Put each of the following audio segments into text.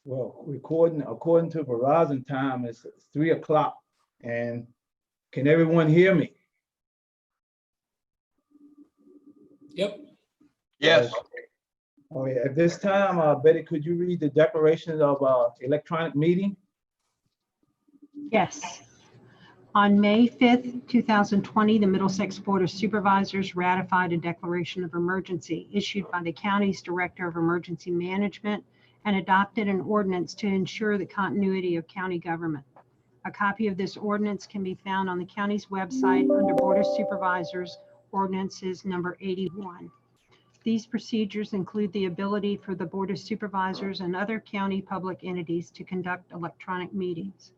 Well, recording according to Verizon time is 3 o'clock. And can everyone hear me? Yep. Yes. Okay, at this time, Betty, could you read the declaration of electronic meeting? Yes. On May 5th, 2020, the Middlesex Board of Supervisors ratified a declaration of emergency issued by the county's Director of Emergency Management and adopted an ordinance to ensure the continuity of county government. A copy of this ordinance can be found on the county's website under Board of Supervisors Ordinances number 81. These procedures include the ability for the Board of Supervisors and other county public entities to conduct electronic meetings.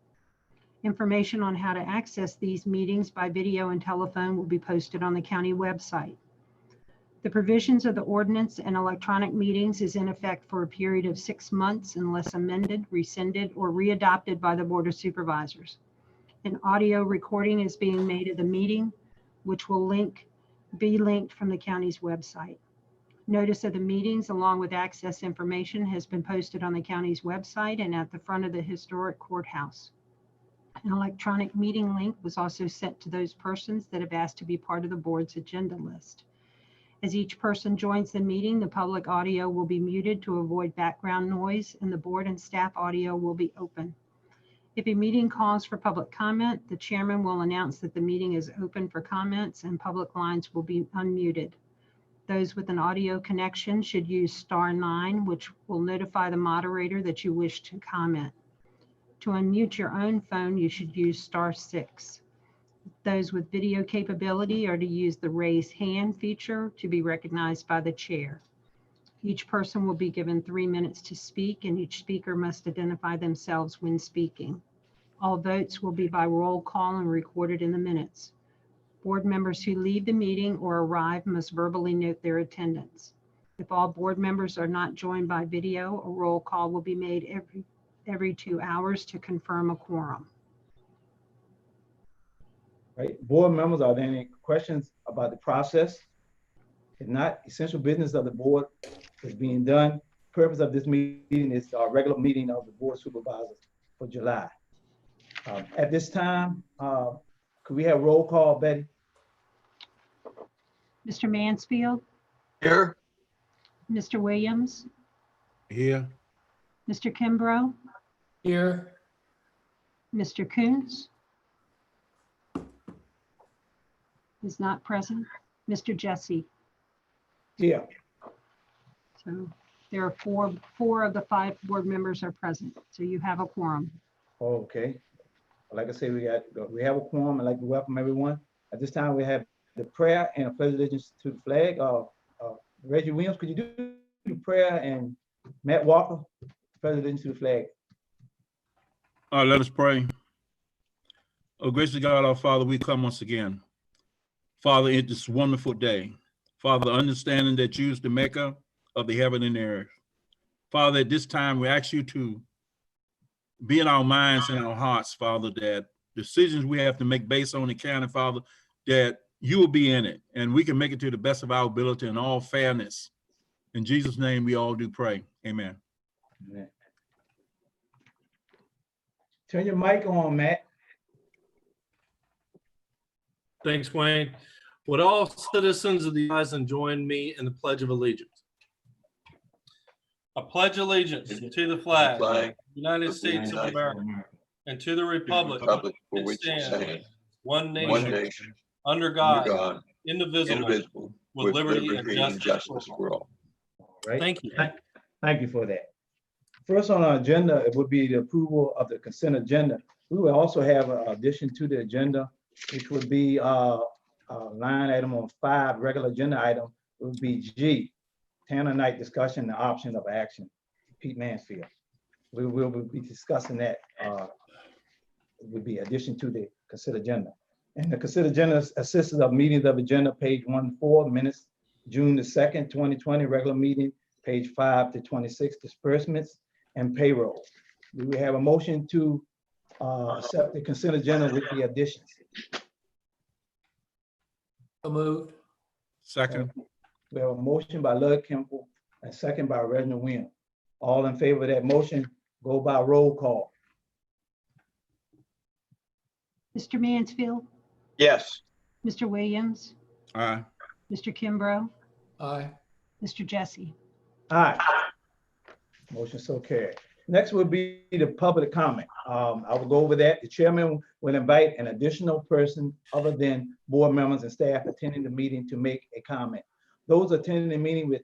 Information on how to access these meetings by video and telephone will be posted on the county website. The provisions of the ordinance and electronic meetings is in effect for a period of 6 months unless amended, rescinded, or readopted by the Board of Supervisors. An audio recording is being made of the meeting, which will be linked from the county's website. Notice of the meetings along with access information has been posted on the county's website and at the front of the historic courthouse. An electronic meeting link was also sent to those persons that have asked to be part of the board's agenda list. As each person joins the meeting, the public audio will be muted to avoid background noise, and the board and staff audio will be open. If a meeting calls for public comment, the chairman will announce that the meeting is open for comments and public lines will be unmuted. Those with an audio connection should use *9, which will notify the moderator that you wish to comment. To unmute your own phone, you should use *6. Those with video capability are to use the raise hand feature to be recognized by the chair. Each person will be given 3 minutes to speak, and each speaker must identify themselves when speaking. All votes will be by roll call and recorded in the minutes. Board members who leave the meeting or arrive must verbally note their attendance. If all board members are not joined by video, a roll call will be made every 2 hours to confirm a quorum. Right, board members, are there any questions about the process? If not, essential business of the board is being done. Purpose of this meeting is our regular meeting of the Board of Supervisors for July. At this time, could we have roll call, Betty? Mr. Mansfield, Here. Mr. Williams, Here. Mr. Kimbrough, Here. Mr. Coons is not present. Mr. Jesse. Yeah. So there are four of the 5 board members are present. So you have a quorum. Okay. Like I say, we have a quorum. I'd like to welcome everyone. At this time, we have the prayer and a pledge of allegiance to the flag. Reggie Williams, could you do the prayer, and Matt Walker, pledge of allegiance to the flag? Let us pray. Oh, gracious God, our Father, we come once again. Father, in this wonderful day, Father, understanding that you is the maker of the heaven and the earth. Father, at this time, we ask you to be in our minds and our hearts, Father, that decisions we have to make based on the county, Father, that you will be in it and we can make it to the best of our ability in all fairness. In Jesus' name, we all do pray. Amen. Amen. Turn your mic on, Matt. Thanks, Wayne. Would all citizens of the United States join me in the Pledge of Allegiance? I pledge allegiance to the flag of the United States of America and to the republic For it which it stands, stands, one one nation, nation, under God, under God, indivisible, indivisible, with liberty and justice for all. Right. Thank you. Thank you for that. First on our agenda, it would be the approval of the consent agenda. We will also have an addition to the agenda, which would be a line item on 5, regular agenda item, would be G, Tanner night discussion, the option of action, Pete Mansfield. We will be discussing that, would be addition to the consent agenda. And the consent agenda assists of meetings of agenda, page 1-4, minutes, June the 2nd, 2020, regular meeting, page 5-26, disbursements and payroll. Do we have a motion to accept the consent agenda with the additions? So moved. Second. We have a motion by Lud Kemple and second by Reginald Williams. All in favor of that motion, go by roll call. Mr. Mansfield, Yes. Mr. Williams, Aye. Mr. Kimbrough, Aye. Mr. Jesse. Aye. Motion so carried. Next would be the public comment. I will go over that. The chairman will invite an additional person other than board members and staff attending the meeting to make a comment. Those attending the meeting with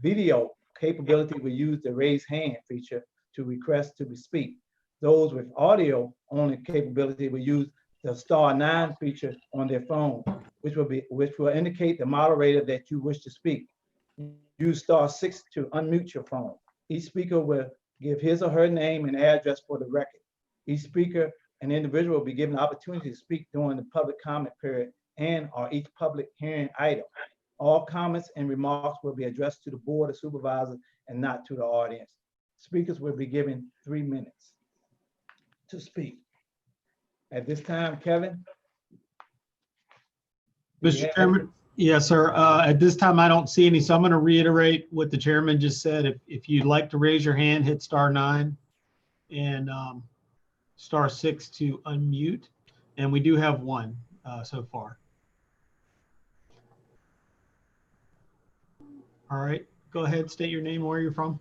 video capability will use the raise hand feature to request to speak. Those with audio only capability will use the *9 feature on their phone, which will indicate the moderator that you wish to speak. Use *6 to unmute your phone. Each speaker will give his or her name and address for the record. Each speaker and individual will be given the opportunity to speak during the public comment period and/or each public hearing item. All comments and remarks will be addressed to the Board of Supervisors and not to the audience. Speakers will be given 3 minutes to speak. At this time, Kevin? do you Mr. have- Chairman, yes, sir. At this time, I don't see any, so I'm going to reiterate what the chairman just said. If you'd like to raise your hand, hit *9 and *6 to unmute. And we do have one so far. All right, go ahead, state your name and where you're from.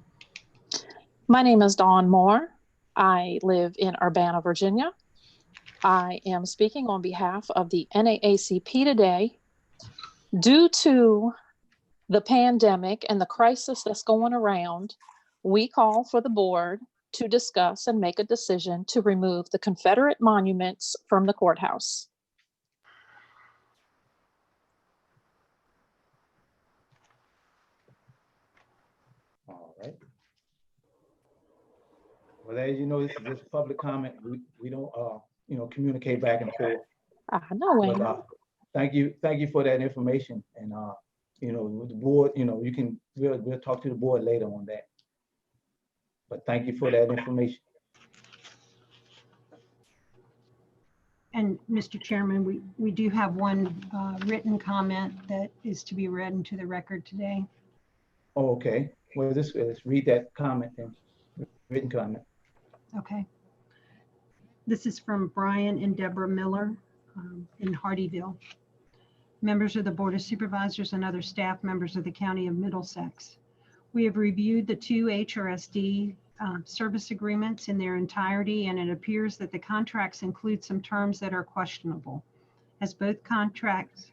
My name is Dawn Moore. I live in Urbana, Virginia. I am speaking on behalf of the NAACP today. Due to the pandemic and the crisis that's going around, we call for the board to discuss and make a decision to remove the Confederate monuments from the courthouse. All right. Well, as you know, this is just public comment. We don't, communicate back and forth. I know, But, Wayne. thank you for that information. And, with the board, we'll talk to the board later on that. But thank you for that information. And Mr. Chairman, we do have one written comment that is to be read into the record today. Oh, okay. Well, let's read that comment then, written comment. Okay. This is from Brian and Deborah Miller in Hardyville. Members of the Board of Supervisors and other staff members of the County of Middlesex. We have reviewed the 2 HRSD service agreements in their entirety, and it appears that the contracts include some terms that are questionable. As both contracts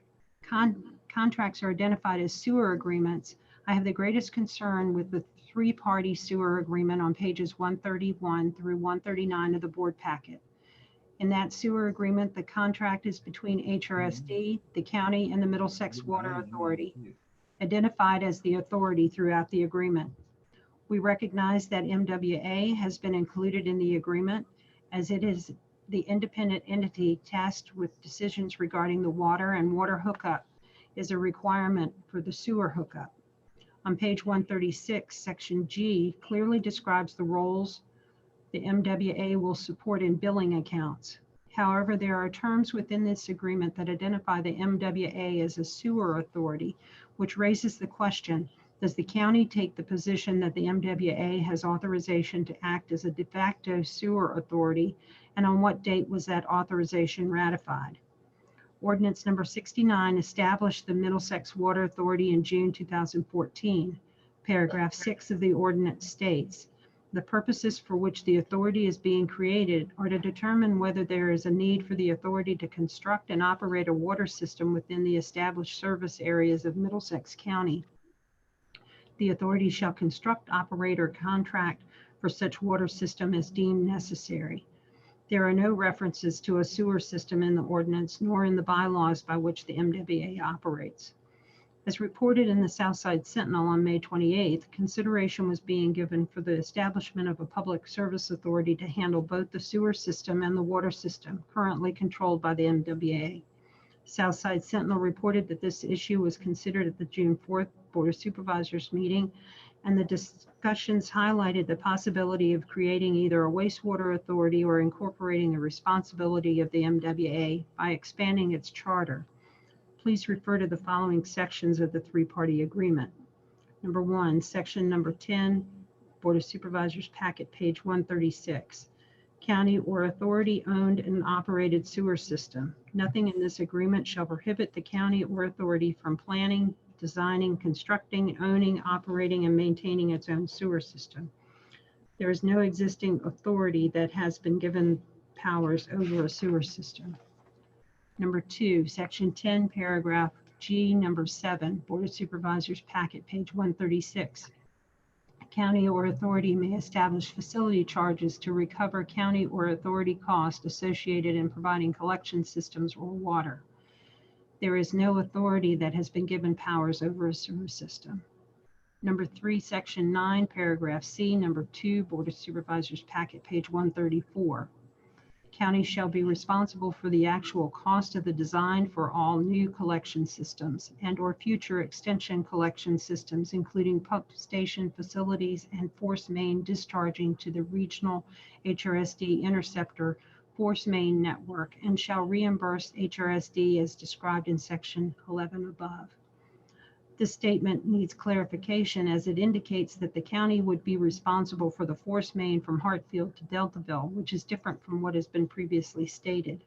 are identified as sewer agreements, I have the greatest concern with the 3-party sewer agreement on pages 131 through 139 of the board packet. In that sewer agreement, the contract is between HRSD, the county, and the Middlesex Water Authority, identified as the authority throughout the agreement. We recognize that MWA has been included in the agreement as it is the independent entity tasked with decisions regarding the water, and water hookup is a requirement for the sewer hookup. On page 136, section G clearly describes the roles the MWA will support in billing accounts. However, there are terms within this agreement that identify the MWA as a sewer authority, which raises the question, does the county take the position that the MWA has authorization to act as a de facto sewer authority, and on what date was that authorization ratified? Ordinance number 69 established the Middlesex Water Authority in June 2014. Paragraph 6 of the ordinance states, the purposes for which the authority is being created are to determine whether there is a need for the authority to construct and operate a water system within the established service areas of Middlesex County. The authority shall construct, operate, or contract for such water system as deemed necessary. There are no references to a sewer system in the ordinance, nor in the bylaws by which the MWA operates. As reported in the Southside Sentinel on May 28th, consideration was being given for the establishment of a public service authority to handle both the sewer system and the water system currently controlled by the MWA. Southside Sentinel reported that this issue was considered at the June 4th Board of Supervisors meeting, and the discussions highlighted the possibility of creating either a wastewater authority or incorporating the responsibility of the MWA by expanding its charter. Please refer to the following sections of the 3-party agreement. Number 1, section number 10, Board of Supervisors packet, page 136. County or authority owned and operated sewer system. Nothing in this agreement shall prohibit the county or authority from planning, designing, constructing, owning, operating, and maintaining its own sewer system. There is no existing authority that has been given powers over a sewer system. Number 2, section 10, paragraph G, number 7, Board of Supervisors packet, page 136. County or authority may establish facility charges to recover county or authority costs associated in providing collection systems or water. There is no authority that has been given powers over a sewer system. Number 3, section 9, paragraph C, number 2, Board of Supervisors packet, page 134. County shall be responsible for the actual cost of the design for all new collection systems and or future extension collection systems, including pump station facilities and force main discharging to the regional HRSD interceptor force main network, and shall reimburse HRSD as described in section 11 above. This statement needs clarification as it indicates that the county would be responsible for the force main from Hartfield to Deltaville, which is different from what has been previously stated.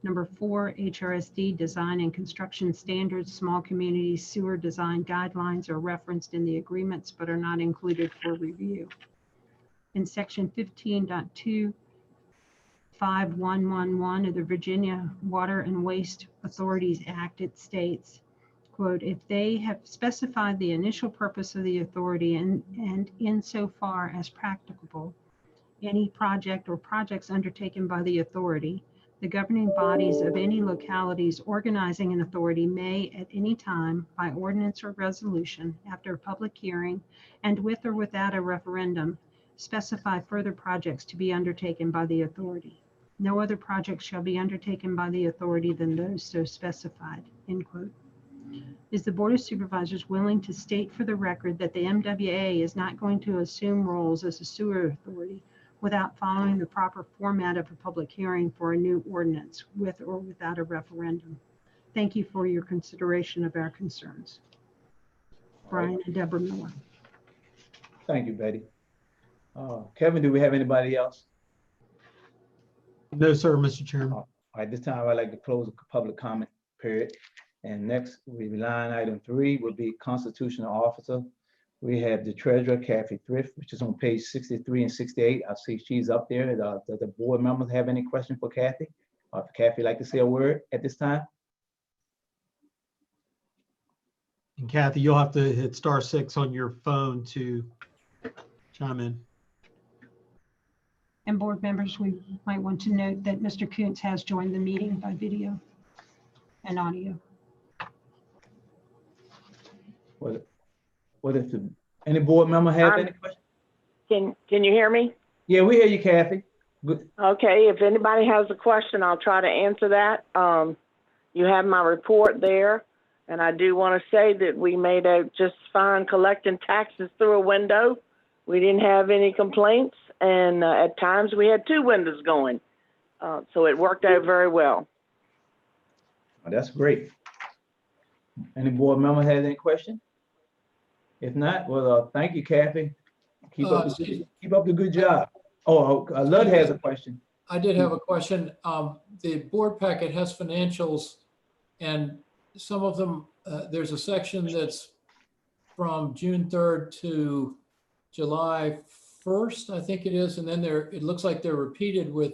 Number 4, HRSD design and construction standards, small community sewer design guidelines are referenced in the agreements but are not included for review. In section 15.25111 of the Virginia Water and Waste Authorities Act, it states, quote, if they have specified the initial purpose of the authority and insofar as practicable, any project or projects undertaken by the authority, the governing bodies of any localities organizing an authority may at any time by ordinance or resolution after a public hearing and with or without a referendum specify further projects to be undertaken by the authority. No other projects shall be undertaken by the authority than those so specified, end quote. Is the Board of Supervisors willing to state for the record that the MWA is not going to assume roles as a sewer authority without following the proper format of a public hearing for a new ordinance with or without a referendum? Thank you for your consideration of our concerns. Brian and Deborah Miller. Thank you, Betty. Kevin, do we have anybody else? No, sir, Mr. Chairman. All right, this time I'd like to close the public comment period. And next, line item 3 would be constitutional officer. We have the treasurer, Kathy Thrift, which is on page 63 and 68. I see she's up there. Do the board members have any question for Kathy? If Kathy like to say a word at this time? And Kathy, you'll have to hit *6 on your phone to chime in. And board members, we might want to note that Mr. Kuntz has joined the meeting by video and audio. What if any board member have any questions? Can you hear me? Yeah, we hear you, Kathy. Good. Okay, if anybody has a question, I'll try to answer that. You have my report there, and I do want to say that we made out just fine collecting taxes through a window. We didn't have any complaints, and at times we had 2 windows going. So it worked out very well. Oh, that's great. Any board member has any questions? If not, well, thank you, Kathy. Keep up the good job. Oh, Lud has a question. I did have a question. The board packet has financials, and some of them, there's a section that's from June 3rd to July 1st, I think it is. And then it looks like they're repeated with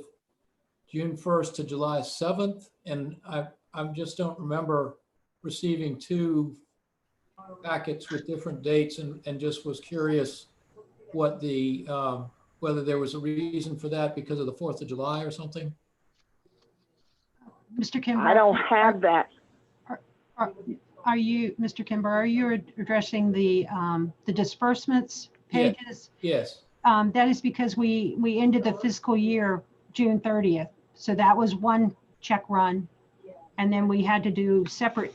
June 1st to July 7th. And I just don't remember receiving 2 packets with different dates, and just was curious what the, whether there was a reason for that because of the 4th of July or something. Mr. Kimber, I don't have that. Are you, Mr. Kimber, are you addressing the disbursements pages? Yes. That is because we ended the fiscal year June 30th. So that was one check run. And then we had to do separate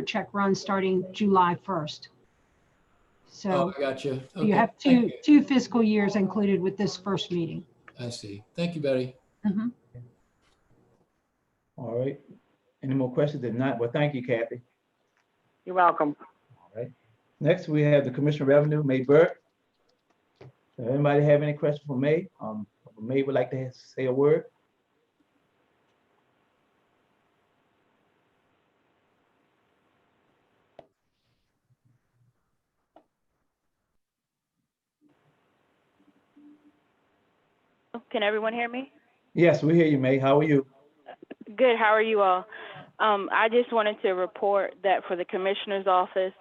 check run starting July 1st. So I got you. Okay. You have two fiscal years included with this first meeting. I see. Thank you, Betty. Mm-hmm. All right. Any more questions? If not, well, thank you, Kathy. You're welcome. All right. Next, we have the Commissioner of Revenue, May Burke. Does anybody have any questions for May? May would like to say a word. Can everyone hear me? Yes, we hear you, May. How are you? Good. How are you all? I just wanted to report that for the commissioner's office,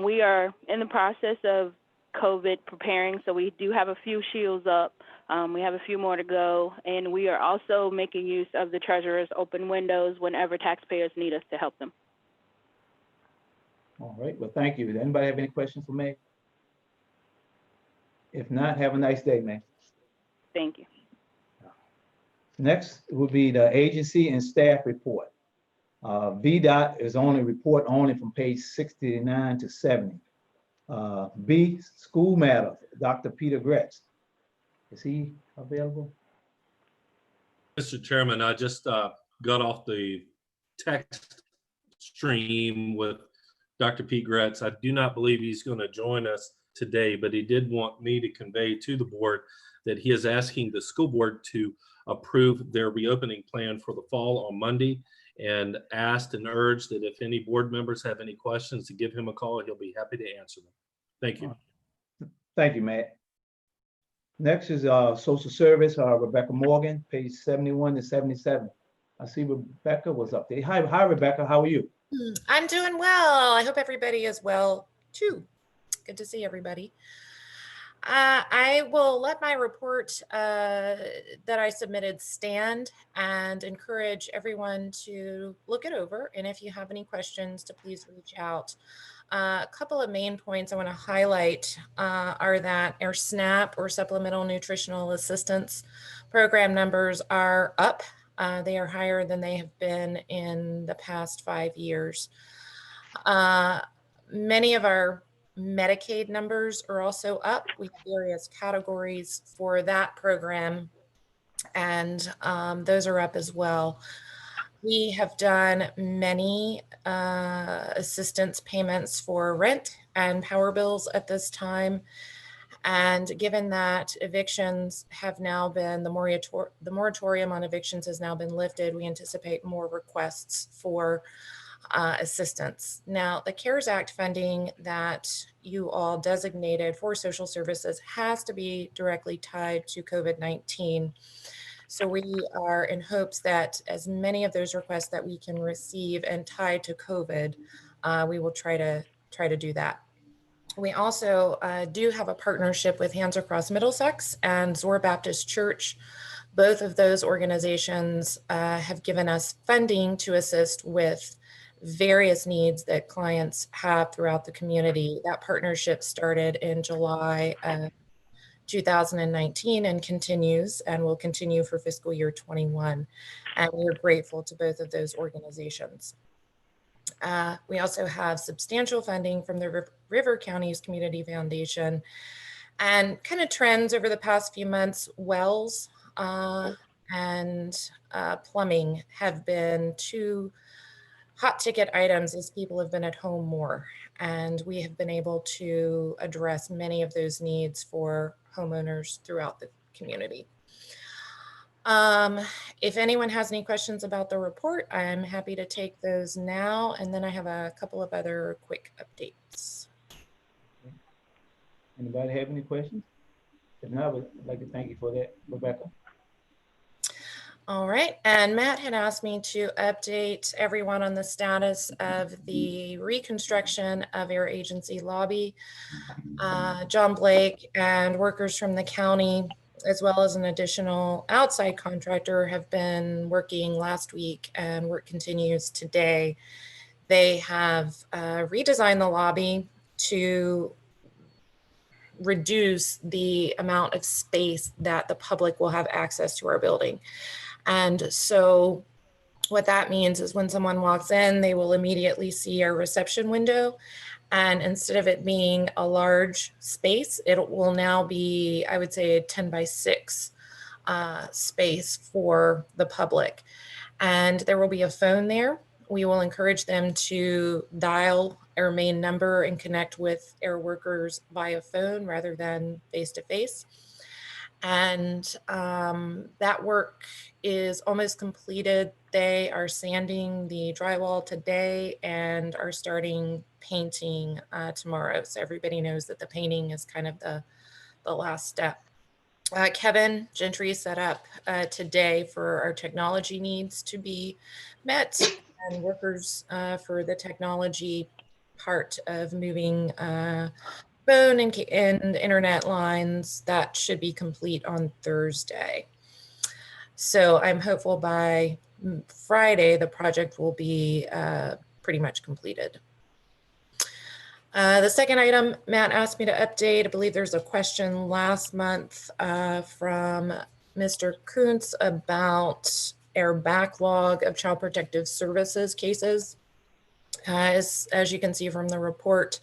we are in the process of COVID preparing, so we do have a few shields up. We have a few more to go, and we are also making use of the treasurer's open windows whenever taxpayers need us to help them. All right, well, thank you. Does anybody have any questions for May? If not, have a nice day, May. Thank you. Next will be the agency and staff report. Vdot is only report only from page 69 to 70. B, school matter, Dr. Peter Gretz. Is he available? Mr. Chairman, I just got off the text stream with Dr. Pete Gretz. I do not believe he's going to join us today, but he did want me to convey to the board that he is asking the school board to approve their reopening plan for the fall on Monday, and asked and urged that if any board members have any questions to give him a call, he'll be happy to answer them. Thank you. Thank you, Matt. Next is social service, Rebecca Morgan, page 71 to 77. I see Rebecca was up there. Hi, Rebecca, how are you? I'm doing well. I hope everybody is well too. Good to see everybody. I will let my report that I submitted stand and encourage everyone to look it over. And if you have any questions, to please reach out. A couple of main points I want to highlight are that our SNAP, or Supplemental Nutritional Assistance program, numbers are up. They are higher than they have been in the past 5 years. Many of our Medicaid numbers are also up. We have various categories for that program, and those are up as well. We have done many assistance payments for rent and power bills at this time. And given that evictions have now been, the moratorium on evictions has now been lifted, we anticipate more requests for assistance. Now, the CARES Act funding that you all designated for social services has to be directly tied to COVID-19. So we are in hopes that as many of those requests that we can receive and tie to COVID, we will try to do that. We also do have a partnership with Hands Across Middlesex and Zor Baptist Church. Both of those organizations have given us funding to assist with various needs that clients have throughout the community. That partnership started in July of 2019 and continues, and will continue for fiscal year 21. And we're grateful to both of those organizations. We also have substantial funding from the River County's Community Foundation, and kind of trends over the past few months. Wells and plumbing have been two hot ticket items as people have been at home more, and we have been able to address many of those needs for homeowners throughout the community. If anyone has any questions about the report, I'm happy to take those now, and then I have a couple of other quick updates. Anybody have any questions? If not, I'd like to thank you for that, Rebecca. All right, and Matt had asked me to update everyone on the status of the reconstruction of our agency lobby. John Blake and workers from the county, as well as an additional outside contractor, have been working last week, and work continues today. They have redesigned the lobby to reduce the amount of space that the public will have access to our building. And so what that means is when someone walks in, they will immediately see our reception window. And instead of it being a large space, it will now be, I would say, a 10 by 6 space for the public. And there will be a phone there. We will encourage them to dial our main number and connect with air workers via phone rather than face-to-face. And that work is almost completed. They are sanding the drywall today and are starting painting tomorrow. So everybody knows that the painting is kind of the last step. Kevin Gentry set up today for our technology needs to be met, and workers for the technology part of moving phone and internet lines. That should be complete on Thursday. So I'm hopeful by Friday the project will be pretty much completed. The second item, Matt asked me to update. I believe there's a question last month from Mr. Kuntz about our backlog of Child Protective Services cases. As you can see from the report,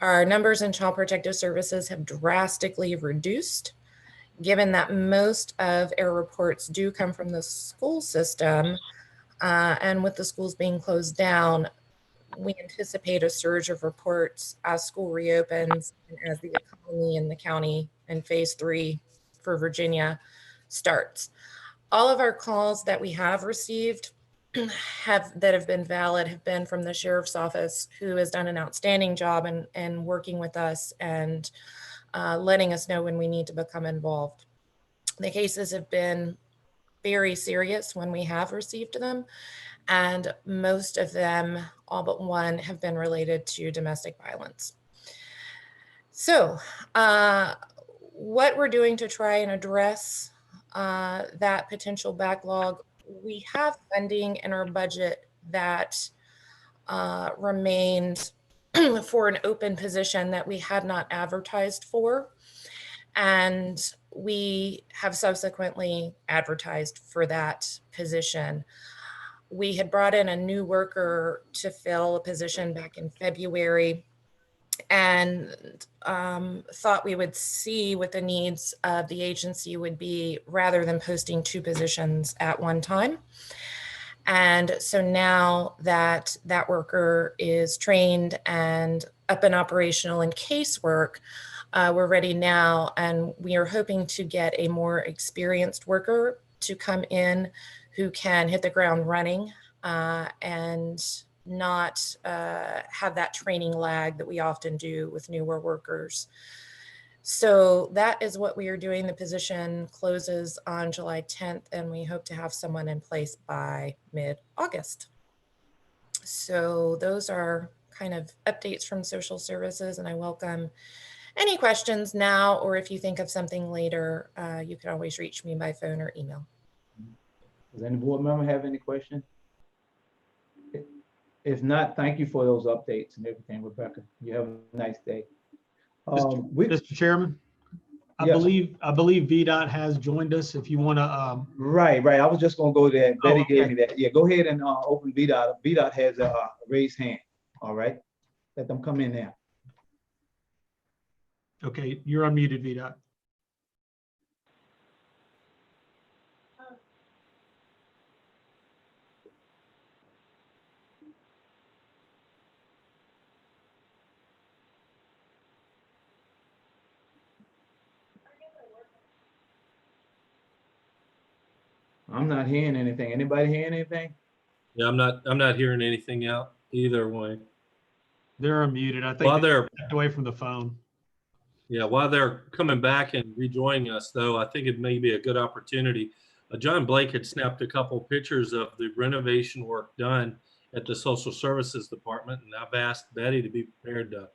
our numbers in Child Protective Services have drastically reduced. Given that most of our reports do come from the school system, and with the schools being closed down, we anticipate a surge of reports as school reopens and as the economy in the county in phase 3 for Virginia starts. All of our calls that we have received that have been valid have been from the sheriff's office, who has done an outstanding job in working with us and letting us know when we need to become involved. The cases have been very serious when we have received them, and most of them, all but one, have been related to domestic violence. So what we're doing to try and address that potential backlog, we have funding in our budget that remains for an open position that we had not advertised for. And we have subsequently advertised for that position. We had brought in a new worker to fill a position back in February, and thought we would see what the needs of the agency would be rather than posting 2 positions at one time. And so now that that worker is trained and up and operational in casework, we're ready now, and we are hoping to get a more experienced worker to come in who can hit the ground running and not have that training lag that we often do with newer workers. So that is what we are doing. The position closes on July 10th, and we hope to have someone in place by mid-August. So those are kind of updates from social services, and I welcome any questions now, or if you think of something later, you can always reach me by phone or email. Does any board member have any questions? If not, thank you for those updates and everything, Rebecca. You have a nice day. Mr. Chairman, I Yes. believe Vdot has joined us. If you want to. Right. I was just gonna go there. Betty okay. gave me that. Yeah, go ahead and open Vdot. Vdot has a raised hand. All right. Let them come in now. Okay, you're unmuted, Vdot. I'm not hearing anything. Anybody hearing anything? Yeah, I'm not hearing anything out either way. They're unmuted. I think While they they're stepped away from the phone. while they're coming back and rejoining us, though, I think it may be a good opportunity. John Blake had snapped a couple pictures of the renovation work done at the Social Services Department, and I've asked Betty to be prepared to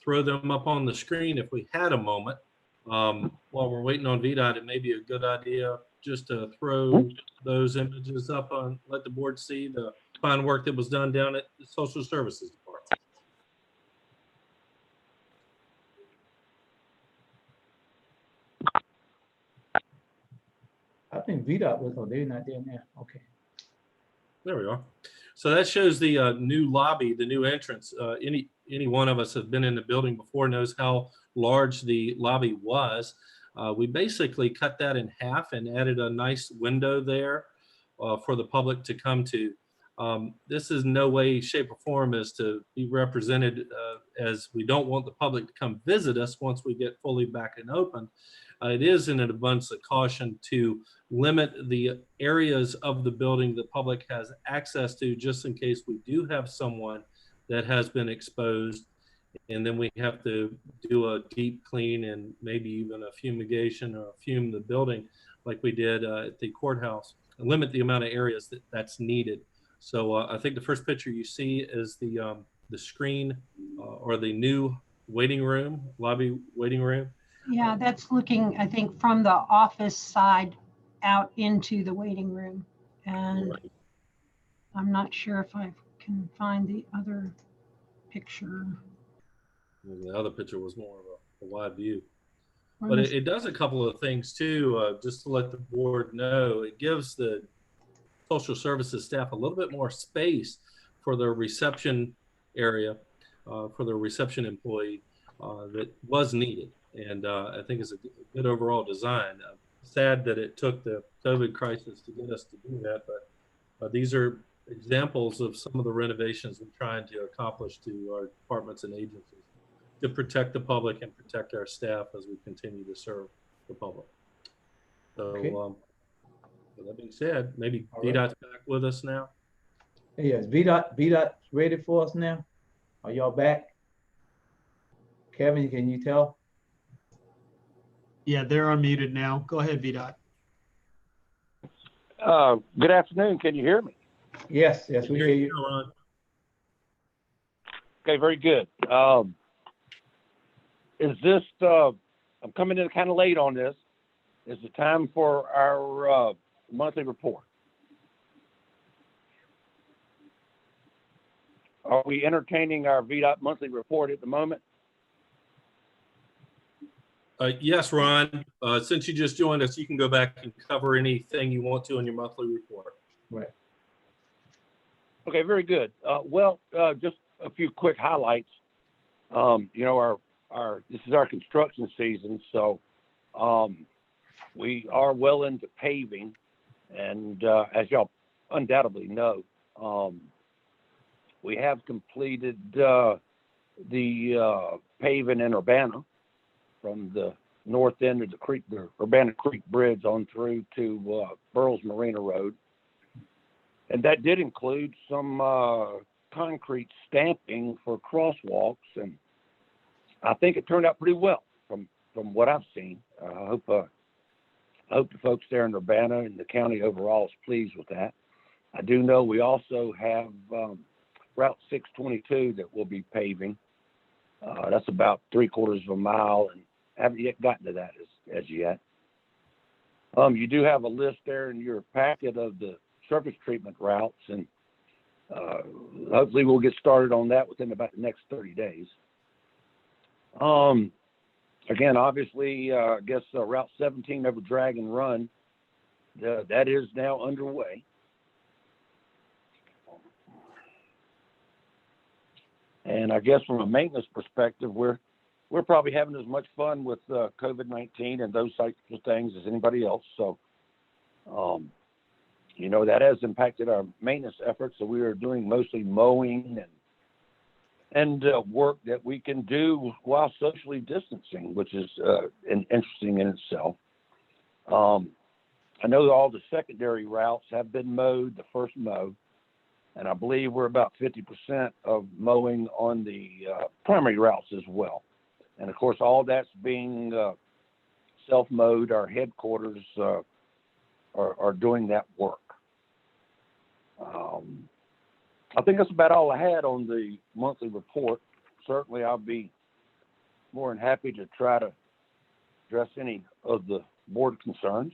throw them up on the screen if we had a moment. While we're waiting on VDOT, it may be a good idea just to throw those images up on, let the board see the fine work that was done down at the Social Services Department. I think VDOT was, oh, they're not there now. Okay. There we are. So that shows the new lobby, the new entrance. Any one of us have been in the building before knows how large the lobby was. We basically cut that in half and added a nice window there for the public to come to. This is no way, shape, or form is to be represented as we don't want the public to come visit us once we get fully back and open. It is in an abundance of caution to limit the areas of the building the public has access to, just in case we do have someone that has been exposed, and then we have to do a deep clean and maybe even a fumigation or fume the building like we did at the courthouse, and limit the amount of areas that's needed. So I think the first picture you see is the screen or the new waiting room, lobby waiting room. Yeah, that's looking, I think, from the office side out into the waiting room. And I'm not sure if I can find the other picture. The other picture was more of a wide view. But it does a couple of things too, just to let the board know. It gives the social services staff a little bit more space for their reception area, for their reception employee that was needed. And I think it's a good overall design. Sad that it took the COVID crisis to get us to do that, but these are examples of some of the renovations we're trying to accomplish to our departments and agencies to protect the public and protect our staff as we continue to serve the public. So Okay. with that being said, maybe All right. Vdot's back with us now. Yes, Vdot ready for us now? Are y'all back? Kevin, can you tell? Yeah, they're unmuted now. Go ahead, Vdot. Good afternoon. Can you hear me? Yes, we hear you. Ron. Okay, very good. Is this, I'm coming in kind of late on this. Is it time for our monthly report? Are we entertaining our Vdot monthly report at the moment? Yes, Ron. Since you just joined us, you can go back and cover anything you want to in your monthly report. Right. Okay, very good. Just a few quick highlights. You know, this is our construction season, so we are well into paving, and as y'all undoubtedly know, we have completed the paving in Urbana from the north end of the Urbana Creek Bridge on through to Burles Marina Road. And that did include some concrete stamping for crosswalks, and I think it turned out pretty well from what I've seen. I hope the folks there in Urbana and the county overall is pleased with that. I do know we also have Route 622 that we'll be paving. That's about 3/4 of a mile, and haven't yet gotten to that as yet. You do have a list there in your packet of the surface treatment routes, and hopefully we'll get started on that within about the next 30 days. Again, obviously, I guess Route 17 over Dragon Run, that is now underway. And I guess from a maintenance perspective, we're probably having as much fun with COVID-19 and those types of things as anybody else. So, you know, that has impacted our maintenance efforts. So we are doing mostly mowing and work that we can do while socially distancing, which is interesting in itself. I know all the secondary routes have been mowed, the first mow, and I believe we're about 50% of mowing on the primary routes as well. And of course, all that's being self-mowed. Our headquarters are doing that work. I think that's about all I had on the monthly report. Certainly, I'll be more than happy to try to address any of the board concerns.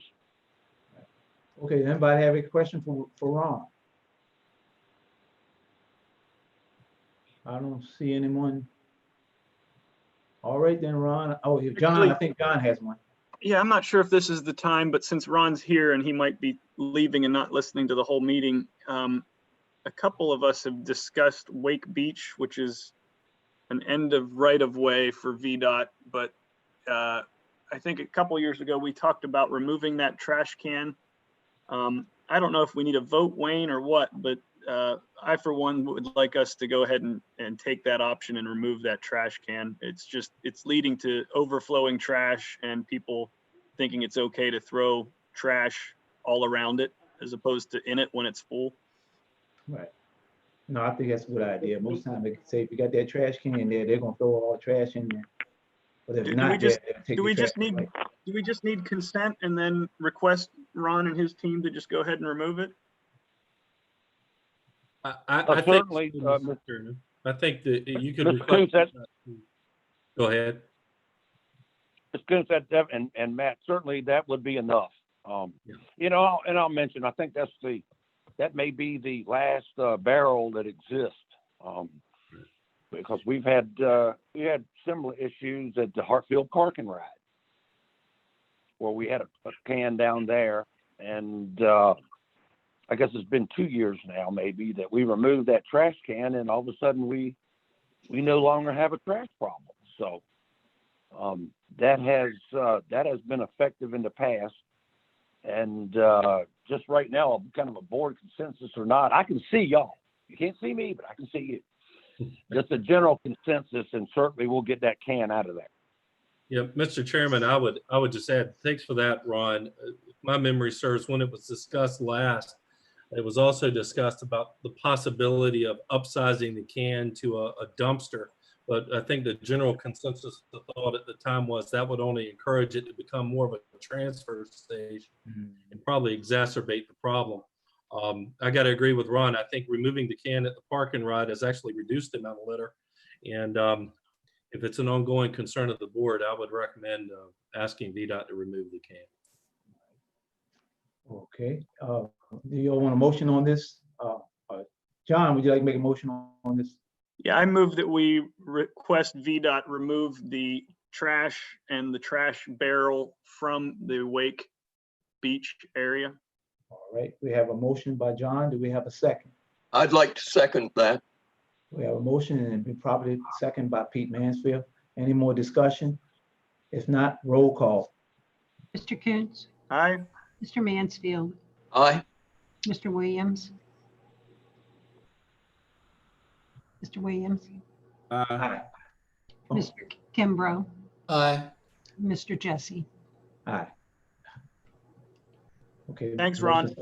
Okay, anybody have a question for Ron? I don't see anyone. All right then, Ron. Oh, John, I think John has one. Yeah, I'm not sure if this is the time, but since Ron's here and he might be leaving and not listening to the whole meeting, a couple of us have discussed Wake Beach, which is an end of right of way for VDOT, but I think a couple years ago we talked about removing that trash can. I don't know if we need a vote, Wayne, or what, but I, for one, would like us to go ahead and take that option and remove that trash can. It's leading to overflowing trash and people thinking it's okay to throw trash all around it as opposed to in it when it's full. Right. No, I think that's a good idea. Most times they say if you got that trash can in there, they're gonna throw all the trash in there. But if Do we not, just- they'll take Do the we trash just need, away. do we just need consent and then request Ron and his team to just go ahead and remove it? I think, Certainly, Mr. Chairman, I think that you could. Mr. Coons, Go ahead. Mr. Coons, and Matt, certainly that would be enough. You know, and I'll mention, I think that may be the last barrel that exists. Because we had similar issues at the Hartfield Park and Ride, where we had a can down there, and I guess it's been 2 years now, maybe, that we removed that trash can, and all of a sudden we no longer have a trash problem. So that has been effective in the past, and just right now, kind of a board consensus or not, I can see y'all. You can't see me, but I can see you. Just a general consensus, and certainly we'll get that can out of there. Yeah, Mr. Chairman, I would just add, thanks for that, Ron. If my memory serves, when it was discussed last, it was also discussed about the possibility of upsizing the can to a dumpster. But I think the general consensus thought at the time was that would only encourage it to become more of a transfer station and probably exacerbate the problem. I got to agree with Ron. I think removing the can at the park and ride has actually reduced the amount of litter. And if it's an ongoing concern of the board, I would recommend asking Vdot to remove the can. Okay. Do you all want a motion on this? John, would you like to make a motion on this? Yeah, I move that we request Vdot remove the trash and the trash barrel from the Wake Beach area. All right, we have a motion by John. Do we have a second? I'd like to second that. We have a motion and be probably second by Pete Mansfield. Any more discussion? If not, roll call. Mr. Coons, Aye. Mr. Mansfield, Aye. Mr. Williams. Mr. Williams, Aye. Oh. Mr. Kimbrough, Aye. Mr. Jesse. Aye. Okay. Thanks, Ron.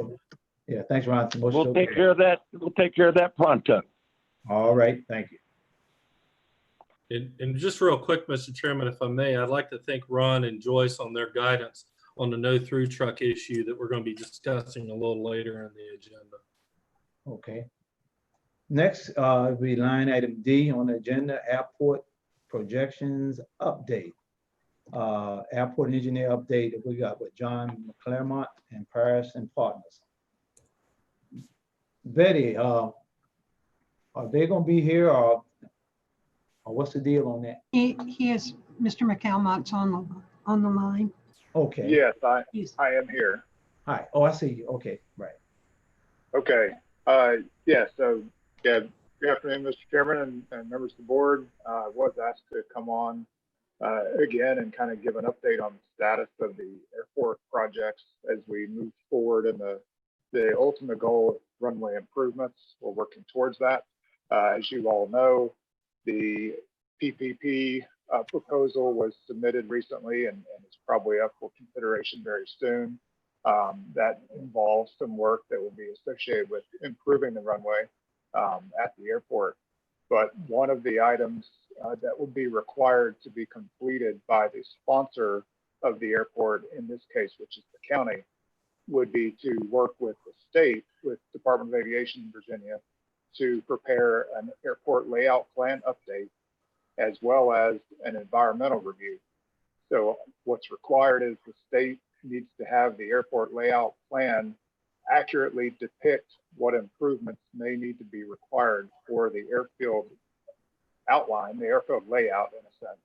Yeah, thanks, Ron. We'll take care of that. We'll take care of that pronto. All right, thank you. And just real quick, Mr. Chairman, if I may, I'd like to thank Ron and Joyce on their guidance on the no through truck issue that we're going to be discussing a little later in the agenda. Okay. Next, will be line item D on the agenda, airport projections update. Airport engineer update that we got with John McClaremont and Paris and Partners. Betty, are they gonna be here or what's the deal on that? He is, Mr. McCalmont's on the line. Okay. Yes, I He's- am here. Hi. Oh, I see you. Okay, right. Okay. Yeah, so yeah, good afternoon, Mr. Chairman and members of the board. I was asked to come on again and kind of give an update on the status of the airport projects as we move forward in the ultimate goal of runway improvements. We're working towards that. As you all know, the PPP proposal was submitted recently and is probably up for consideration very soon. That involves some work that will be associated with improving the runway at the airport. But one of the items that will be required to be completed by the sponsor of the airport, in this case, which is the county, would be to work with the state, with Department of Aviation in Virginia, to prepare an airport layout plan update, as well as an environmental review. So what's required is the state needs to have the airport layout plan accurately depict what improvements may need to be required for the airfield outline, the airfield layout in a sense.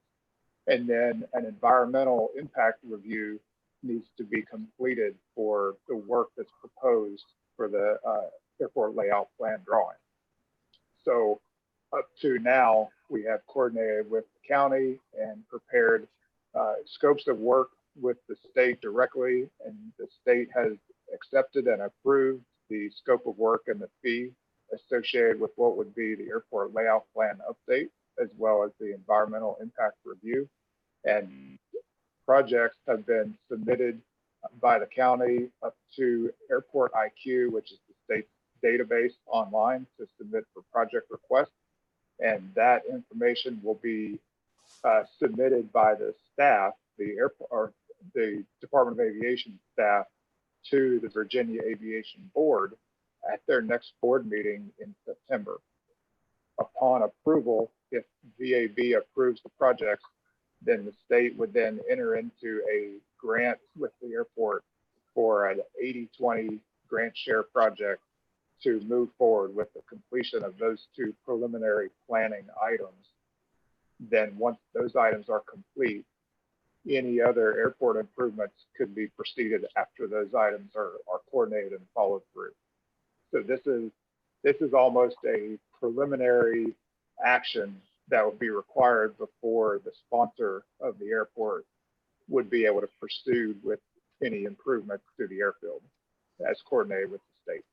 And then an environmental impact review needs to be completed for the work that's proposed for the airport layout plan drawing. So up to now, we have coordinated with the county and prepared scopes of work with the state directly, and the state has accepted and approved the scope of work and the fee associated with what would be the airport layout plan update, as well as the environmental impact review. And projects have been submitted by the county up to Airport IQ, which is the state database online to submit for project requests. And that information will be submitted by the staff, the airport or the Department of Aviation staff, to the Virginia Aviation Board at their next board meeting in September. Upon approval, if VAB approves the project, then the state would then enter into a grant with the airport for an 80-20 grant share project to move forward with the completion of those two preliminary planning items. Then once those items are complete, any other airport improvements could be proceeded after those items are coordinated and followed through. So this is almost a preliminary action that would be required before the sponsor of the airport would be able to pursue with any improvements to the airfield as coordinated with the state.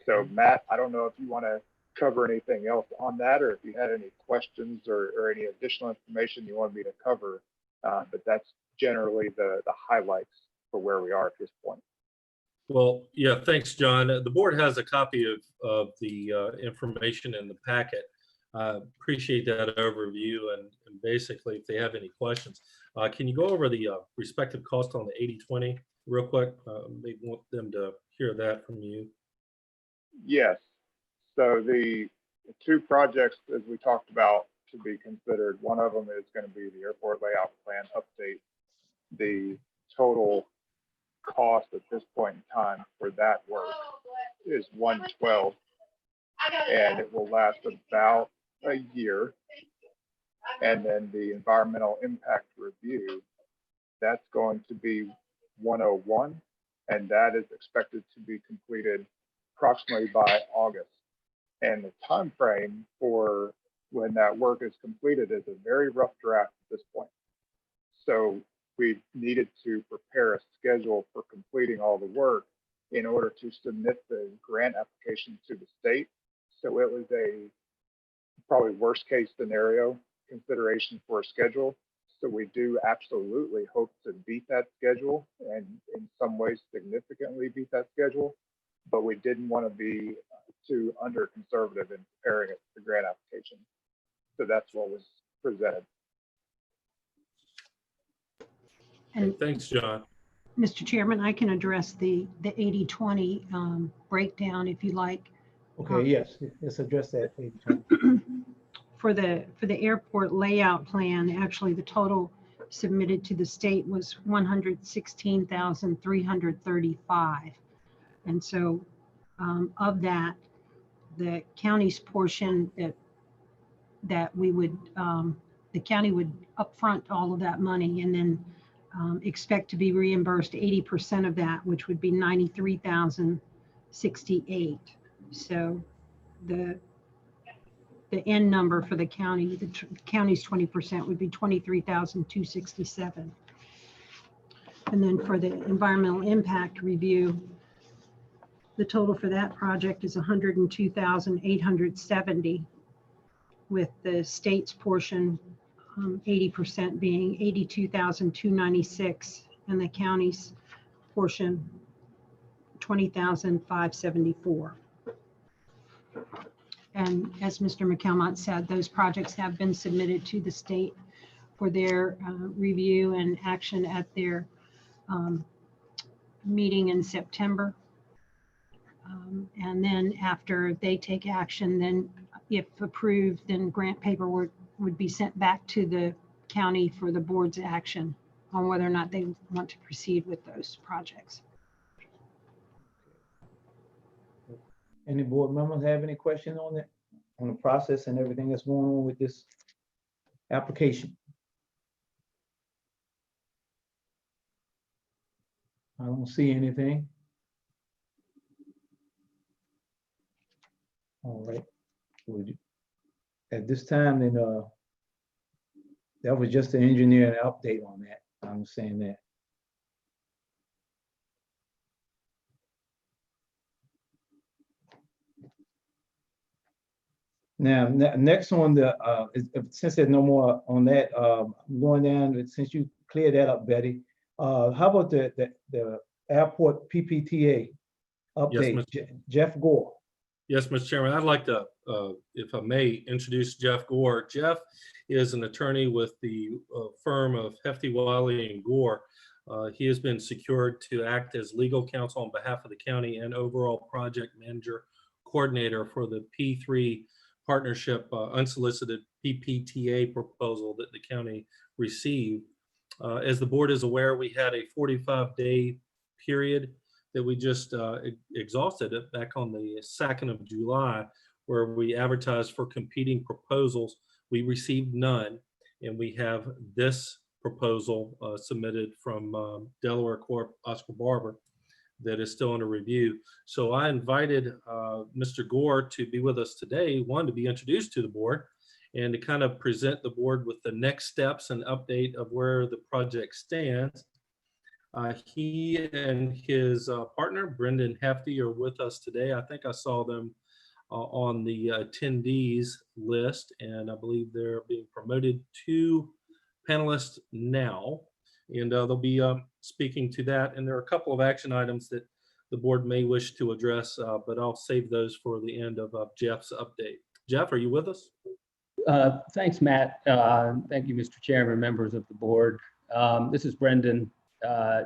So Matt, I don't know if you want to cover anything else on that, or if you had any questions or any additional information you wanted me to cover, but that's generally the highlights for where we are at this point. Well, yeah, thanks, John. The board has a copy of the information in the packet. Appreciate that overview, and basically, if they have any questions, can you go over the respective cost on the 80-20 real quick? Maybe want them to hear that from you. Yes. So the two projects, as we talked about, to be considered, one of them is going to be the airport layout plan update. The total cost at this point in time for that work is $112, and it will last about a year. And then the environmental impact review, that's going to be $101, and that is expected to be completed approximately by August. And the time frame for when that work is completed is a very rough draft at this point. So we needed to prepare a schedule for completing all the work in order to submit the grant application to the state. So it was a probably worst case scenario consideration for a schedule. So we do absolutely hope to beat that schedule, and in some ways significantly beat that schedule, but we didn't want to be too under conservative in preparing it for grant application. So that's what was presented. And thanks, John. Mr. Chairman, I can address the 80-20 breakdown if you like. Okay, yes, let's address that. 80-20. For the airport layout plan, actually the total submitted to the state was $116,335. And so of that, the county's portion that we would, the county would upfront all of that money and then expect to be reimbursed 80% of that, which would be $93,068. So the end number for the county, the county's 20% would be $23,267. And then for the environmental impact review, the total for that project is $102,870, with the state's portion 80% being $82,296, and the county's portion $20,574. And as Mr. McCalmont said, those projects have been submitted to the state for their review and action at their meeting in September. And then after they take action, then if approved, then grant paperwork would be sent back to the county for the board's action on whether or not they want to proceed with those projects. Any board members have any questions on that, on the process and everything that's going on with this application? I don't see anything. All right. At this time, then that was just an engineering update on that. I'm saying that. Now, next on the, since there's no more on that, I'm going down, since you cleared that up, Betty, how about the airport PPTA update? Mr. Jeff Gore. Yes, Mr. Chairman, I'd like to, if I may, introduce Jeff Gore. Jeff is an attorney with the firm of Hefty, Wiley and Gore. He has been secured to act as legal counsel on behalf of the county and overall project manager coordinator for the P3 partnership unsolicited PPTA proposal that the county received. As the board is aware, we had a 45-day period that we just exhausted it back on the 2nd of July, where we advertised for competing proposals. We received none, and we have this proposal submitted from Delaware Corp. Oscar Barber that is still under review. So I invited Mr. Gore to be with us today, one, to be introduced to the board and to kind of present the board with the next steps and update of where the project stands. He and his partner, Brendan Hefty, are with us today. I think I saw them on the attendees list, and I believe they're being promoted to panelists now, and they'll be speaking to that. And there are a couple of action items that the board may wish to address, but I'll save those for the end of Jeff's update. Jeff, are you with us? Thanks, Matt. Thank you, Mr. Chairman, members of the board. This is Brendan.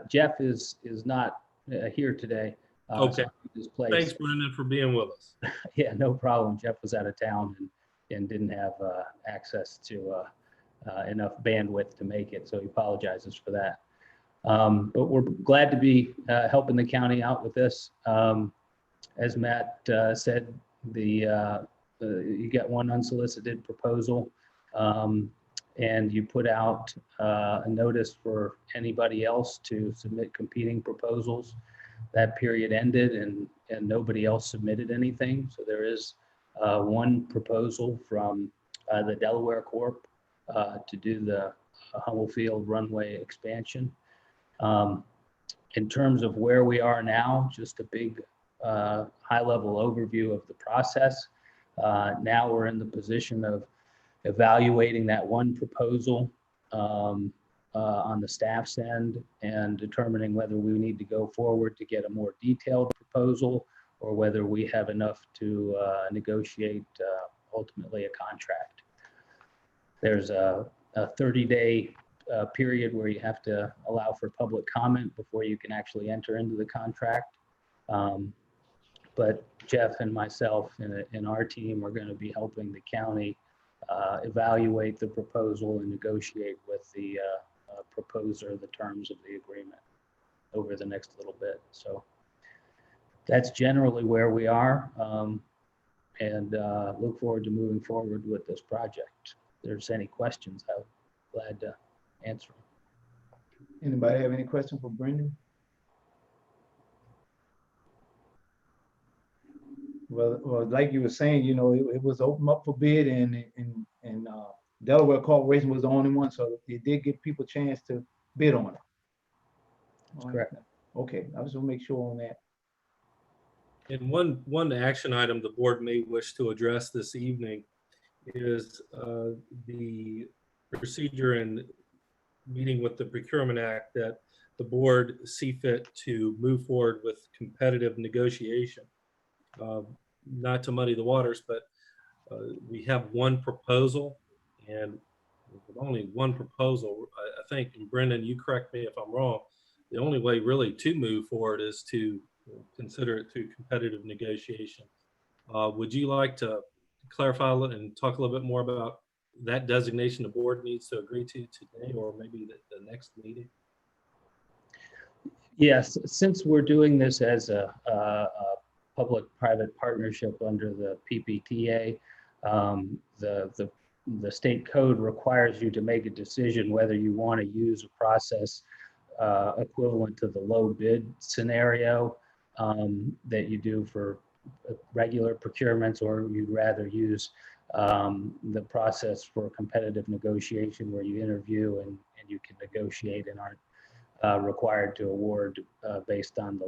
Jeff is not here today. Okay. So thanks, Brendan, for being with us. Yeah, no problem. Jeff was out of town and didn't have access to enough bandwidth to make it, so he apologizes for that. But we're glad to be helping the county out with this. As Matt said, you get one unsolicited proposal, and you put out a notice for anybody else to submit competing proposals. That period ended, and nobody else submitted anything. So there is one proposal from the Delaware Corp to do the Hummel Field runway expansion. In terms of where we are now, just a big high-level overview of the process. Now we're in the position of evaluating that one proposal on the staff's end and determining whether we need to go forward to get a more detailed proposal or whether we have enough to negotiate ultimately a contract. There's a 30-day period where you have to allow for public comment before you can actually enter into the contract. But Jeff and myself and our team are going to be helping the county evaluate the proposal and negotiate with the proposer the terms of the agreement over the next little bit. So that's generally where we are, and look forward to moving forward with this project. If there's any questions, I'm glad to answer them. Anybody have any questions for Brendan? Well, like you were saying, you know, it was open up for bid, and Delaware Corporation was the only one, so it did give people a chance to bid on it. That's correct. Okay, I just want to make sure on that. And one action item the board may wish to address this evening is the procedure and meeting with the Procurement Act that the board see fit to move forward with competitive negotiation. Not to muddy the waters, but we have one proposal, and with only one proposal, I think, and Brendan, you correct me if I'm wrong, the only way really to move forward is to consider it through competitive negotiation. Would you like to clarify and talk a little bit more about that designation the board needs to agree to today, or maybe the next meeting? Yes, since we're doing this as a public-private partnership under the Ppta, the state code requires you to make a decision whether you want to use a process equivalent to the low bid scenario that you do for regular procurements, or you'd rather use the process for competitive negotiation where you interview and you can negotiate and aren't required to award based on the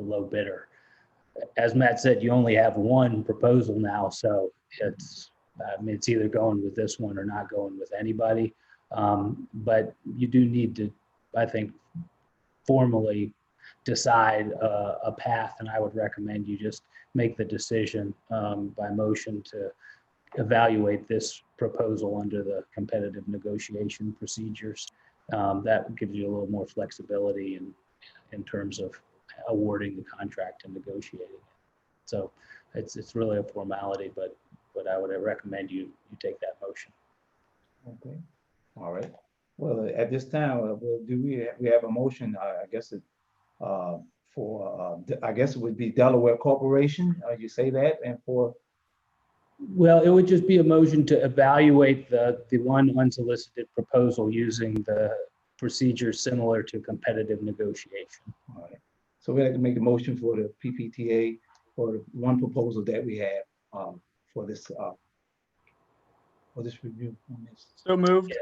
low bidder. as Matt said, you only have one proposal now, so it's, I mean, it's either going with this one or not going with anybody. But you do need to, I think, formally decide a path, and I would recommend you just make the decision by motion to evaluate this proposal under the competitive negotiation procedures. That gives you a little more flexibility in terms of awarding the contract and negotiating it. So it's really a formality, but I would recommend you take that motion. Okay, all right. Well, at this time, we have a motion, I guess it, I guess it would be Delaware Corporation, you say that, and for? Well, it would just be a motion to evaluate the one unsolicited proposal using the procedure similar to competitive negotiation. All right. So we have to make a motion for the PPTA for the one proposal that we have for this review. On this. So moved,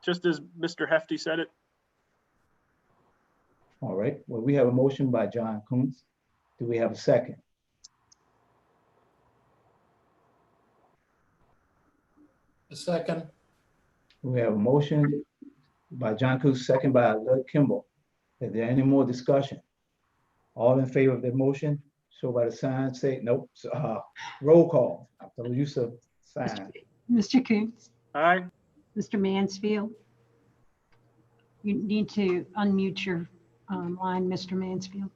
just as Mr. Hefty said it. All right. Well, we have a motion by John Coons. Do we have a second? A second. We have a motion by John Coons, second by Lobe Kimball. Is there any more discussion? All in favor of the motion, show by the sign, say nope. Roll call. After the use of sign. Mr. Coons, Aye. Mr. Mansfield. You need to unmute your line, Mr. Mansfield.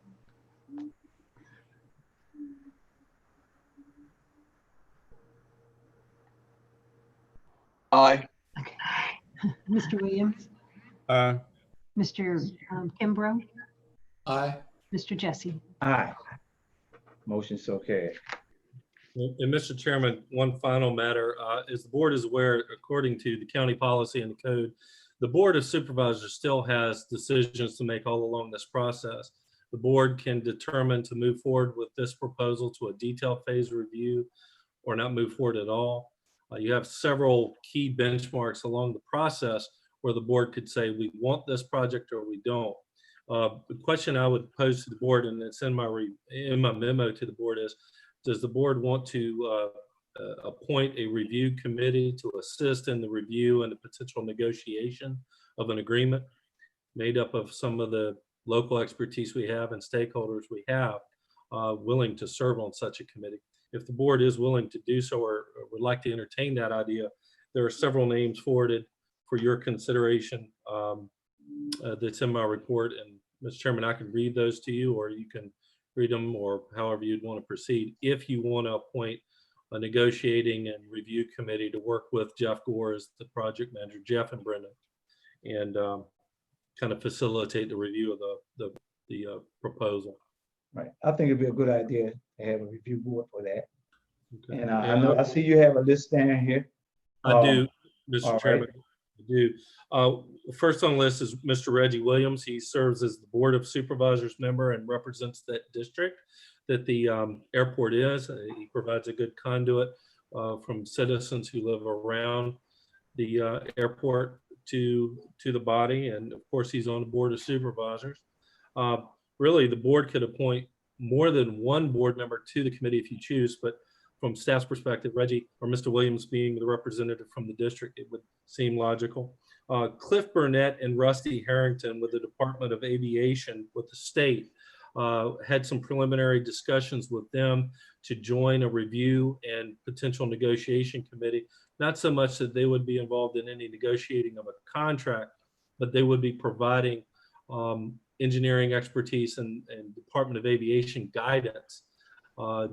Aye. Mr. Williams, Aye. Mr. Kimbrough, Aye. Mr. Jesse. Aye. Motion so carried. And Mr. Chairman, one final matter, as the board is aware, according to the county policy and the code, the Board of Supervisors still has decisions to make all along this process. The board can determine to move forward with this proposal to a detailed phase review or not move forward at all. You have several key benchmarks along the process where the board could say, we want this project or we don't. The question I would pose to the board, and it's in my memo to the board, is, does the board want to appoint a review committee to assist in the review and the potential negotiation of an agreement made up of some of the local expertise we have and stakeholders we have willing to serve on such a committee? If the board is willing to do so or would like to entertain that idea, there are several names forwarded for your consideration that's in my report. And Mr. Chairman, I can read those to you, or you can read them, or however you'd want to proceed. If you want to appoint a negotiating and review committee to work with Jeff Gore as the project manager, Jeff and Brendan, and kind of facilitate the review of the proposal. Right. I think it'd be a good idea to have a review board for that. Okay. And I know, I see you have a list down here. I do, Mr. all Chairman. right. I do. First on the list is Mr. Reggie Williams. He serves as the Board of Supervisors member and represents that district that the airport is. He provides a good conduit from citizens who live around the airport to the body. And of course, he's on the Board of Supervisors. Really, the board could appoint more than one board member to the committee if you choose, but from staff's perspective, Reggie or Mr. Williams being the representative from the district, it would seem logical. Cliff Burnett and Rusty Harrington with the Department of Aviation with the state had some preliminary discussions with them to join a review and potential negotiation committee. Not so much that they would be involved in any negotiating of a contract, but they would be providing engineering expertise and Department of Aviation guidance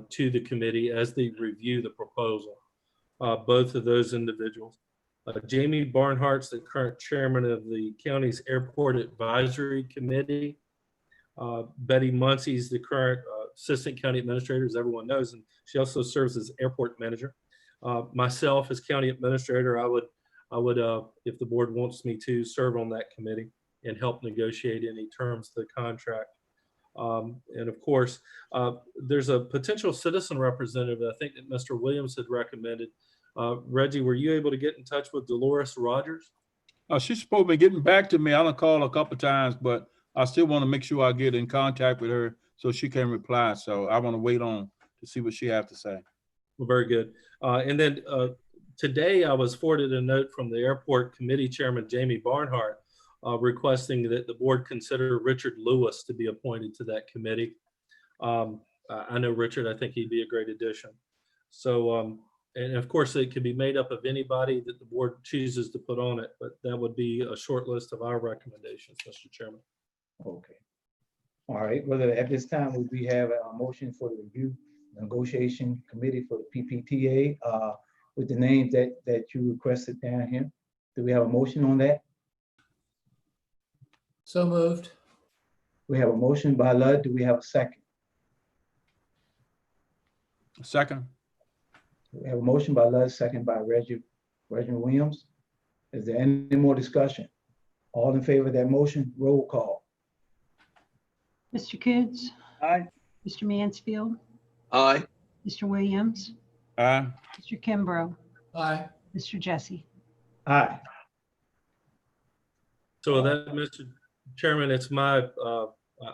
to the committee as they review the proposal. Both of those individuals. Jamie Barnhart's the current chairman of the county's Airport Advisory Committee. Betty Muncie's the current assistant county administrator, as everyone knows, and she also serves as airport manager. Myself as county administrator, I would, if the board wants me to, serve on that committee and help negotiate any terms of the contract. And of course, there's a potential citizen representative that I think that Mr. Williams had recommended. Reggie, were you able to get in touch with Dolores Rogers? She's supposed to be getting back to me. I done called a couple of times, but I still want to make sure I get in contact with her so she can reply. So I want to wait on to see what she has to say. Well, very good. And then today I was forwarded a note from the airport committee chairman, Jamie Barnhart, requesting that the board consider Richard Lewis to be appointed to that committee. I know Richard, I think he'd be a great addition. So, and of course it can be made up of anybody that the board chooses to put on it, but that would be a short list of our recommendations, Mr. Chairman. Okay. All right, whether at this time would we have a motion for the review negotiation committee for the PPTA with the names that you requested down here? Do we have a motion on that? So moved. We have a motion by Ludd. Do we have a second? Second. We have a motion by Ludd, second by Reggie Williams. Is there any more discussion? All in favor of that motion, roll call. Mr. Coontz? Aye. Mr. Mansfield? Aye. Mr. Williams? Aye. Mr. Kimbrough? Aye. Mr. Jesse? Aye. So with that, Mr. Chairman, it's my,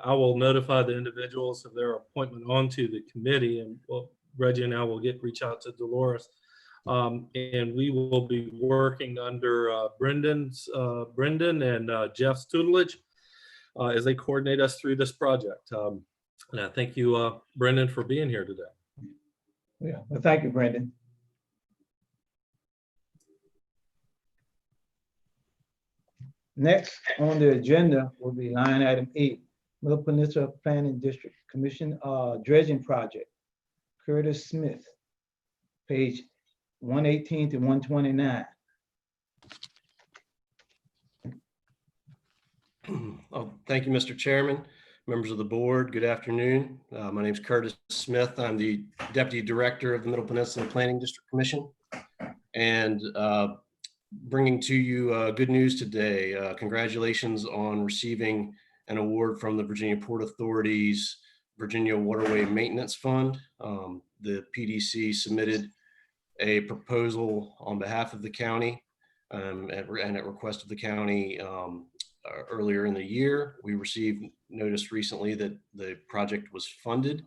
I will notify the individuals of their appointment onto the committee, and Reggie and I will reach out to Dolores. And we will be working under Brendan and Jeff's tutelage as they coordinate us through this project. And I thank you, Brendan, for being here today. Yeah, well, thank you, Brendan. Next on the agenda will be line item 8, Middle Peninsula Planning District Commission dredging project. Curtis Smith, page 118 to 129. Oh, thank you, Mr. Chairman, members of the board. Good afternoon. My name is Curtis Smith. I'm the Deputy Director of the Middle Peninsula Planning District Commission, and bringing to you good news today. Congratulations on receiving an award from the Virginia Port Authority's Virginia Waterway Maintenance Fund. The PDC submitted a proposal on behalf of the county and at request of the county earlier in the year. We received notice recently that the project was funded.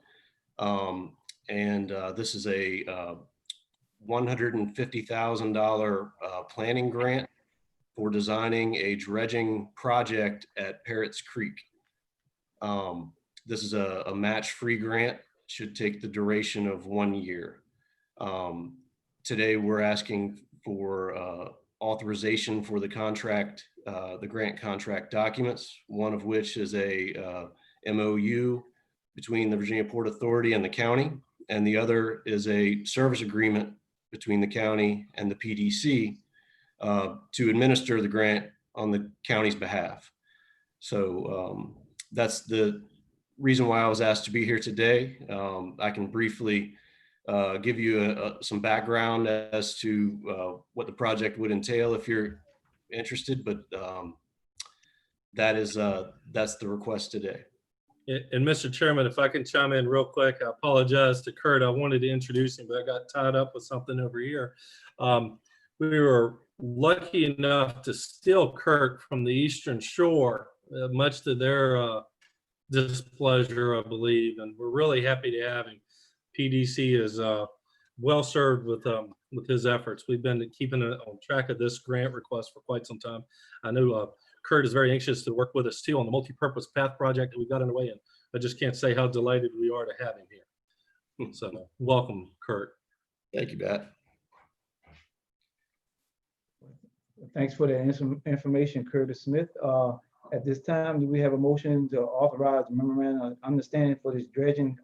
This is a $150,000 planning grant for designing a dredging project at Parrots Creek. This is a match-free grant, should take the duration of 1 year. Today, we're asking for authorization for the contract, the grant contract documents, one of which is a MOU between the Virginia Port Authority and the county, and the other is a service agreement between the county and the PDC to administer the grant on the county's behalf. So that's the reason why I was asked to be here today. I can briefly give you some background as to what the project would entail if you're interested, but that's the request today. And Mr. Chairman, if I can chime in real quick, I apologize to Kurt. I wanted to introduce him, but I got tied up with something over here. We were lucky enough to steal Kurt from the Eastern Shore, much to their displeasure, I believe, and we're really happy to have him. PDC is well served with his efforts. We've been keeping on track of this grant request for quite some time. I know Kurt is very anxious to work with us too on the multi-purpose path project that we got underway, and I just can't say how delighted we are to have him here. So welcome, Kurt. Thank you, Pat. Thanks for the information, Curtis Smith. At this time, do we have a motion to authorize the memorandum of understanding for this dredging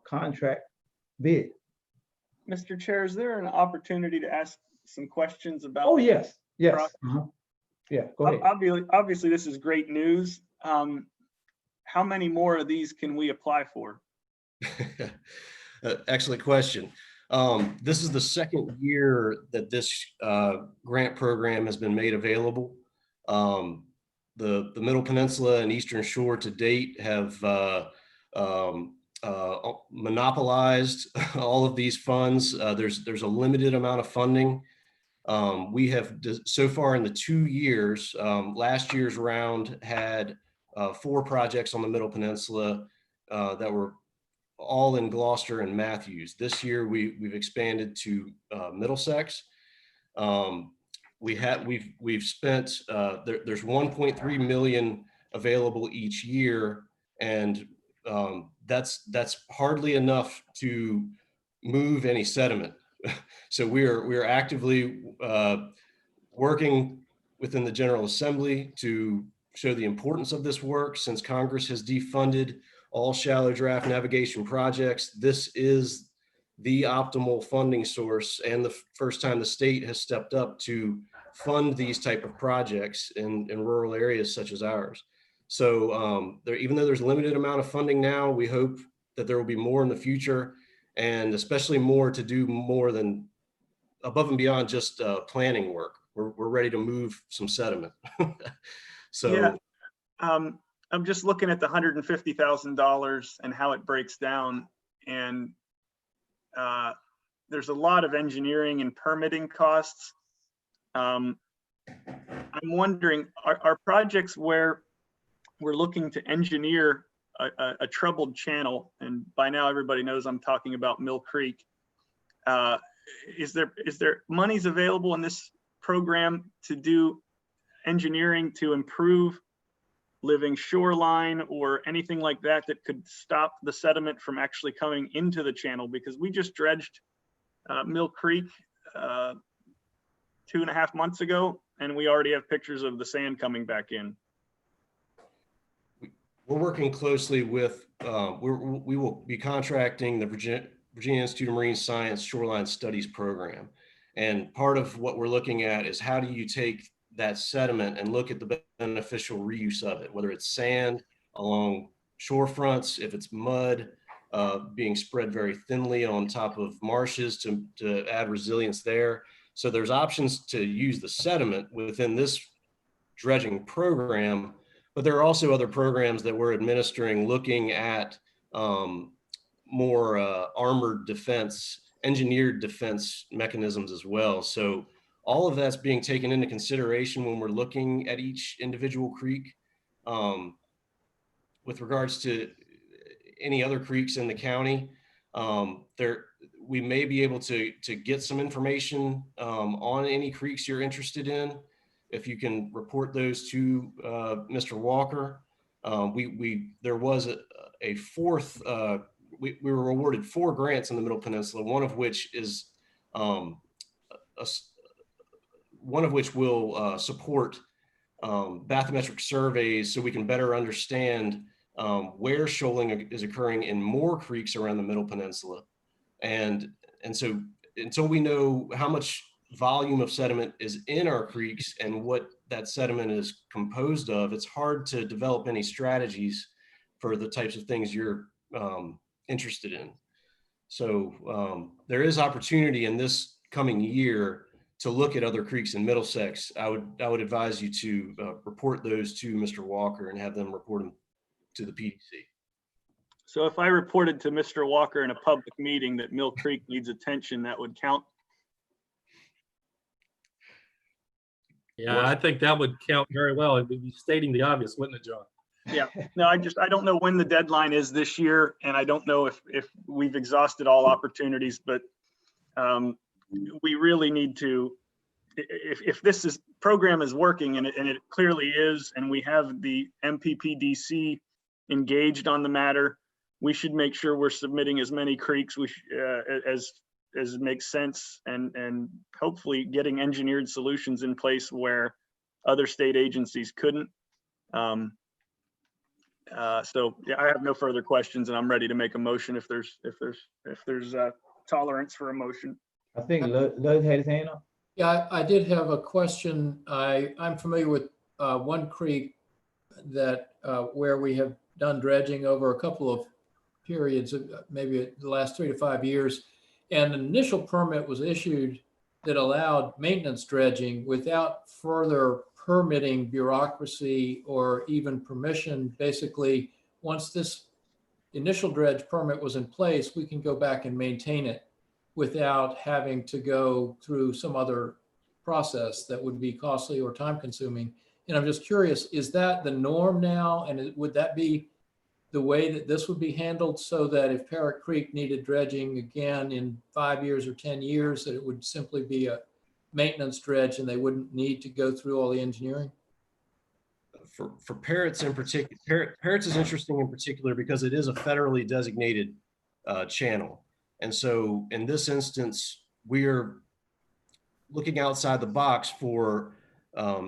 contract bid? Mr. Chair, is there an opportunity to ask some questions about? Oh, yes, yes. Yeah, go ahead. Obviously, this is great news. How many more of these can we apply for? Excellent question. This is the second year that this grant program has been made available. The Middle Peninsula and Eastern Shore to date have monopolized all of these funds. There's a limited amount of funding. We have so far in the 2 years, last year's round had 4 projects on the Middle Peninsula. that were all in Gloucester and Matthews. This year we've expanded to Middlesex. We've spent there's 1.3 million available each year, and that's hardly enough to move any sediment. So we're actively working within the General Assembly to show the importance of this work. Since Congress has defunded all shallow draft navigation projects, this is the optimal funding source and the first time the state has stepped up to fund these type of projects in rural areas such as ours. So even though there's a limited amount of funding now, we hope that there will be more in the future, and especially more to do more than above and beyond just planning work. We're ready to move some sediment. So yeah, I'm just looking at the $150,000 and how it breaks down, and there's a lot of engineering and permitting costs. I'm wondering, are projects where we're looking to engineer a troubled channel, and by now everybody knows I'm talking about Mill Creek, is there monies available in this program to do engineering to improve living shoreline or anything like that that could stop the sediment from actually coming into the channel? Because we just dredged Mill Creek 2.5 months ago, and we already have pictures of the sand coming back in. we're working closely with, we will be contracting the Virginia Institute of Marine Science Shoreline Studies program. And part of what we're looking at is how do you take that sediment and look at the beneficial reuse of it, whether it's sand along shore fronts, if it's mud, being spread very thinly on top of marshes to add resilience there. So there's options to use the sediment within this dredging program, but there are also other programs that we're administering looking at more armored defense, engineered defense mechanisms as well. So all of that's being taken into consideration when we're looking at each individual creek. With regards to any other creeks in the county, we may be able to get some information on any creeks you're interested in. If you can report those to Mr. Walker. There was a fourth, we were awarded 4 grants in the Middle Peninsula, one of which is one of which will support bathymetric surveys so we can better understand where shoaling is occurring in more creeks around the Middle Peninsula. And so until we know how much volume of sediment is in our creeks and what that sediment is composed of, it's hard to develop any strategies for the types of things you're interested in. So there is opportunity in this coming year to look at other creeks in Middlesex. I would advise you to report those to Mr. Walker and have them report them to the PDC. So if I reported to Mr. Walker in a public meeting that Mill Creek needs attention, that would count? Yeah, I think that would count very well. It would be stating the obvious, wouldn't it, John? Yeah, no, I don't know when the deadline is this year, and I don't know if we've exhausted all opportunities, but we really need to, if this program is working, and it clearly is, and we have the MPPDC engaged on the matter, we should make sure we're submitting as many creeks as makes sense, and hopefully getting engineered solutions in place where other state agencies couldn't. So yeah, I have no further questions, and I'm ready to make a motion if there's tolerance for a motion. I think Lobe had his hand up. Yeah, I did have a question. I'm familiar with one creek that where we have done dredging over a couple of periods, maybe the last 3 to 5 years. And an initial permit was issued that allowed maintenance dredging without further permitting bureaucracy or even permission. Basically, once this initial dredge permit was in place, we can go back and maintain it without having to go through some other process that would be costly or time consuming. And I'm just curious, is that the norm now? And would that be the way that this would be handled so that if Parrot Creek needed dredging again in 5 years or 10 years, that it would simply be a maintenance dredge and they wouldn't need to go through all the engineering? For Parrots in particular, Parrots is interesting in particular because it is a federally designated channel. And so in this instance, we're looking outside the box for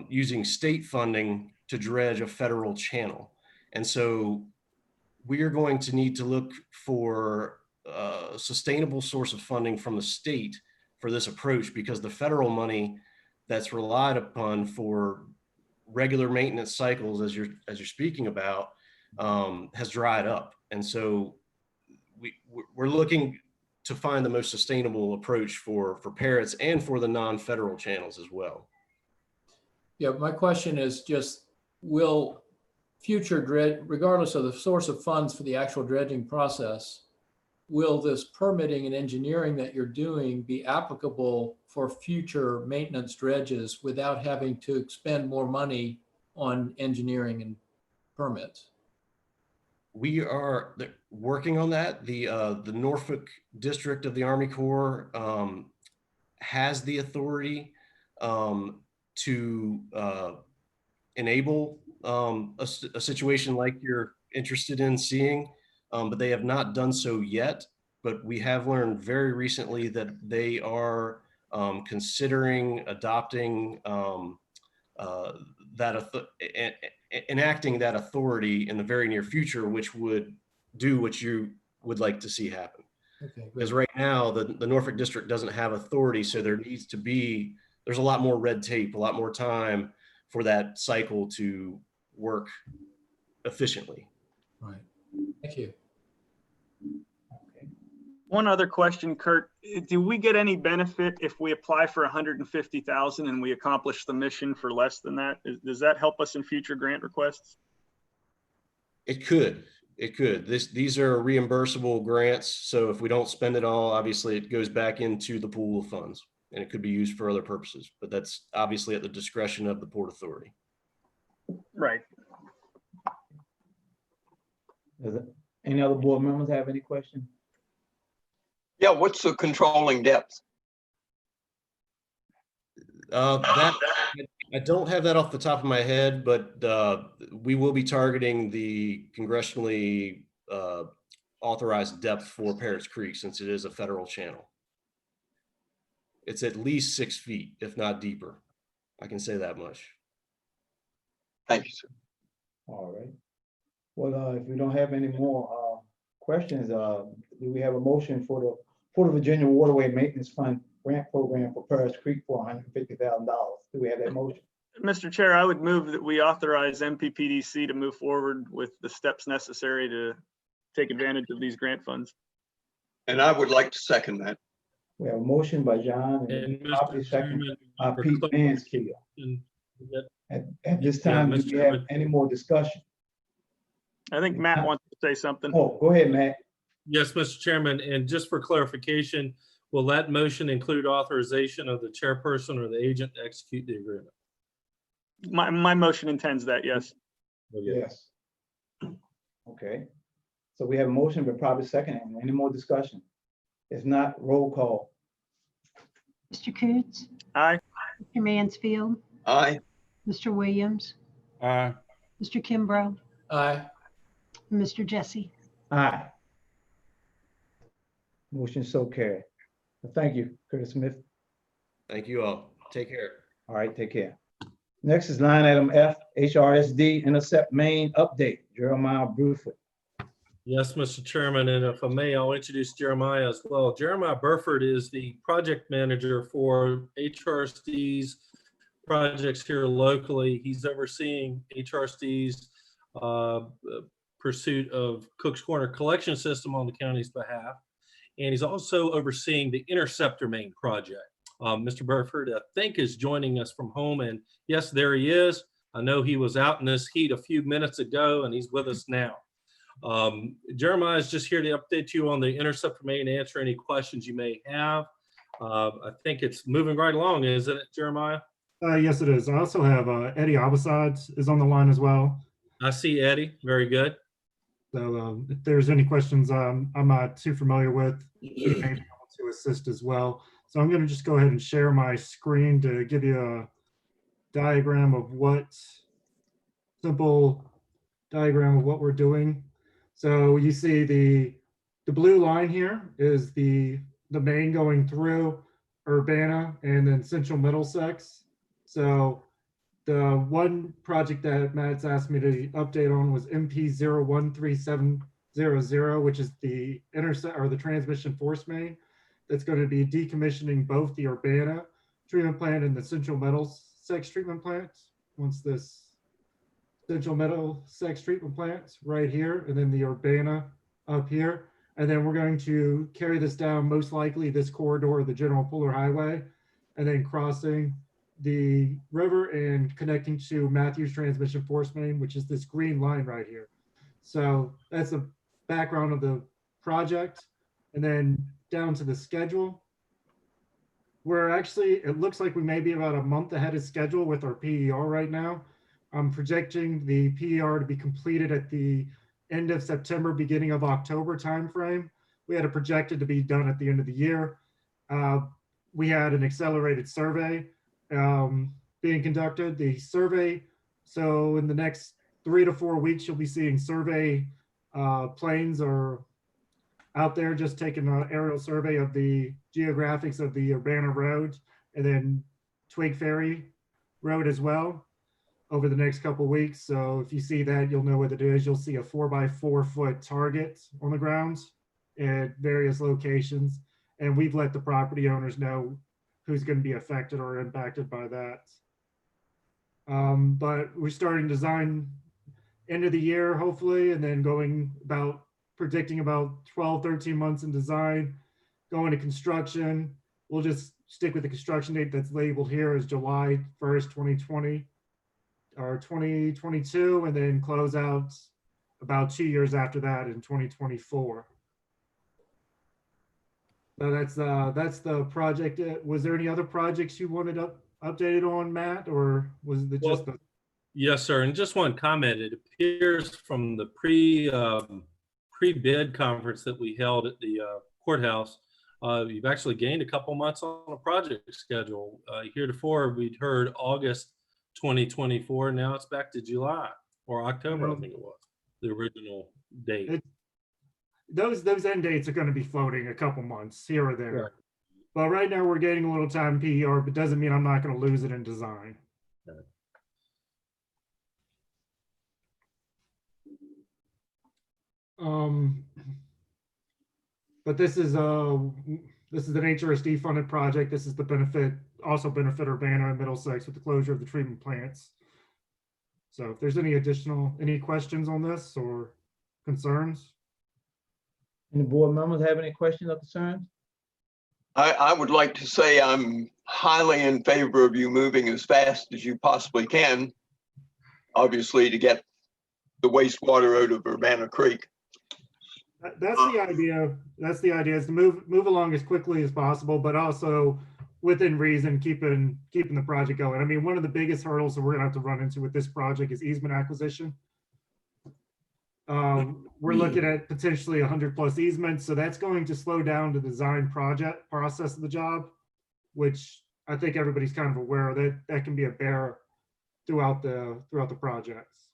using state funding to dredge a federal channel. And so we are going to need to look for a sustainable source of funding from the state for this approach, because the federal money that's relied upon for regular maintenance cycles, as you're speaking about, has dried up. And so we're looking to find the most sustainable approach for Parrots and for the non-federal channels as well. Yeah, my question is just, will future dredge, regardless of the source of funds for the actual dredging process, will this permitting and engineering that you're doing be applicable for future maintenance dredges without having to expend more money on engineering and permits? We are working on that. The Norfolk District of the Army Corps has the authority to enable a situation like you're interested in seeing, but they have not done so yet. But we have learned very recently that they are considering adopting enacting that authority in the very near future, which would do what you would like to see happen. Okay, because right now the Norfolk District doesn't have authority, so there's a lot more red tape, a lot more time for that cycle to work efficiently. Right. Thank you. One other question, Kurt. Do we get any benefit if we apply for 150,000 and we accomplish the mission for less than that? Does that help us in future grant requests? It could. These are reimbursable grants. So if we don't spend it all, obviously it goes back into the pool of funds and it could be used for other purposes, but that's obviously at the discretion of the Port Authority. Right. Any other board members have any questions? Yeah, what's the controlling depth? I don't have that off the top of my head, but we will be targeting the congressionally authorized depth for Parrots Creek, since it is a federal channel. It's at least 6 feet, if not deeper. I can say that much. Thank you, sir. All right. Well, if we don't have any more questions, do we have a motion for the Port of Virginia Waterway Maintenance Fund grant program for Parrots Creek for $150,000? Do we have that motion? Mr. Chair, I would move that we authorize MPPDC to move forward with the steps necessary to take advantage of these grant funds. And I would like to second that. We have a motion by John and probably second by Pete Mansfield. At this time, do we have any more discussion? I think Matt wants to say something. Oh, go ahead, Matt. Yes, Mr. Chairman, and just for clarification, will that motion include authorization of the chairperson or the agent to execute the agreement? My motion intends that, yes. Yes. Okay. So we have a motion, but probably second. Any more discussion? If not, roll call. Mr. Coontz? Aye. Mr. Mansfield? Aye. Mr. Williams? Aye. Mr. Kimbrough? Aye. Mr. Jesse? Aye. Motion so carried. Well, thank you, Curtis Smith. Thank you all. Take care. All right, take care. Next is line item F, HRSD Intercept Main Update, Jeremiah Bruford. Yes, Mr. Chairman, and if I may, I'll introduce Jeremiah as well. Jeremiah Burford is the project manager for HRSD's projects here locally. He's overseeing HRSD's pursuit of Cook's Corner collection system on the county's behalf. And he's also overseeing the Interceptor Main project. Mr. Burford, I think, is joining us from home. And yes, there he is. I know he was out in this heat a few minutes ago, and he's with us now. Jeremiah is just here to update you on the Interceptor Main, answer any questions you may have. I think it's moving right along, isn't it, Jeremiah? Yes, it is. I also have Eddie Abasad is on the line as well. I see Eddie. Very good. So if there's any questions I'm not too familiar with, he may be able to assist as well. So I'm going to just go ahead and share my screen to give you a diagram of simple diagram of what we're doing. So you see the blue line here is the main going through Urbana and then Central Middlesex. So the one project that Matt's asked me to update on was MP 013700, which is the the transmission force main that's going to be decommissioning both the Urbana treatment plant and the Central Middlesex treatment plant. Once this Central Middlesex treatment plant right here, and then the Urbana up here. And then we're going to carry this down, most likely this corridor of the General Puller Highway, and then crossing the river and connecting to Matthews Transmission Force Main, which is this green line right here. So that's the background of the project. And then down to the schedule. We're actually, it looks like we may be about a month ahead of schedule with our PER right now. I'm projecting the PER to be completed at the end of September, beginning of October timeframe. We had it projected to be done at the end of the year. We had an accelerated survey being conducted. The survey, so in the next 3 to 4 weeks, you'll be seeing survey planes are out there just taking an aerial survey of the geographics of the Urbana Road and then Twig Ferry Road as well over the next couple of weeks. So if you see that, you'll know what it is. You'll see a 4x4 foot target on the ground at various locations. And we've let the property owners know who's going to be affected or impacted by that. But we're starting design end of the year, hopefully, and then going about predicting about 12, 13 months in design, going to construction. We'll just stick with the construction date that's labeled here as July 1st, 2020 or 2022, and then close out about 2 years after that in 2024. So that's the project. Was there any other projects you wanted updated on, Matt, or was it just the? Yes, sir. And just one comment. It appears from the pre-bid conference that we held at the courthouse, you've actually gained a couple months on a project schedule. Heretofore, we'd heard August 2024. Now it's back to July or October, I think it was, the original date. Those end dates are going to be floating a couple months here or there. Right. But right now we're getting a little time PER, but doesn't mean I'm not going to lose it in design. Okay. But this is an HRSD funded project. This is the also benefit Urbana and Middlesex with the closure of the treatment plants. So if there's any questions on this or concerns? Any board members have any questions or concerns? I would like to say I'm highly in favor of you moving as fast as you possibly can, obviously, to get the wastewater out of Urbana Creek. That's the idea. That's the idea, is to move along as quickly as possible, but also within reason, keeping the project going. I mean, one of the biggest hurdles that we're gonna have to run into with this project is easement acquisition. We're looking at potentially 100+ easements, so that's going to slow down the design project process of the job, which I think everybody's kind of aware of. That can be a bear throughout the projects.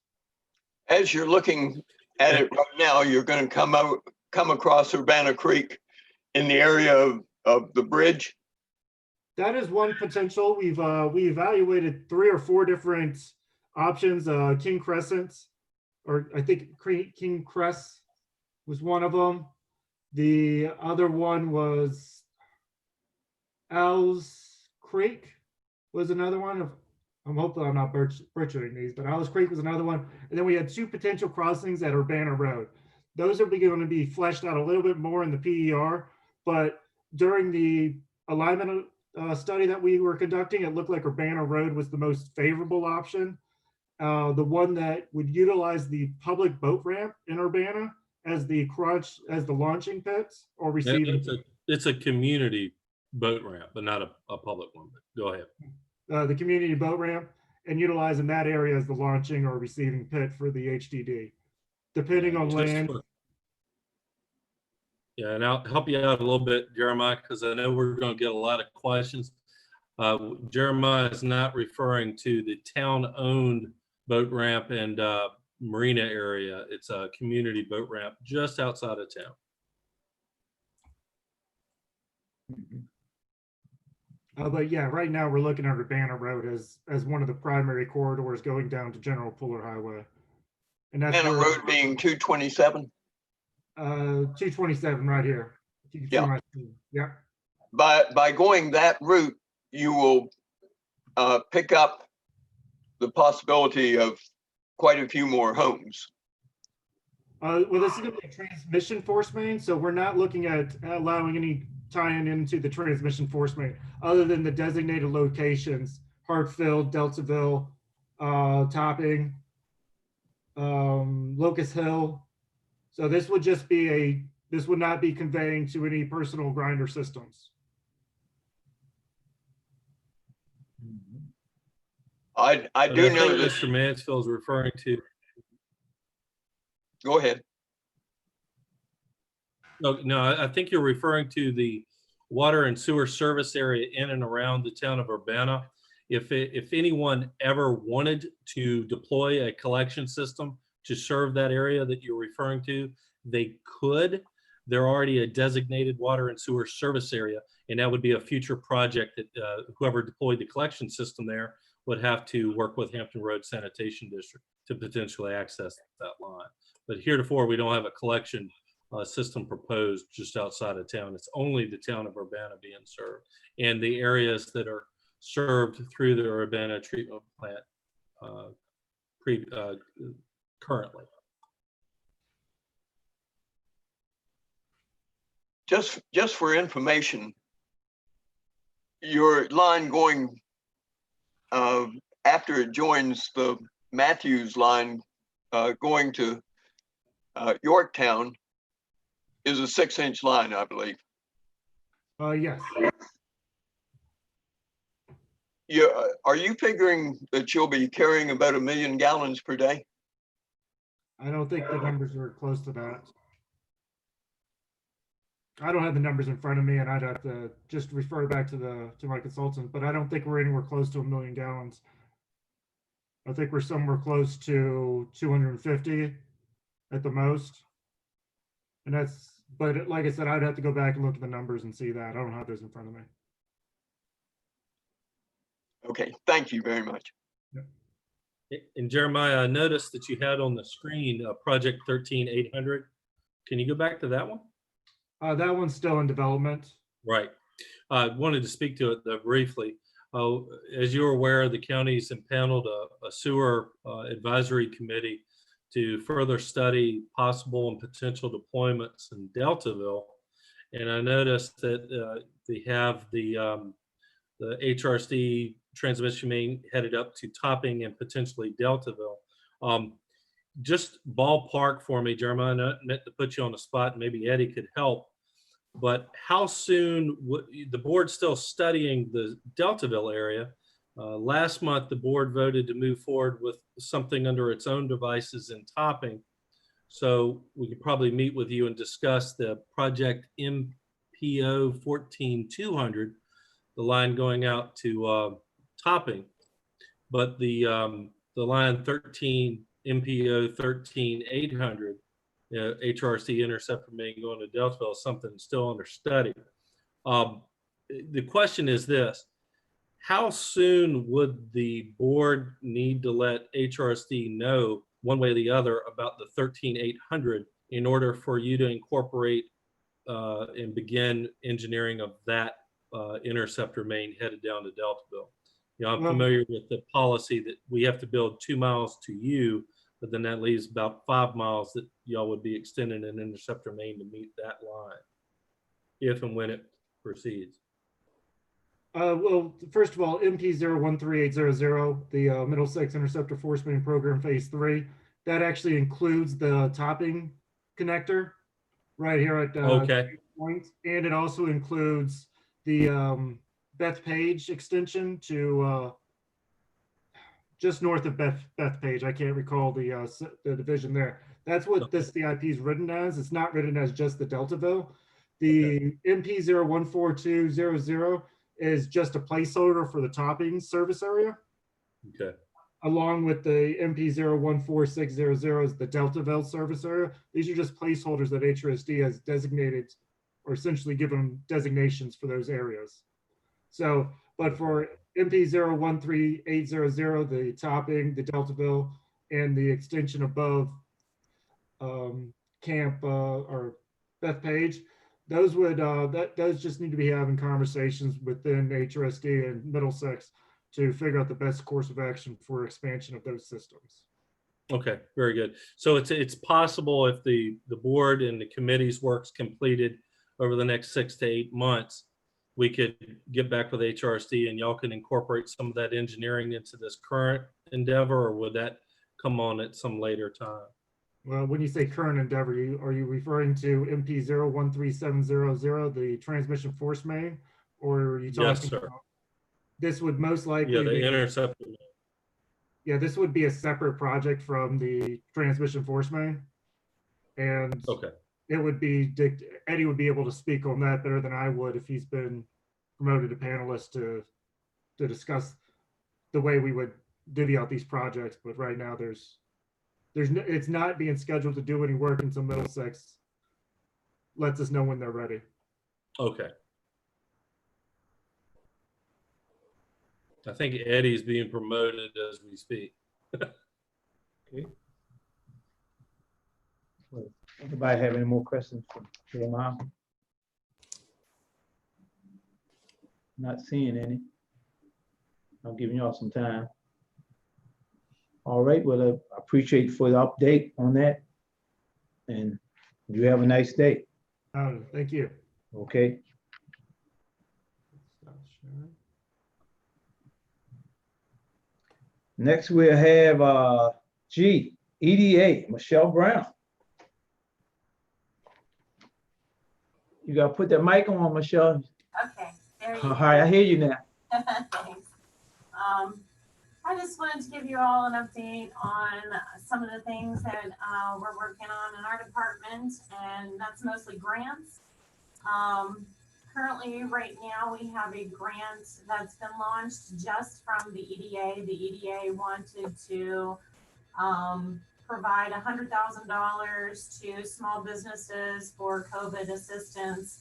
As you're looking at it right now, you're going to come across Urbana Creek in the area of the bridge. That is one potential. We evaluated 3 or 4 different options. King Crescent, or I think King Crest was one of them. The other one was Owls Creek was another one. I'm hoping I'm not butchering these, but Owls Creek was another one. And then we had 2 potential crossings at Urbana Road. Those are going to be fleshed out a little bit more in the PER, but during the alignment study that we were conducting, it looked like Urbana Road was the most favorable option. The one that would utilize the public boat ramp in Urbana as the launching pits or receiving. It's a community boat ramp, but not a public one. But go ahead. The community boat ramp, and utilizing that area as the launching or receiving pit for the HDD. depending on land. Yeah, and I'll help you out a little bit, Jeremiah, because I know we're going to get a lot of questions. Jeremiah is not referring to the town-owned boat ramp and marina area. It's a community boat ramp just outside of town. But yeah, right now we're looking at Urbana Road as one of the primary corridors going down to General Fuller Highway. And that's Urbana where, Road being 227. 227 right here. You can see Yeah. my screen. Yeah. By going that route, you will pick up the possibility of quite a few more homes. Well, this is going to be a transmission force main, so we're not looking at allowing any tie-in into the transmission force main, other than the designated locations: Hartfield, Deltaville, Topping, Locust Hill. So this would just be this would not be conveying to any personal grinder systems. I do know that that Mr. Mansfield is referring to. Go ahead. No, I think you're referring to the water and sewer service area in and around the town of Urbana. If anyone ever wanted to deploy a collection system to serve that area that you're referring to, they could. They're already a designated water and sewer service area, and that would be a future project that whoever deployed the collection system there would have to work with Hampton Road Sanitation District to potentially access that line. But heretofore, we don't have a collection system proposed just outside of town. It's only the town of Urbana being served, and the areas that are served through the Urbana treatment plant currently. Just for information, your line going after it joins the Matthews line going to Yorktown is a 6-inch line, I believe. Yes. Are you figuring that you'll be carrying about 1 million gallons per day? I don't think the numbers are close to that. I don't have the numbers in front of me, and I'd have to just refer back to my consultant, but I don't think we're anywhere close to 1 million gallons. I think we're somewhere close to 250 at the most. And but like I said, I'd have to go back and look at the numbers and see that. I don't have those in front of me. Okay, thank you very much. And Jeremiah, I noticed that you had on the screen Project 13800. Can you go back to that one? That one's still in development. Right. I wanted to speak to it briefly. As you're aware, the county's impaneled a sewer advisory committee to further study possible and potential deployments in Deltaville. And I noticed that they have the HRC transmission main headed up to Topping and potentially Deltaville. Just ballpark for me, Jeremiah, not meant to put you on the spot, and maybe Eddie could help, but how soon would the board still studying the Deltaville area? Last month, the board voted to move forward with something under its own devices in Topping. So we could probably meet with you and discuss the project MPO 14200, the line going out to Topping, but the line 13 MPO 13800 HRC interceptor main going to Deltaville is something still under study. The question is this: how soon would the board need to let HRC know one way or the other about the 13800 in order for you to incorporate and begin engineering of that interceptor main headed down to Deltaville? You know, I'm familiar with the policy that we have to build 2 miles to you, but then that leaves about 5 miles that y'all would be extending an interceptor main to meet that line, if and when it proceeds. Well, first of all, MP 013800, the Middlesex Interceptor Force Main Program Phase 3, that actually includes the Topping connector right here at okay. Point, and it also includes the Beth Page extension to just north of Bethpage. I can't recall the division there. That's what this CIP is written as. It's not written as just the Deltaville. The MP 014200 is just a placeholder for the topping service area. Okay. Along with the MP 014600 is the Deltaville service area. These are just placeholders that HRSD has designated or essentially given designations for those areas. So, but for MP 013800, the topping, the Deltaville, and the extension above Camp or Bethpage, those would those just need to be having conversations within HRSD and Middlesex to figure out the best course of action for expansion of those systems. Okay, very good. So it's possible if the board and the committee's work's completed over the next 6 to 8 months, we could get back with HRSD and y'all can incorporate some of that engineering into this current endeavor, or would that come on at some later time? Well, when you say current endeavor, are you referring to MP 013700, the transmission force main, or are you talking Yes, sir. about, this would most likely Yeah, the be, intercept. yeah, this would be a separate project from the transmission force main. And Okay. it would be, Eddie would be able to speak on that better than I would if he's been promoted to panelist to discuss the way we would divvy out these projects. But right now it's not being scheduled to do any work until Middlesex lets us know when they're ready. Okay. I think Eddie's being promoted as we speak. Okay. Well, anybody have any more questions for Jeremiah? Not seeing any. I'm giving y'all some time. All right, well, I appreciate for the update on that. And you have a nice day. Thank you. Okay. Next we'll have EDA, Michelle Brown. You gotta put that mic on, Michelle. Okay, there you All go. right, I hear you now. Thanks. I just wanted to give you all an update on some of the things that we're working on in our department, and that's mostly grants. Currently, right now, we have a grant that's been launched just from the EDA. The EDA wanted to provide $100,000 to small businesses for COVID assistance.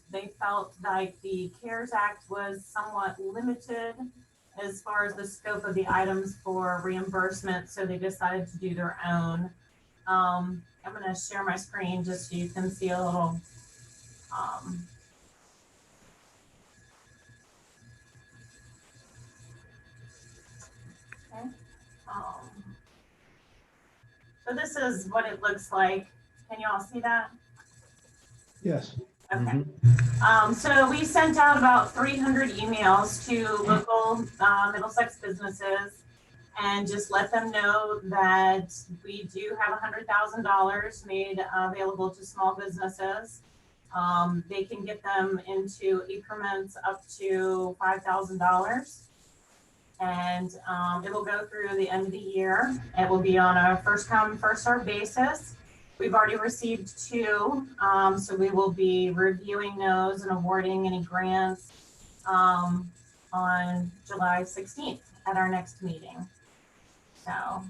They felt like the CARES Act was somewhat limited as far as the scope of the items for reimbursement, so they decided to do their own. I'm going to share my screen just so you can see a little. Okay. So this is what it looks like. Can you all see that? Yes. Okay. So we sent out about 300 emails to local Middlesex businesses and just let them know that we do have $100,000 made available to small businesses. They can get them into increments up to $5,000. And it will go through the end of the year. It will be on a first come, first served basis. We've already received 2, so we will be reviewing those and awarding any grants on July 16th at our next meeting. So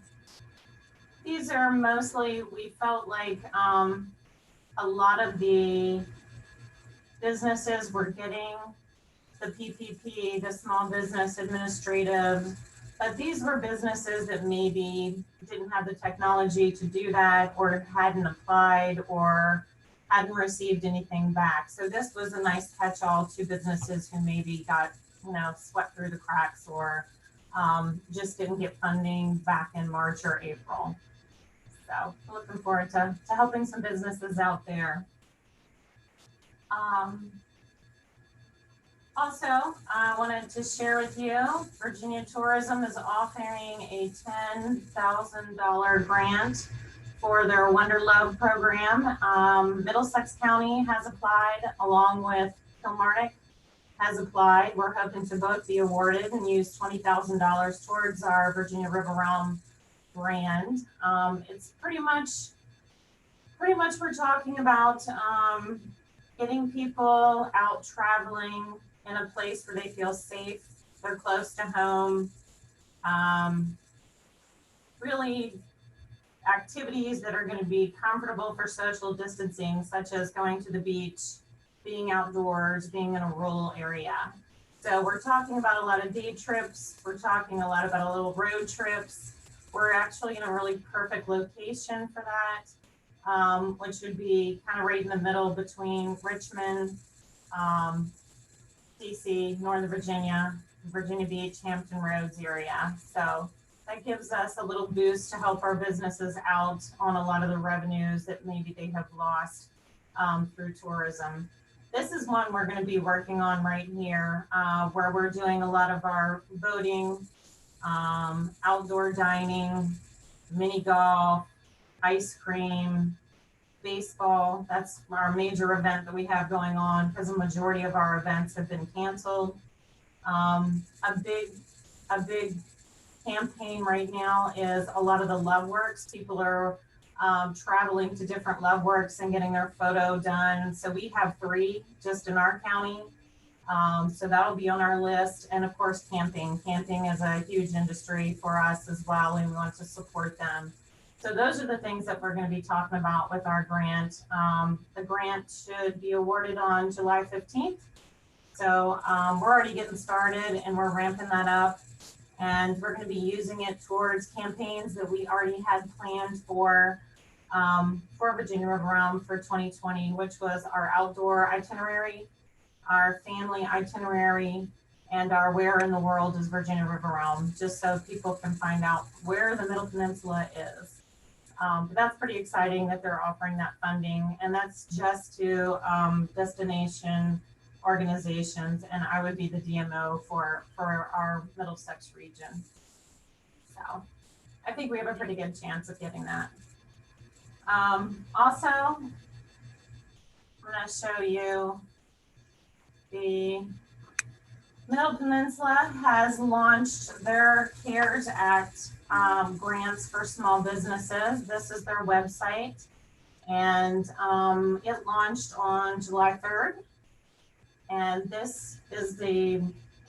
these are mostly, we felt like a lot of the businesses were getting the PPP, the small business administrative, but these were businesses that maybe didn't have the technology to do that or hadn't applied or hadn't received anything back. So this was a nice catch-all to businesses who maybe got, swept through the cracks or just didn't get funding back in March or April. So looking forward to helping some businesses out there. Also, I wanted to share with you, Virginia Tourism is offering a $10,000 grant for their Wonder Lobe program. Middlesex County has applied along with Kilmarnock has applied. We're hoping to both be awarded and use $20,000 towards our Virginia River Realm brand. It's pretty much we're talking about getting people out traveling in a place where they feel safe, they're close to home, really activities that are going to be comfortable for social distancing, such as going to the beach, being outdoors, being in a rural area. So we're talking about a lot of day trips. We're talking a lot about little road trips. We're actually in a really perfect location for that, which would be kind of right in the middle between Richmond, DC, Northern Virginia, Virginia Beach, Hampton Roads area. So that gives us a little boost to help our businesses out on a lot of the revenues that maybe they have lost through tourism. This is one we're going to be working on right here, where we're doing a lot of our boating, outdoor dining, mini golf, ice cream, baseball. That's our major event that we have going on because the majority of our events have been canceled. A big campaign right now is a lot of the Love Works. People are traveling to different Love Works and getting their photo done. So we have 3 just in our county. So that'll be on our list. And of course, camping. Camping is a huge industry for us as well, and we want to support them. So those are the things that we're going to be talking about with our grant. The grant should be awarded on July 15th. So we're already getting started and we're ramping that up. And we're going to be using it towards campaigns that we already had planned for Virginia River Realm for 2020, which was our outdoor itinerary, our family itinerary, and our Where in the World is Virginia River Realm, just so people can find out where the Middle Peninsula is. But that's pretty exciting that they're offering that funding, and that's just to destination organizations, and I would be the DMO for our Middlesex region. So I think we have a pretty good chance of getting that. Also, I'm going to show you the Middle Peninsula has launched their CARES Act grants for small businesses. This is their website, and it launched on July 3rd. And this is the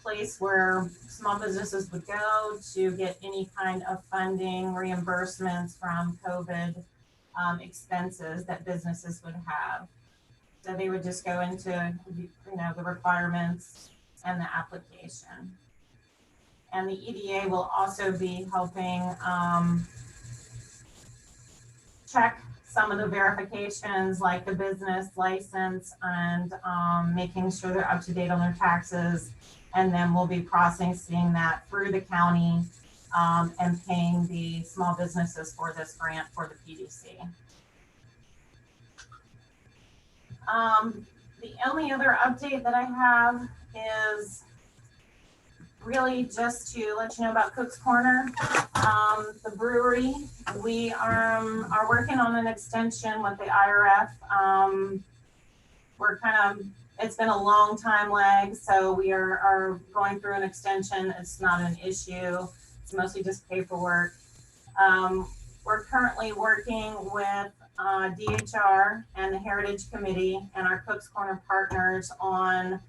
place where small businesses would go to get any kind of funding, reimbursements from COVID expenses that businesses would have. So they would just go into, the requirements and the application. And the EDA will also be helping check some of the verifications like the business license and making sure they're up to date on their taxes. And then we'll be processing that through the county and paying the small businesses for this grant for the PDC. The only other update that I have is really just to let you know about Cook's Corner, the brewery. We are working on an extension with the IRF. It's been a long time lag, so we are going through an extension. It's not an issue. It's mostly just paperwork. We're currently working with DHR and the Heritage Committee and our Cook's Corner partners on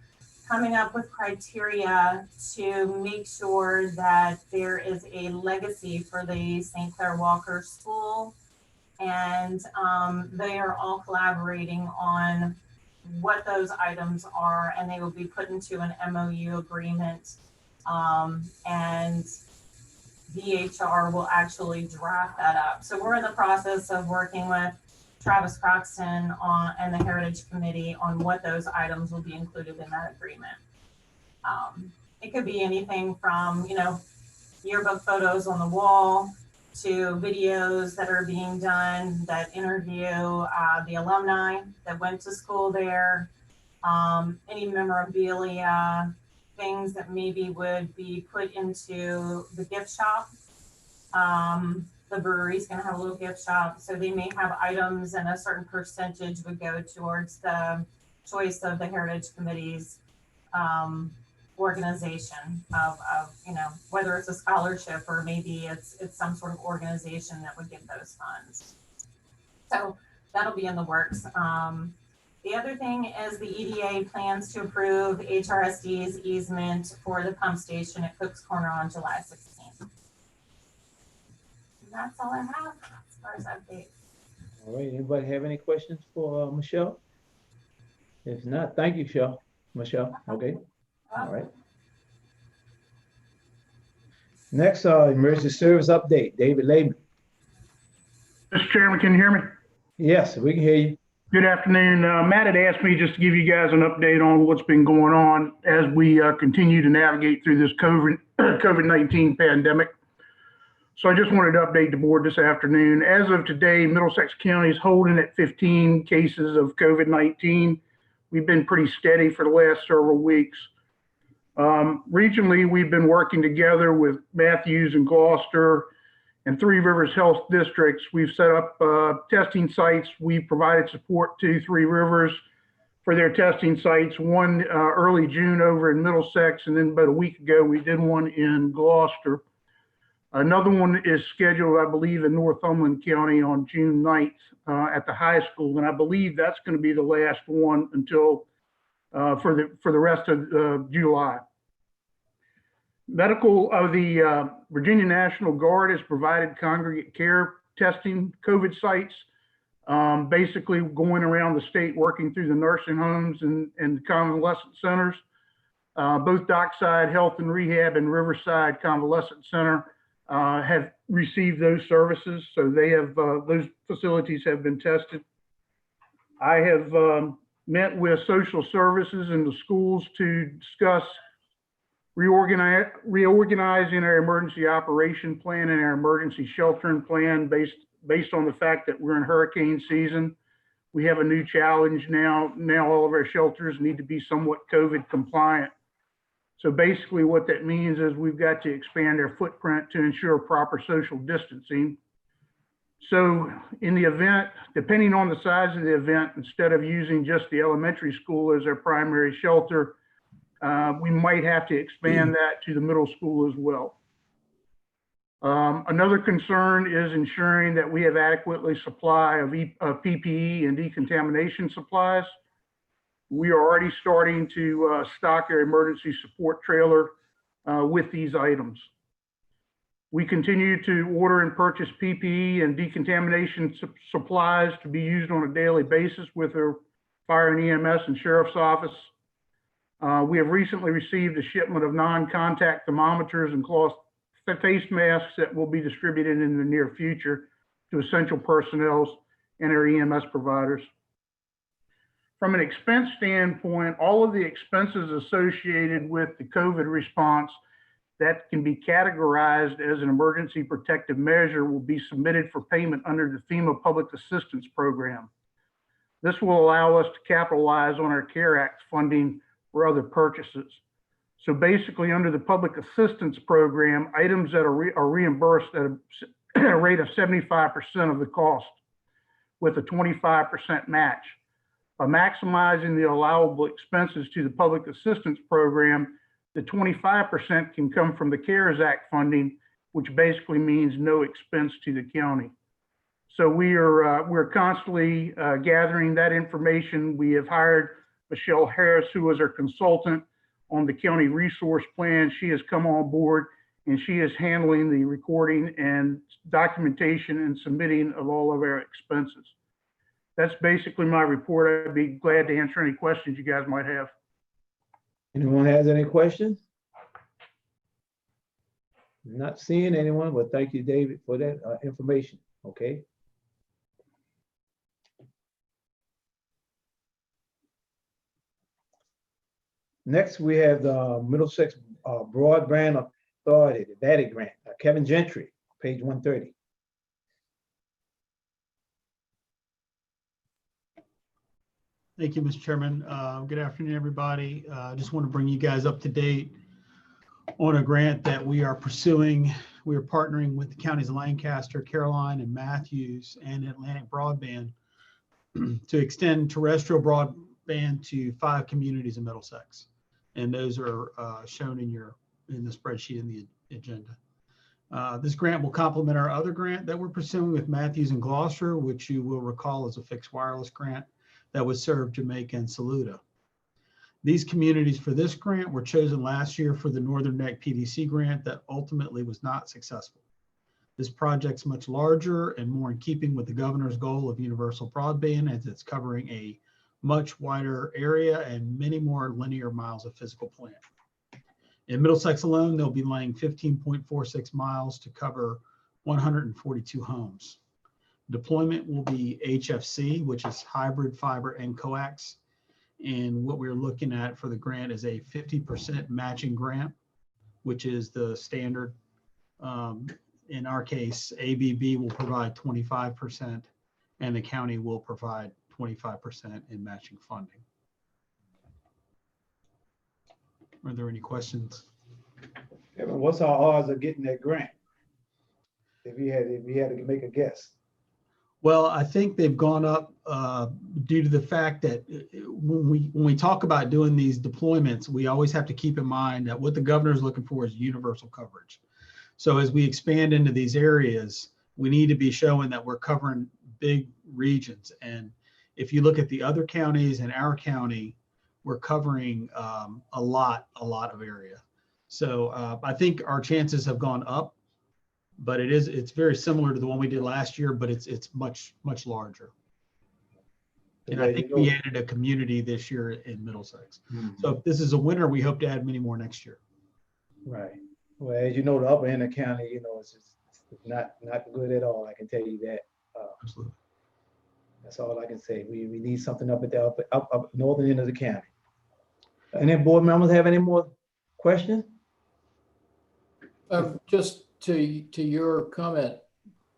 coming up with criteria to make sure that there is a legacy for the St. Clair Walker School. And they are all collaborating on what those items are, and they will be put into an MOU agreement. And DHR will actually draft that up. So we're in the process of working with Travis Croxton and the Heritage Committee on what those items will be included in that agreement. It could be anything from, yearbook photos on the wall to videos that are being done that interview the alumni that went to school there, any memorabilia, things that maybe would be put into the gift shop. The brewery's going to have a little gift shop, so they may have items and a certain percentage would go towards the choice of the Heritage Committee's organization of, you know, whether it's a scholarship or maybe it's some sort of organization that would give those funds. So that'll be in the works. The other thing is the EDA plans to approve HRSD's easement for the pump station at Cook's Corner on July 16th. And that's all I have as far as updates. All right, anybody have any questions for Michelle? If not, thank you, Michelle. Okay, all right. Next, emergency service update, David Lobe. Mr. Chairman, can you hear me? Yes, we can hear you. Good afternoon. Matt had asked me just to give you guys an update on what's been going on as we continue to navigate through this COVID-19 pandemic. So I just wanted to update the board this afternoon. As of today, Middlesex County is holding at 15 cases of COVID-19. We've been pretty steady for the last several weeks. Regionally, we've been working together with Matthews and Gloucester and Three Rivers Health Districts. We've set up testing sites. We've provided support to Three Rivers for their testing sites, one early June over in Middlesex, and then about a week ago, we did one in Gloucester. Another one is scheduled, I believe, in Northumberland County on June 9th at the high school, and I believe that's going to be the last one until for the rest of July. Medical of the Virginia National Guard has provided congregate care testing COVID sites, basically going around the state working through the nursing homes and convalescent centers. Both Dockside Health and Rehab and Riverside Convalescent Center have received those services, so they have those facilities have been tested. I have met with social services and the schools to discuss reorganizing our emergency operation plan and our emergency sheltering plan based on the fact that we're in hurricane season. We have a new challenge now. Now all of our shelters need to be somewhat COVID compliant. So basically what that means is we've got to expand our footprint to ensure proper social distancing. So in the event, depending on the size of the event, instead of using just the elementary school as our primary shelter, we might have to expand that to the middle school as well. Another concern is ensuring that we have adequately supply of PPE and decontamination supplies. We are already starting to stock our emergency support trailer with these items. We continue to order and purchase PPE and decontamination supplies to be used on a daily basis with our fire and EMS and sheriff's office. We have recently received a shipment of non-contact thermometers and cloth face masks that will be distributed in the near future to essential personnel and our EMS providers. From an expense standpoint, all of the expenses associated with the COVID response that can be categorized as an emergency protective measure will be submitted for payment under the FEMA Public Assistance Program. This will allow us to capitalize on our CARE Act funding for other purchases. So basically under the Public Assistance Program, items that are reimbursed at a rate of 75% of the cost with a 25% match. By maximizing the allowable expenses to the Public Assistance Program, the 25% can come from the CARES Act funding, which basically means no expense to the county. So we're constantly gathering that information. We have hired Michelle Harris, who was our consultant on the county resource plan. She has come on board and she is handling the recording and documentation and submitting of all of our expenses. That's basically my report. I'd be glad to answer any questions you guys might have. Anyone has any questions? Not seeing anyone, but thank you, David, for that information. Okay. Next, we have the Middlesex Broadband Authority, the Vdot grant, Kevin Gentry, page 130. Thank you, Mr. Chairman. Good afternoon, everybody. I just want to bring you guys up to date on a grant that we are pursuing. We are partnering with the counties of Lancaster, Caroline, and Matthews and Atlantic Broadband to extend terrestrial broadband to 5 communities in Middlesex. And those are shown in the spreadsheet in the agenda. This grant will complement our other grant that we're pursuing with Matthews and Gloucester, which you will recall is a fixed wireless grant that would serve Jamaica and Saluda. These communities for this grant were chosen last year for the Northern Neck PDC grant that ultimately was not successful. This project's much larger and more in keeping with the governor's goal of universal broadband, as it's covering a much wider area and many more linear miles of physical plant. In Middlesex alone, they'll be laying 15.46 miles to cover 142 homes. Deployment will be HFC, which is hybrid fiber and coax. And what we're looking at for the grant is a 50% matching grant, which is the standard. In our case, ABB will provide 25% and the county will provide 25% in matching funding. Are there any questions? Kevin, what's our odds of getting that grant? If you had to make a guess. Well, I think they've gone up due to the fact that when we talk about doing these deployments, we always have to keep in mind that what the governor is looking for is universal coverage. So as we expand into these areas, we need to be showing that we're covering big regions. And if you look at the other counties and our county, we're covering a lot of area. So I think our chances have gone up, but it's very similar to the one we did last year, but it's much larger. And I think we added a community this year in Middlesex. So if this is a winner, we hope to add many more next year. Right. Well, as you know, the upper end of the county, it's not good at all. I can tell you that. Absolutely. That's all I can say. We need something up at the up northern end of the county. Any board members have any more questions? Just to your comment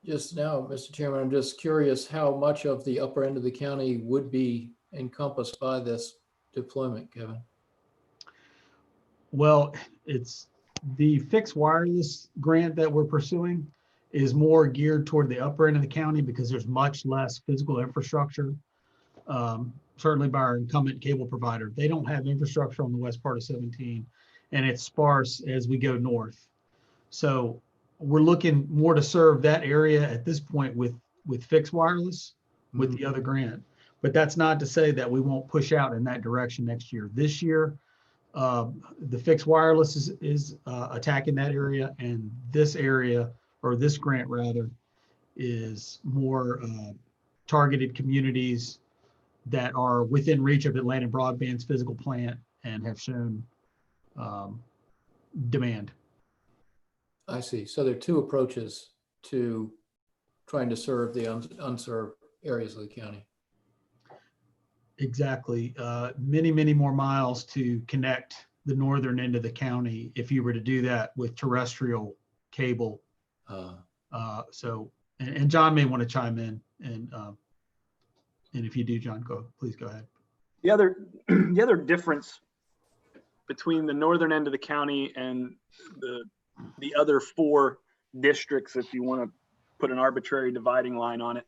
just now, Mr. Chairman, I'm just curious how much of the upper end of the county would be encompassed by this deployment, Kevin? Well, it's the fixed wireless grant that we're pursuing is more geared toward the upper end of the county because there's much less physical infrastructure, certainly by our incumbent cable provider. They don't have infrastructure on the west part of 17, and it's sparse as we go north. So we're looking more to serve that area at this point with fixed wireless with the other grant. But that's not to say that we won't push out in that direction next year. This year, the fixed wireless is attacking that area, and this area, or this grant rather, is more targeted communities that are within reach of Atlanta Broadband's physical plant and have shown demand. I see. So there are two approaches to trying to serve the unserved areas of the county. Exactly. Many more miles to connect the northern end of the county if you were to do that with terrestrial cable. And John may want to chime in, and if you do, John, please go ahead. The other difference between the northern end of the county and the other four districts, if you want to put an arbitrary dividing line on it,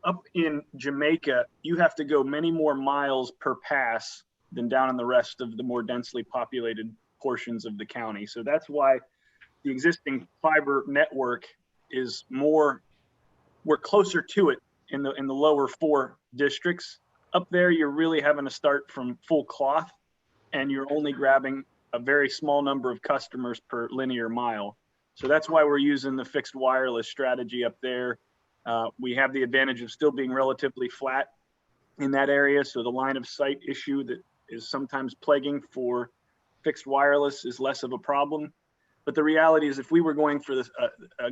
up in Jamaica, you have to go many more miles per pass than down in the rest of the more densely populated portions of the county. So that's why the existing fiber network is we're closer to it in the lower four districts. Up there, you're really having to start from full cloth, and you're only grabbing a very small number of customers per linear mile. So that's why we're using the fixed wireless strategy up there. We have the advantage of still being relatively flat in that area. So the line of sight issue that is sometimes plaguing for fixed wireless is less of a problem. But the reality is, if we were going for this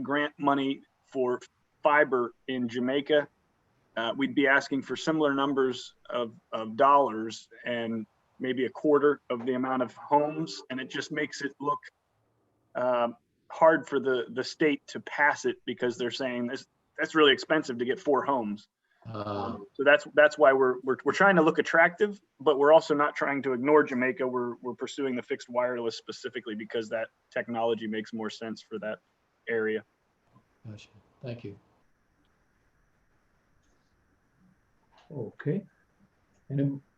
grant money for fiber in Jamaica, we'd be asking for similar numbers of dollars and maybe a quarter of the amount of homes. And it just makes it look hard for the state to pass it, because they're saying that's really expensive to get 4 homes. So that's why we're trying to look attractive, but we're also not trying to ignore Jamaica. We're pursuing the fixed wireless specifically because that technology makes more sense for that area. Gotcha. Thank you. Okay.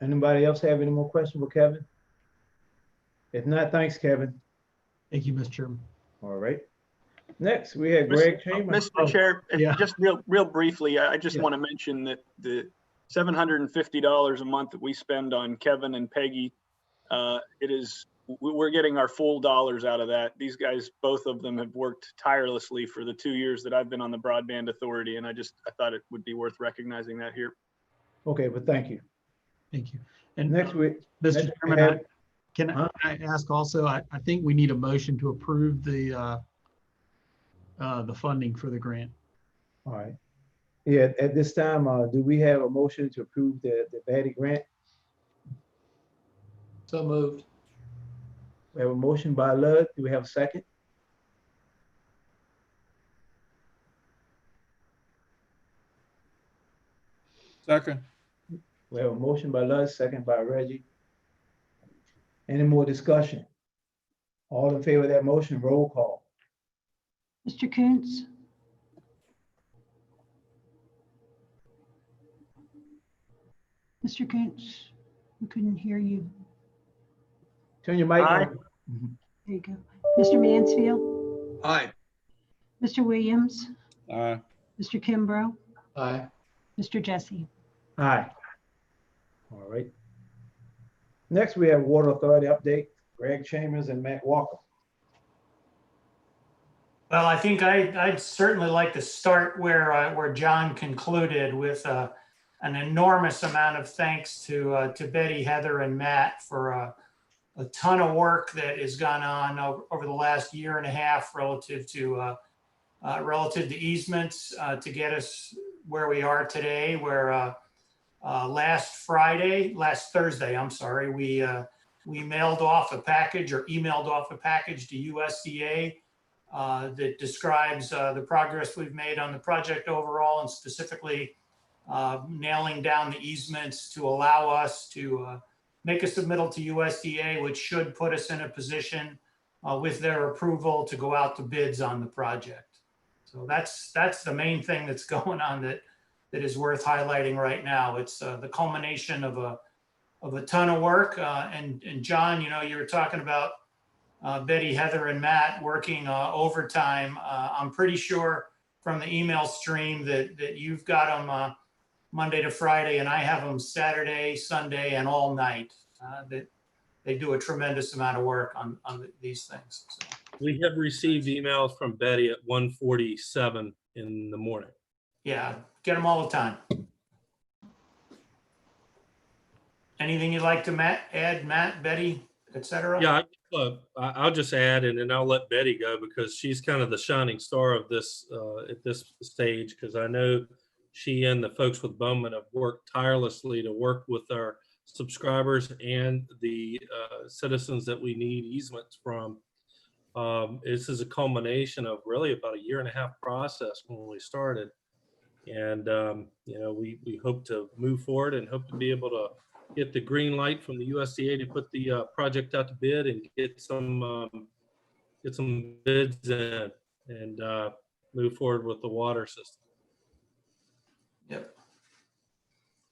Anybody else have any more questions for Kevin? If not, thanks, Kevin. Thank you, Mr. Chairman. All right. Next, we have Greg Chambers. Mr. Chair, yeah. just real briefly, I just Yeah. want to mention that the $750 a month that we spend on Kevin and Peggy, we're getting our full dollars out of that. These guys, both of them, have worked tirelessly for the 2 years that I've been on the Broadband Authority, and I thought it would be worth recognizing that here. Okay, but thank you. Thank you. And Next week, Mr. Chairman, can I ask also, I think we need a motion to approve the funding for the grant. All right. Yeah, at this time, do we have a motion to approve the Batty grant? So moved. We have a motion by Lud. Do we have a second? Second. We have a motion by Lud, second by Reggie. Any more discussion? All in favor of that motion, roll call. Mr. Coons? Mr. Coons, we couldn't hear you. Turn your mic Aye. on. There you go. Mr. Mansfield? Aye. Mr. Williams? Aye. Mr. Kimbrough? Aye. Mr. Jesse? Aye. All right. Next, we have Water Authority update, Greg Chambers and Matt Walker. Well, I think I'd certainly like to start where John concluded with an enormous amount of thanks to Betty, Heather, and Matt for a ton of work that has gone on over the last year and a half relative to easements to get us where we are today. Where last Thursday, I'm sorry, we mailed off a package or emailed off a package to USDA that describes the progress we've made on the project overall, and specifically nailing down the easements to allow us to make a submittal to USDA, which should put us in a position with their approval to go out to bids on the project. So that's the main thing that's going on that is worth highlighting right now. It's the culmination of a ton of work. And John, you were talking about Betty, Heather, and Matt working overtime. I'm pretty sure from the email stream that you've got them Monday to Friday, and I have them Saturday, Sunday, and all night. That they do a tremendous amount of work on these things. So. We have received emails from Betty at 1:47 in the morning. Yeah, get them all the time. Anything you'd like to add, Matt, Betty, etc.? Yeah, I'll just add, and then I'll let Betty go because she's kind of the shining star of this at this stage, because I know she and the folks with Bowman have worked tirelessly to work with our subscribers and the citizens that we need easements from. This is a culmination of really about a 1.5 year process when we started. And, we hope to move forward and hope to be able to get the green light from the USDA to put the project out to bid and get some bids in and move forward with the water system. Yep.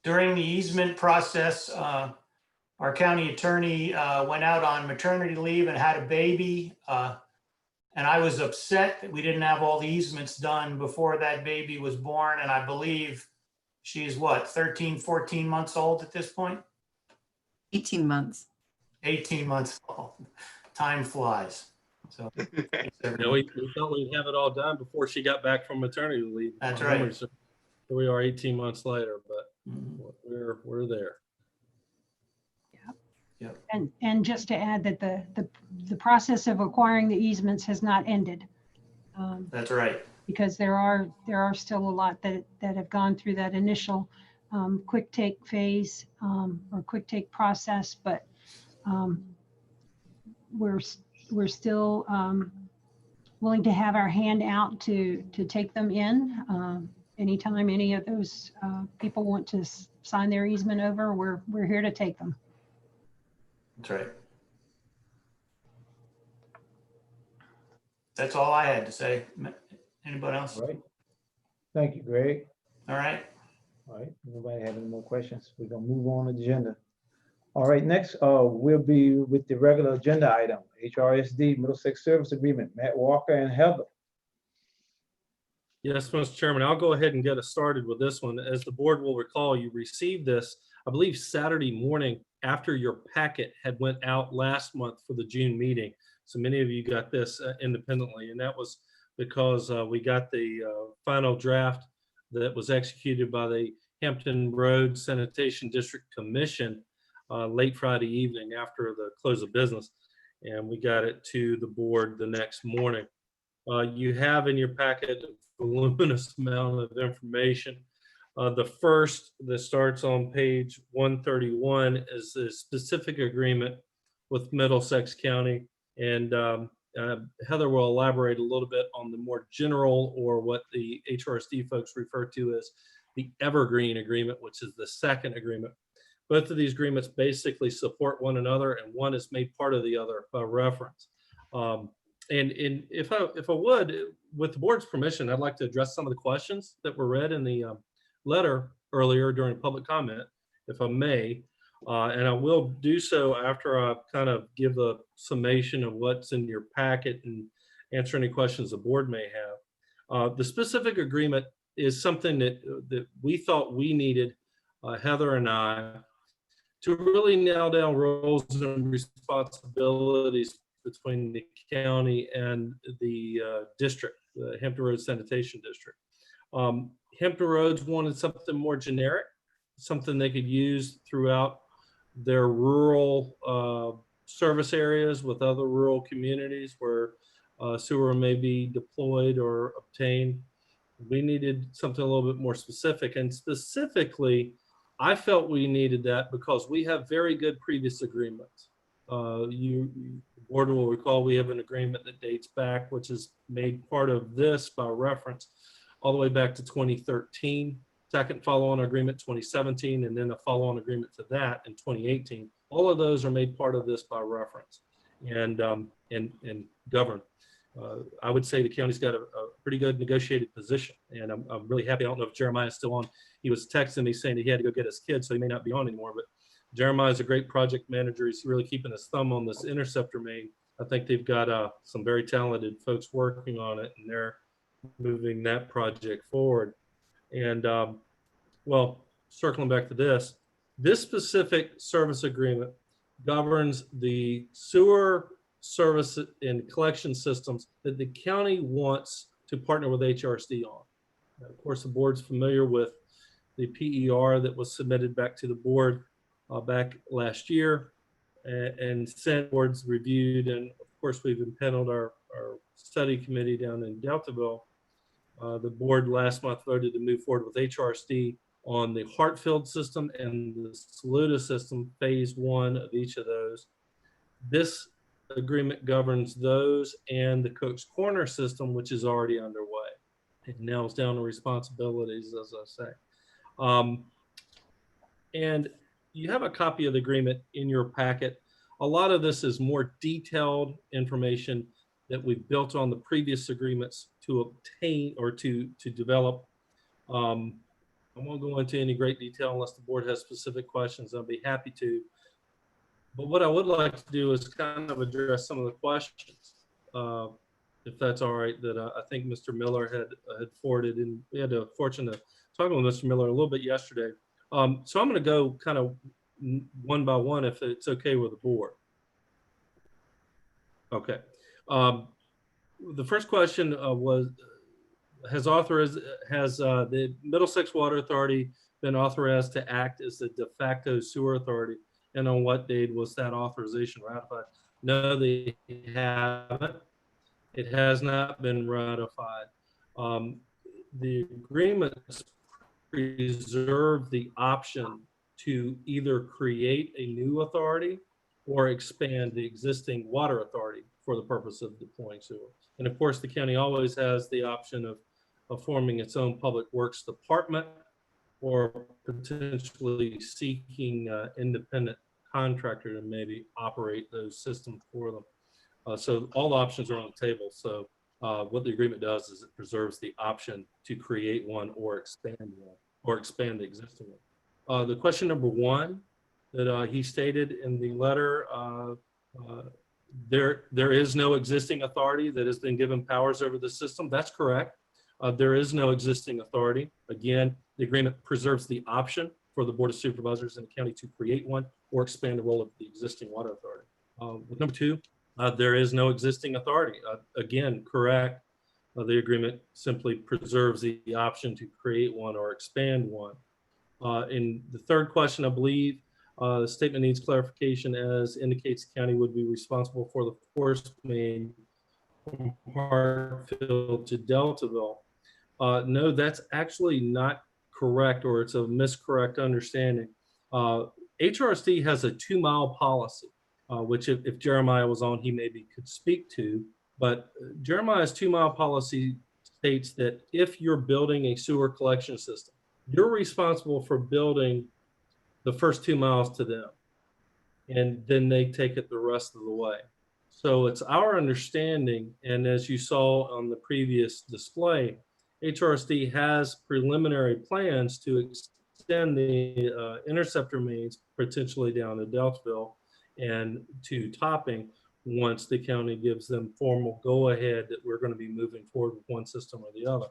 During the easement process, our county attorney went out on maternity leave and had a baby. And I was upset that we didn't have all the easements done before that baby was born. And I believe she's what, 13, 14 months old at this point? 18 months. 18 months old. Time flies. So we thought we'd have it all done before she got back from maternity leave. That's right. So here we are 18 months later, but we're there. Yep. And just to add that the process of acquiring the easements has not ended. That's right. Because there are still a lot that have gone through that initial quick take phase or quick take process, but we're still willing to have our hand out to take them in. Anytime any of those people want to sign their easement over, we're here to take them. That's right. That's all I had to say. Anybody else? All right. Thank you, Greg. All right. All right. Nobody have any more questions? We're gonna move on to the agenda. All right, next we'll be with the regular agenda item, HRSD Middlesex Service Agreement, Matt Walker and Heather. Yes, Mr. Chairman, I'll go ahead and get us started with this one. As the board will recall, you received this, I believe, Saturday morning after your packet had went out last month for the June meeting. So many of you got this independently, and that was because we got the final draft that was executed by the Hampton Road Sanitation District Commission late Friday evening after the close of business, and we got it to the board the next morning. You have in your packet a voluminous amount of information. The first that starts on page 131 is the specific agreement with Middlesex County, and Heather will elaborate a little bit on the more general, or what the HRSD folks refer to as the Evergreen Agreement, which is the second agreement. Both of these agreements basically support one another, and one is made part of the other by reference. And if I would, with the board's permission, I'd like to address some of the questions that were read in the letter earlier during public comment, if I may. And I will do so after I kind of give a summation of what's in your packet and answer any questions the board may have. The specific agreement is something that we thought we needed, Heather and I, to really nail down roles and responsibilities between the county and the district, the Hampton Roads Sanitation District. Hampton Roads wanted something more generic, something they could use throughout their rural service areas with other rural communities where sewer may be deployed or obtained. We needed something a little bit more specific, and specifically, I felt we needed that because we have very good previous agreements. The board will recall we have an agreement that dates back, which is made part of this by reference, all the way back to 2013. Second follow-on agreement 2017, and then a follow-on agreement to that in 2018. All of those are made part of this by reference and governed. I would say the county's got a pretty good negotiated position, and I'm really happy. I don't know if Jeremiah is still on. He was texting me saying that he had to go get his kids, so he may not be on anymore, but Jeremiah is a great project manager. He's really keeping his thumb on this interceptor main. I think they've got some very talented folks working on it, and they're moving that project forward. And well, circling back to this specific service agreement governs the sewer service and collection systems that the county wants to partner with HRSD on. Now, of course, the board's familiar with the PER that was submitted back to the board back last year, and Senate boards reviewed, and of course we've impaneled our study committee down in Deltaville. The board last month voted to move forward with HRSD on the Hartfield system and the Saluda system, phase one of each of those. This agreement governs those and the Cook's Corner system, which is already underway. It nails down the responsibilities, as I say. And you have a copy of the agreement in your packet. A lot of this is more detailed information that we've built on the previous agreements to obtain or to develop. I won't go into any great detail unless the board has specific questions. I'll be happy to. But what I would like to do is kind of address some of the questions, if that's all right, that I think Mr. Miller had forwarded. And we had the fortune of talking with Mr. Miller a little bit yesterday. So I'm going to go kind of one by one, if it's okay with the board. Okay. The first question was, has the Middlesex Water Authority been authorized to act as the de facto sewer authority, and on what date was that authorization ratified? No, they haven't. It has not been ratified. The agreements preserve the option to either create a new authority or expand the existing water authority for the purpose of deploying sewer. And of course, the county always has the option of forming its own public works department, or potentially seeking independent contractor to maybe operate those systems for them. So all options are on the table. So what the agreement does is it preserves the option to create one or expand the existing one. The question number one that he stated in the letter. There is no existing authority that has been given powers over the system. That's correct. There is no existing authority. Again, the agreement preserves the option for the Board of Supervisors in the county to create one or expand the role of the existing water authority. Number two, there is no existing authority. Again, correct. The agreement simply preserves the option to create one or expand one. In the third question, I believe, the statement needs clarification as indicates the county would be responsible for the force main from Hartfield to Deltaville. No, that's actually not correct, or it's a miscorrect understanding. HRSD has a 2-mile policy, which if Jeremiah was on, he maybe could speak to, but Jeremiah's 2-mile policy states that if you're building a sewer collection system, you're responsible for building the first 2 miles to them, and then they take it the rest of the way. So it's our understanding, and as you saw on the previous display, HRSD has preliminary plans to extend the interceptor mains potentially down to Deltaville and to Topping once the county gives them formal go-ahead that we're going to be moving forward with one system or the other.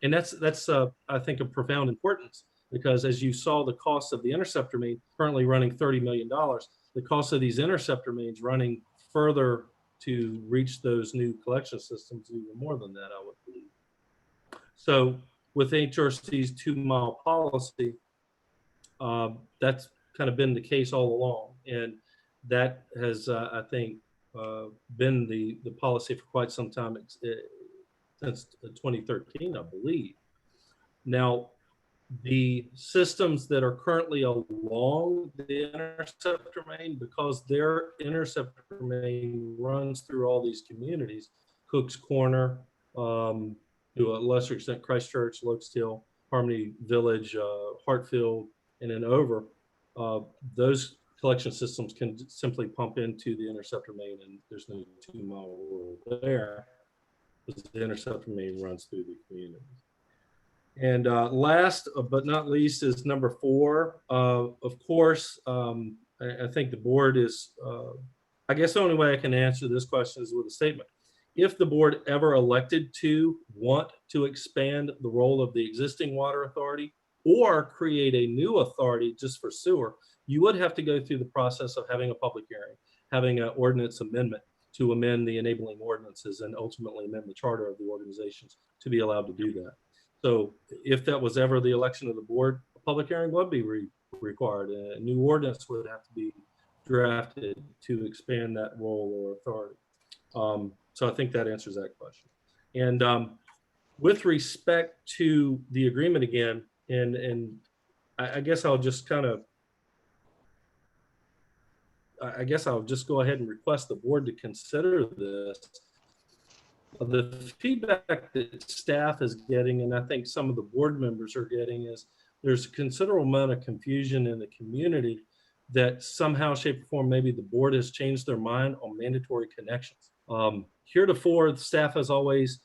And that's I think, of profound importance, because as you saw, the cost of the interceptor main currently running $30 million, the cost of these interceptor mains running further to reach those new collection systems even more than that, I would believe. So with HRC's 2-mile policy, that's kind of been the case all along. And that has, I think, been the policy for quite some time, since 2013, I believe. Now, the systems that are currently along the interceptor main, because their interceptor main runs through all these communities, Cook's Corner, to a lesser extent, Christchurch, Lokestill, Harmony Village, Hartfield, and then over, those collection systems can simply pump into the interceptor main, and there's no 2-mile rule there, because the interceptor main runs through the community. And last but not least is number 4. Of course, I think the board is, I guess the only way I can answer this question is with a statement. If the board ever elected to want to expand the role of the existing water authority or create a new authority just for sewer, you would have to go through the process of having a public hearing, having an ordinance amendment to amend the enabling ordinances and ultimately amend the charter of the organizations to be allowed to do that. So if that was ever the election of the board, a public hearing would be required. A new ordinance would have to be drafted to expand that role or authority. So I think that answers that question. And with respect to the agreement again, and I guess I'll just kind of, I guess I'll just go ahead and request the board to consider this. The feedback that staff is getting, and I think some of the board members are getting, is there's a considerable amount of confusion in the community that somehow, shape, or form, maybe the board has changed their mind on mandatory connections. Heretofore, the staff has always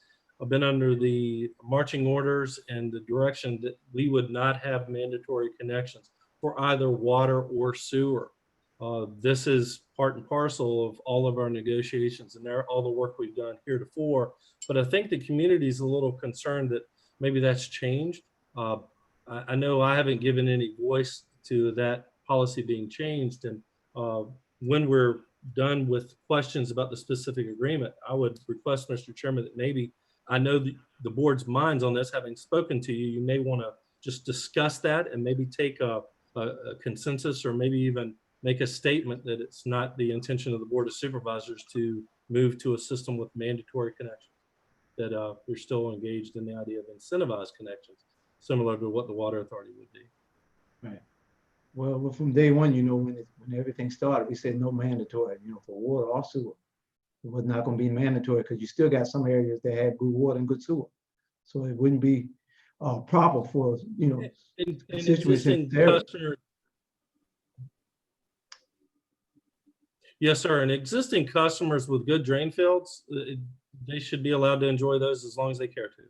been under the marching orders and the direction that we would not have mandatory connections for either water or sewer. This is part and parcel of all of our negotiations and all the work we've done heretofore. But I think the community is a little concerned that maybe that's changed. I know I haven't given any voice to that policy being changed. And when we're done with questions about the specific agreement, I would request, Mr. Chairman, that maybe, I know the board's minds on this, having spoken to you, you may want to just discuss that and maybe take a consensus, or maybe even make a statement that it's not the intention of the Board of Supervisors to move to a system with mandatory connections, that we're still engaged in the idea of incentivized connections, similar to what the Water Authority would be. Right. Well, from day one, you know, when everything started, we said no mandatory, you know, for water or sewer. It was not going to be mandatory, because you still got some areas that had good water and good sewer. So it wouldn't be proper for, you know, Existing customers. Yes, sir. And existing customers with good drain fields, they should be allowed to enjoy those as long as they care to.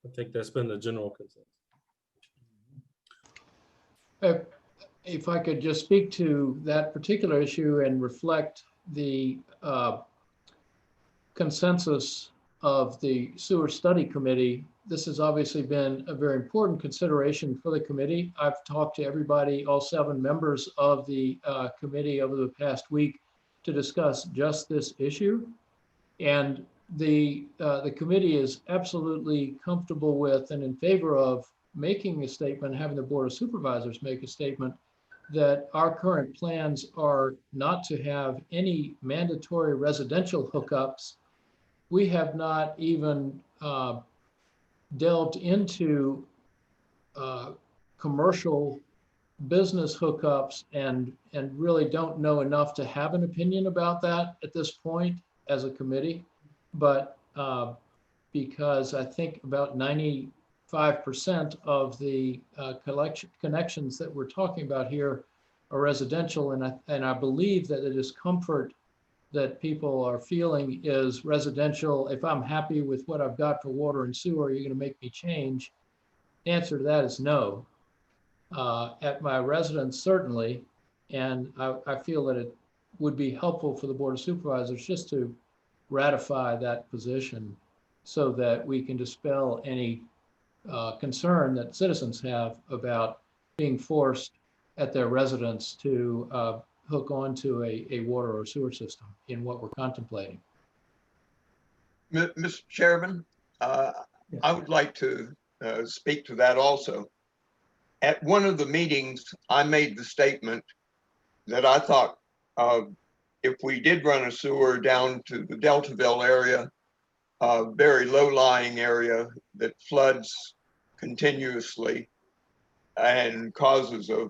I think that's been the general consensus. if I could just speak to that particular issue and reflect the consensus of the Sewer Study Committee, this has obviously been a very important consideration for the committee. I've talked to everybody, all 7 members of the committee over the past week to discuss just this issue. And the committee is absolutely comfortable with and in favor of making a statement, having the Board of Supervisors make a statement that our current plans are not to have any mandatory residential hookups. We have not even delved into commercial business hookups and really don't know enough to have an opinion about that at this point as a committee. But because I think about 95% of the connections that we're talking about here are residential, and I believe that the discomfort that people are feeling is residential. If I'm happy with what I've got for water and sewer, are you going to make me change? The answer to that is no. At my residence, certainly, and I feel that it would be helpful for the Board of Supervisors just to ratify that position so that we can dispel any concern that citizens have about being forced at their residence to hook onto a water or sewer system in what we're contemplating. Mr. Chairman, I would like to speak to that also. At one of the meetings, I made the statement that I thought if we did run a sewer down to the Deltaville area, a very low-lying area that floods continuously and causes a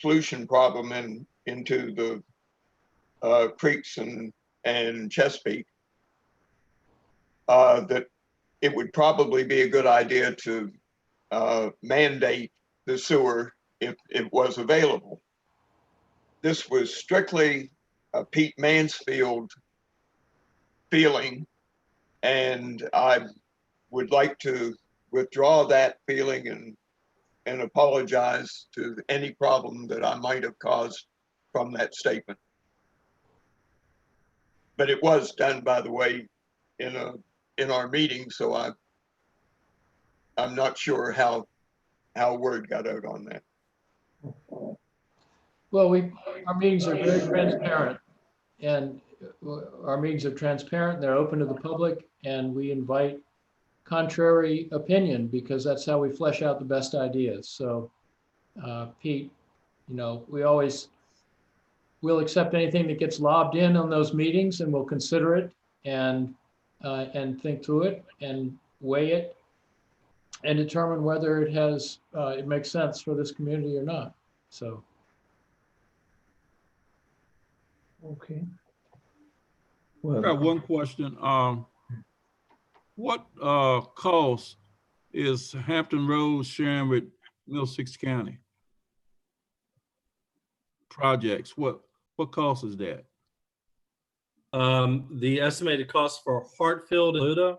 pollution problem into the creeks and Chesapeake, that it would probably be a good idea to mandate the sewer if it was available. This was strictly a Pete Mansfield feeling, and I would like to withdraw that feeling and apologize to any problem that I might have caused from that statement. But it was done, by the way, in our meeting, so I'm not sure how word got out on that. Well, our meetings are very transparent, and our meetings are transparent. They're open to the public, and we invite contrary opinion because that's how we flesh out the best ideas. So, Pete, we'll accept anything that gets lobbed in on those meetings, and we'll consider it and think through it and weigh it and determine whether it makes sense for this community or not. So. Okay. I got one question. What cost is Hampton Roads sharing with Middlesex County projects? What cost is that? The estimated cost for Hartfield and Ppta?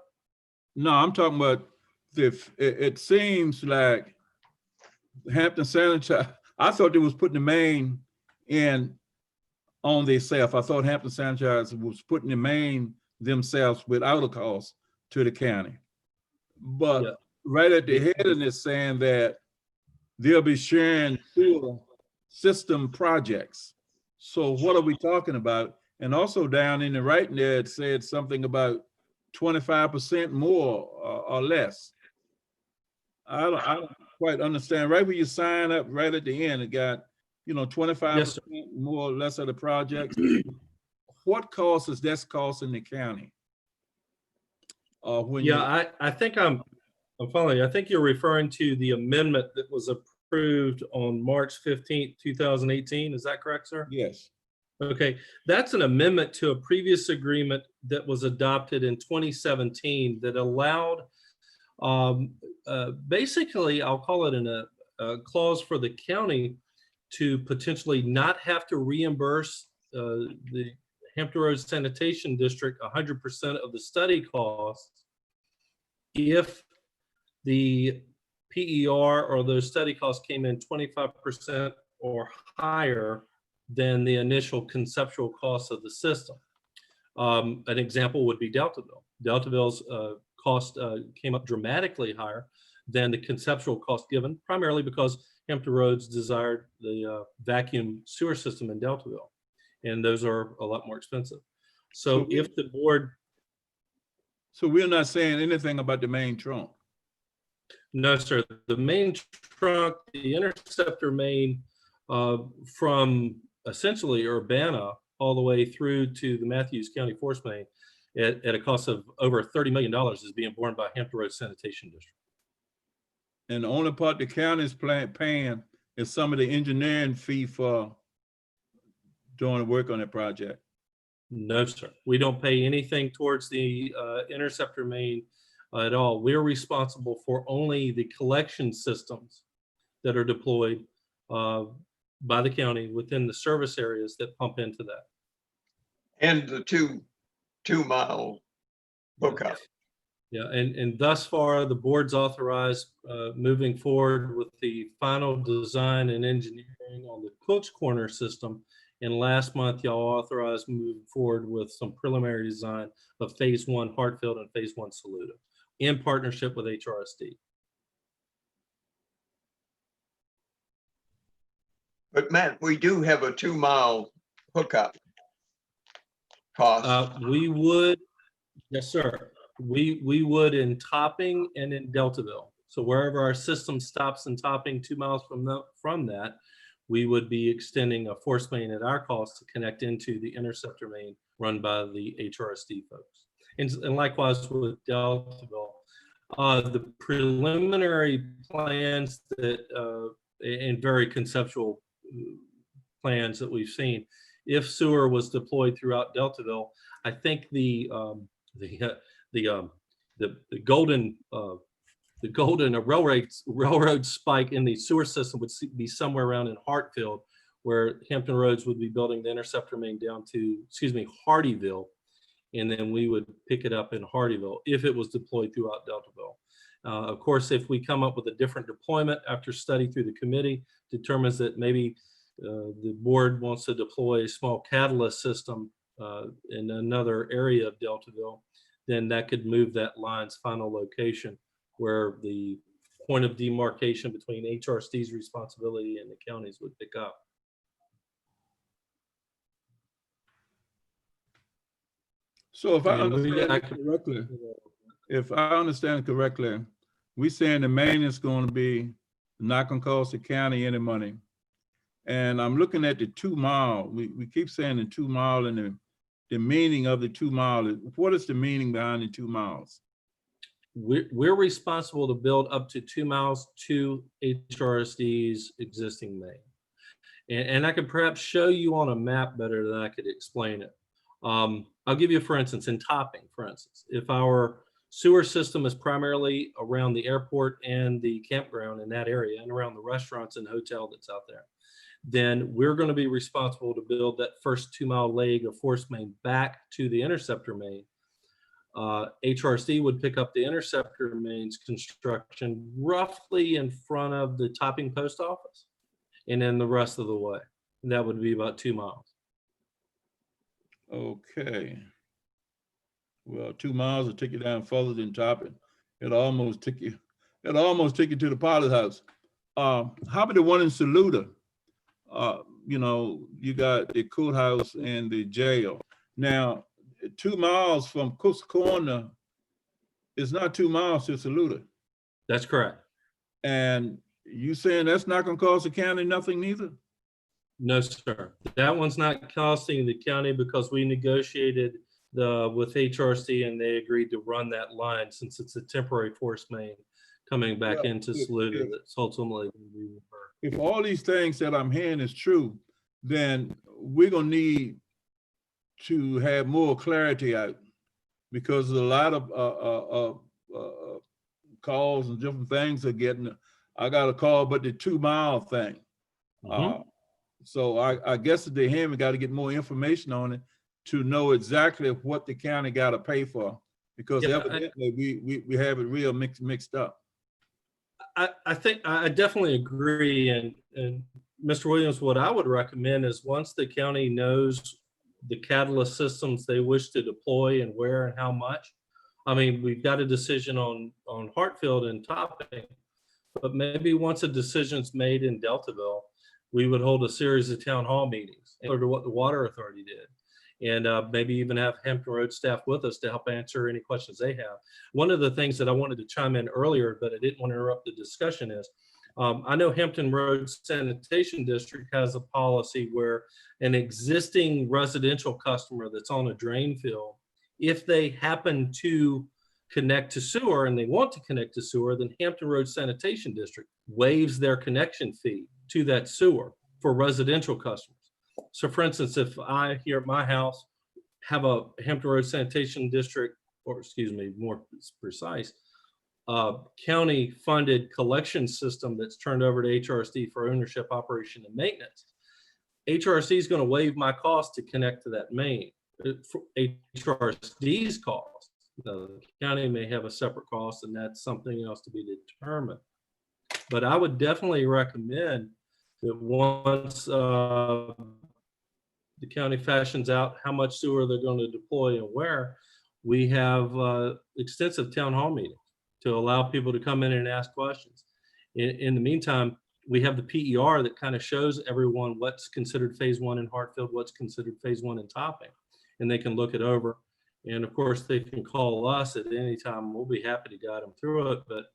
No, I'm talking about it seems like Hampton Sanitary. I thought they was putting the main in on themselves. I thought Hampton Sanitary was putting the main themselves without a cost to the county. But right at the heading is saying that they'll be sharing sewer system projects. So what are we talking about? And also down in the writing there, it said something about 25% more or less. I don't quite understand. Right where you sign up, right at the end, it got 25% more or less of the projects. What cost is that costing the county? I think I'm following you. I think you're referring to the amendment that was approved on March 15th, 2018. Is that correct, sir? Yes. Okay, that's an amendment to a previous agreement that was adopted in 2017 that allowed, basically, I'll call it a clause for the county to potentially not have to reimburse the Hampton Roads Sanitation District 100% of the study costs if the PER or those study costs came in 25% or higher than the initial conceptual cost of the system. An example would be Deltaville. Deltaville's cost came up dramatically higher than the conceptual cost given, primarily because Hampton Roads desired the vacuum sewer system in Deltaville, and those are a lot more expensive. So if the board... So we're not saying anything about the main trunk? No, sir. The main trunk, the interceptor main from essentially Urbana all the way through to the Matthews County Force Main at a cost of over $30 million is being borne by Hampton Roads Sanitation District. And the only part the county is paying is some of the engineering fee for doing the work on that project? No, sir. We don't pay anything towards the interceptor main at all. We're responsible for only the collection systems that are deployed by the county within the service areas that pump into that. And the two mile hookup. Yeah, and thus far, the board's authorized moving forward with the final design and engineering on the Cook's Corner system. And last month, y'all authorized moving forward with some preliminary design of phase 1 Hartfield and phase 1 Saluda in partnership with HRSD. But Matt, we do have a 2 mile hookup cost. We would, yes, sir. We would in Topping and in Deltaville. So wherever our system stops in Topping 2 miles from that, we would be extending a force main at our cost to connect into the interceptor main run by the HRSD folks. And likewise with Deltaville. The preliminary plans that, and very conceptual plans that we've seen, if sewer was deployed throughout Deltaville, I think the golden railroad spike in the sewer system would be somewhere around in Hartfield, where Hampton Roads would be building the interceptor main down to, Hardyville, and then we would pick it up in Hardyville if it was deployed throughout Deltaville. Of course, if we come up with a different deployment after study through the committee determines that maybe the board wants to deploy a small catalyst system in another area of Deltaville, then that could move that line's final location where the point of demarcation between HRSD's responsibility and the counties would pick up. So if I understand correctly, we're saying the main is going to be not going to cost the county any money. And I'm looking at the 2 mile. We keep saying the 2 mile and the meaning of the 2 mile. What is the meaning behind the 2 miles? We're responsible to build up to 2 miles to HRSD's existing main. And I could perhaps show you on a map better than I could explain it. I'll give you, for instance, in Topping, for instance, if our sewer system is primarily around the airport and the campground in that area and around the restaurants and hotel that's out there, then we're going to be responsible to build that first 2 mile leg of force main back to the interceptor main. HRSD would pick up the interceptor main's construction roughly in front of the Topping post office, and then the rest of the way. And that would be about 2 miles. Okay. Well, 2 miles will take you down further than Topping. It'll almost take you to the pilot house. How about the one in Saluda? You got the courthouse and the jail. Now, 2 miles from Cook's Corner is not 2 miles to Saluda. That's correct. And you saying that's not going to cost the county nothing neither? No, sir. That one's not costing the county because we negotiated with HRC and they agreed to run that line since it's a temporary force main coming back into Saluda that's ultimately going to be reversed. If all these things that I'm hearing is true, then we're going to need to have more clarity out, because a lot of calls and different things are getting. I got a call, but the 2 mile thing. So I guess at the end we got to get more information on it to know exactly what the county got to pay for, because evidently we have it real mixed up. I think I definitely agree, and Mr. Williams, what I would recommend is once the county knows the catalyst systems they wish to deploy and where and how much. I mean, we've got a decision on Hartfield and Topping, but maybe once a decision's made in Deltaville, we would hold a series of town hall meetings, similar to what the Water Authority did. And maybe even have Hampton Road staff with us to help answer any questions they have. One of the things that I wanted to chime in earlier, but I didn't want to interrupt the discussion is, I know Hampton Road Sanitation District has a policy where an existing residential customer that's on a drain field, if they happen to connect to sewer and they want to connect to sewer, then Hampton Road Sanitation District waives their connection fee to that sewer for residential customers. So for instance, if I here at my house have a Hampton Road Sanitation District, or excuse me, more precise, county funded collection system that's turned over to HRSD for ownership, operation, and maintenance, HRSD is going to waive my cost to connect to that main. HRSD's cost. The county may have a separate cost, and that's something else to be determined. But I would definitely recommend that once the county fashions out how much sewer they're going to deploy and where, we have extensive town hall meetings to allow people to come in and ask questions. In the meantime, we have the PER that kind of shows everyone what's considered phase one in Hartfield, what's considered phase one in Topping, and they can look it over. And of course, they can call us at any time. We'll be happy to guide them through it. But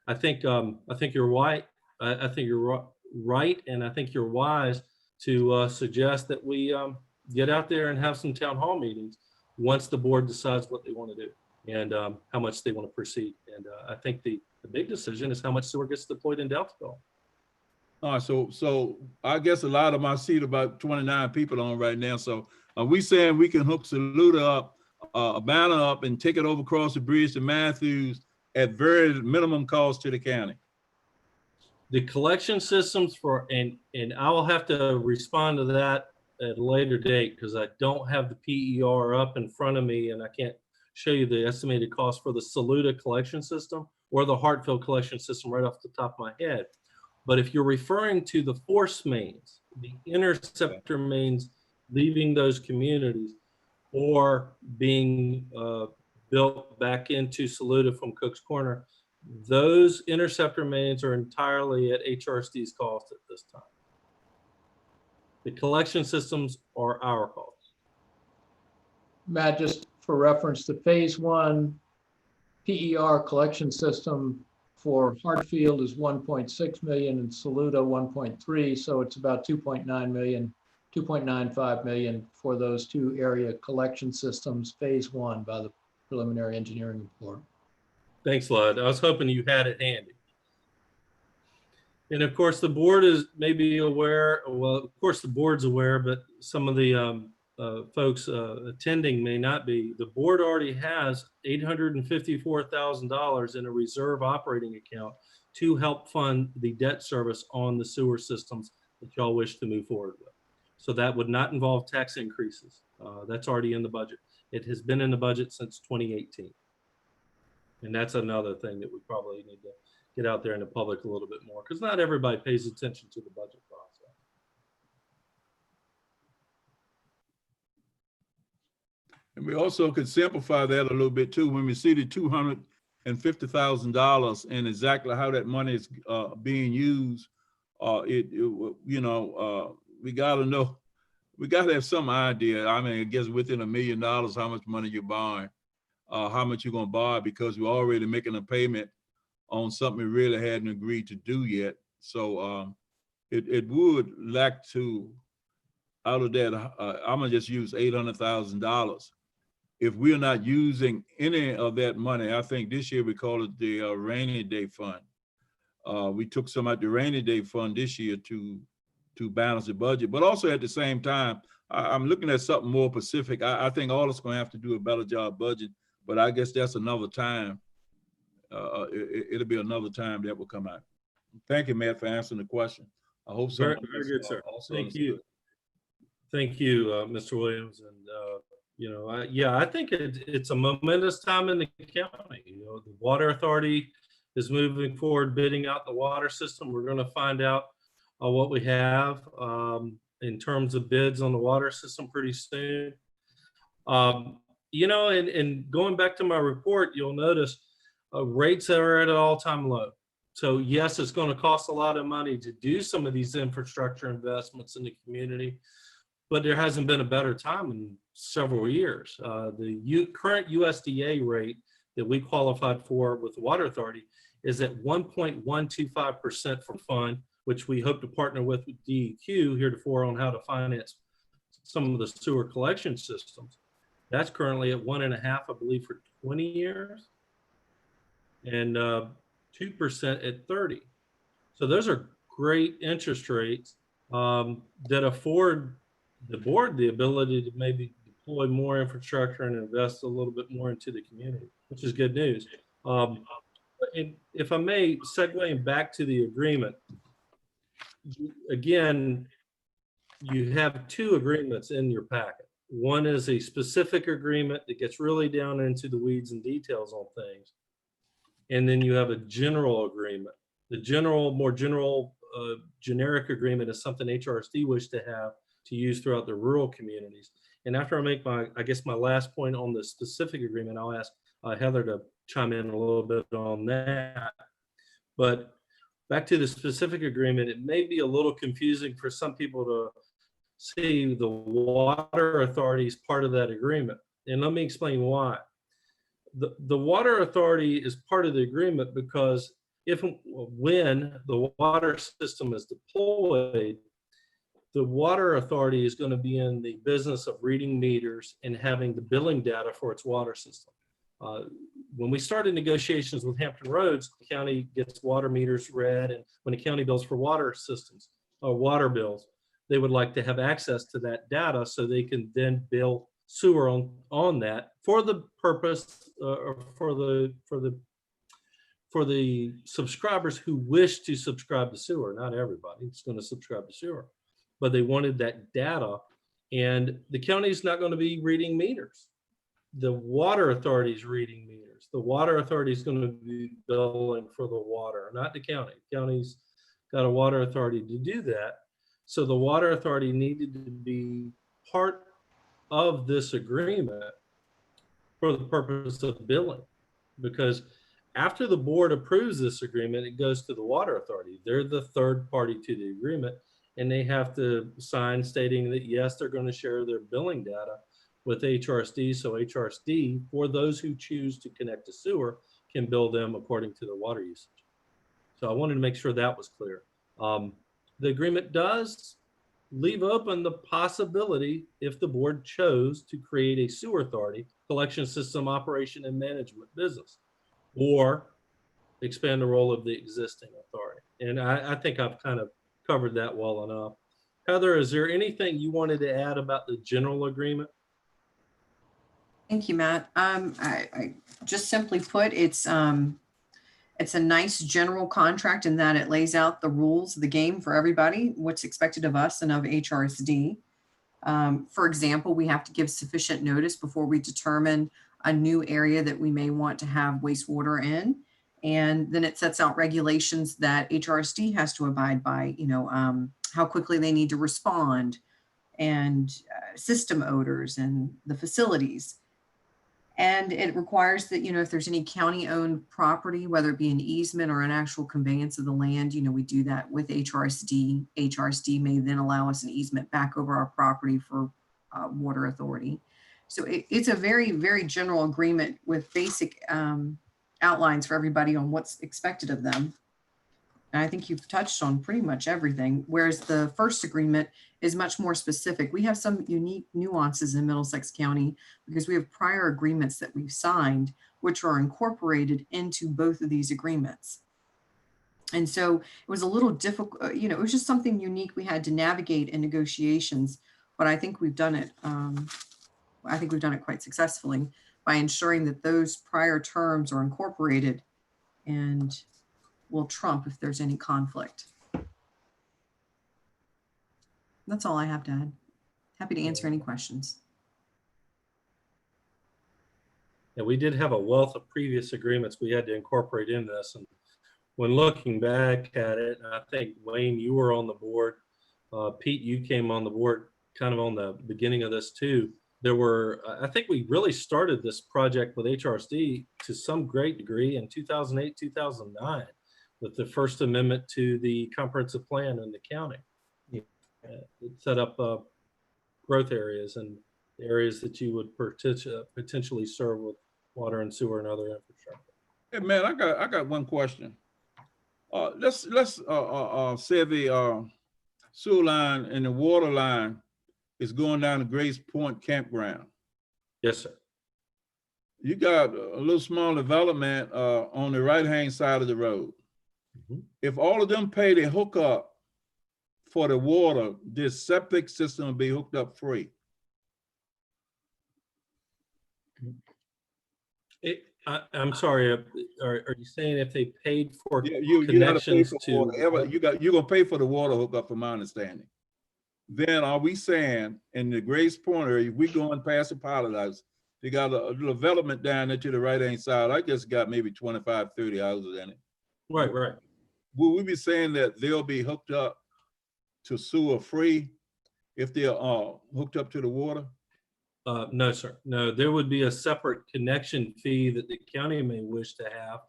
I think you're right. I think you're right, and I think you're wise to suggest that we get out there and have some town hall meetings once the board decides what they want to do and how much they want to proceed. And I think the big decision is how much sewer gets deployed in Deltaville. All right, so I guess a lot of my seat about 29 people on right now. So are we saying we can hook Saluda up, a banner up, and take it over across the bridge to Matthews at very minimum cost to the county? The collection systems for, and I will have to respond to that at a later date because I don't have the PER up in front of me and I can't show you the estimated cost for the Saluda collection system or the Hartfield collection system right off the top of my head. But if you're referring to the force mains, the interceptor mains leaving those communities or being built back into Saluda from Cook's Corner, those interceptor mains are entirely at HRSD's cost at this time. The collection systems are our cost. Matt, just for reference, the phase one PER collection system for Hartfield is 1.6 million and Saluda 1.3. So it's about 2.9 million, 2.95 million for those two area collection systems, phase one by the preliminary engineering report. Thanks, Lud. I was hoping you had it handy. And of course, the board is maybe aware, well, of course the board's aware, but some of the folks attending may not be. The board already has $854,000 in a reserve operating account to help fund the debt service on the sewer systems that y'all wish to move forward with. So that would not involve tax increases. That's already in the budget. It has been in the budget since 2018. And that's another thing that we probably need to get out there in the public a little bit more because not everybody pays attention to the budget process. And we also could simplify that a little bit too. When we see the $250,000 and exactly how that money is being used, we gotta know, we gotta have some idea. I mean, I guess within $1 million, how much money you're borrowing, how much you're gonna borrow, because we're already making a payment on something we really hadn't agreed to do yet. So it would lack to, out of that, I'm gonna just use $800,000. If we're not using any of that money, I think this year we call it the rainy day fund. We took some out the rainy day fund this year to balance the budget, but also at the same time, I'm looking at something more specific. I think all of us gonna have to do a better job budget, but I guess that's another time. It'll be another time that will come out. Thank you, Matt, for answering the question. I hope so. Very good, sir. Thank you. Thank you, Mr. Williams. And, I think it's a momentous time in the county. The Water Authority is moving forward, bidding out the water system. We're going to find out what we have in terms of bids on the water system pretty soon. You know, and going back to my report, you'll notice rates are at an all-time low. So yes, it's going to cost a lot of money to do some of these infrastructure investments in the community, but there hasn't been a better time in several years. The current USDA rate that we qualified for with the Water Authority is at 1.125% for fund, which we hope to partner with DEQ heretofore on how to finance some of the sewer collection systems. That's currently at 1.5%, I believe, for 20 years, and 2% at 30. So those are great interest rates that afford the board the ability to maybe deploy more infrastructure and invest a little bit more into the community, which is good news. And if I may, segueing back to the agreement, again, you have two agreements in your packet. One is a specific agreement that gets really down into the weeds and details on things. And then you have a general agreement. The more general, generic agreement is something HRSD wished to have to use throughout the rural communities. And after I make my last point on the specific agreement, I'll ask Heather to chime in a little bit on that. But back to the specific agreement, it may be a little confusing for some people to see the Water Authority is part of that agreement. And let me explain why. The Water Authority is part of the agreement because when the water system is deployed, the Water Authority is going to be in the business of reading meters and having the billing data for its water system. When we started negotiations with Hampton Roads, the county gets water meters read, and when the county bills for water systems or water bills, they would like to have access to that data so they can then bill sewer on that for the purpose or for the subscribers who wish to subscribe to sewer. Not everybody is going to subscribe to sewer, but they wanted that data, and the county's not going to be reading meters. The Water Authority is reading meters. The Water Authority is going to be billing for the water, not the county. The county's got a Water Authority to do that. So the Water Authority needed to be part of this agreement for the purpose of billing, because after the board approves this agreement, it goes to the Water Authority. They're the third party to the agreement, and they have to sign stating that, yes, they're going to share their billing data with HRSD. So HRSD, for those who choose to connect to sewer, can bill them according to their water usage. So I wanted to make sure that was clear. The agreement does leave open the possibility, if the board chose, to create a sewer authority, collection system operation and management business, or expand the role of the existing authority. And I think I've kind of covered that well enough. Heather, is there anything you wanted to add about the general agreement? Thank you, Matt. I just simply put, it's a nice general contract in that it lays out the rules of the game for everybody, what's expected of us and of HRSD. For example, we have to give sufficient notice before we determine a new area that we may want to have wastewater in. And then it sets out regulations that HRSD has to abide by, how quickly they need to respond, and system odors and the facilities. And it requires that, if there's any county-owned property, whether it be an easement or an actual conveyance of the land, we do that with HRSD. HRSD may then allow us an easement back over our property for Water Authority. So it's a very, very general agreement with basic outlines for everybody on what's expected of them. And I think you've touched on pretty much everything, whereas the first agreement is much more specific. We have some unique nuances in Middlesex County because we have prior agreements that we've signed, which are incorporated into both of these agreements. And so it was a little difficult, it was just something unique we had to navigate in negotiations, but I think we've done it. I think we've done it quite successfully by ensuring that those prior terms are incorporated and will trump if there's any conflict. That's all I have to add. Happy to answer any questions. Yeah, we did have a wealth of previous agreements we had to incorporate in this, and when looking back at it, I think Wayne, you were on the board. Pete, you came on the board kind of on the beginning of this too. There were, I think we really started this project with HRSD to some great degree in 2008, 2009, with the first amendment to the comprehensive plan in the county. It set up growth areas and areas that you would potentially serve with water and sewer and other infrastructure. Hey man, I got one question. Let's say the sewer line and the water line is going down to Grace Point Campground. Yes, sir. You got a little small development on the right-hand side of the road. Mm-hmm. If all of them pay the hookup for the water, this septic system will be hooked up free. I'm sorry, are you saying if they paid for you connections to whatever, you're gonna pay for the water hookup, from my understanding. Then are we saying in the Grace Point area, if we going past the pilot house, they got a development down there to the right-hand side, I guess got maybe 25, 30 houses in it. Right. Will we be saying that they'll be hooked up to sewer free if they're hooked up to the water? No, sir. No, there would be a separate connection fee that the county may wish to have,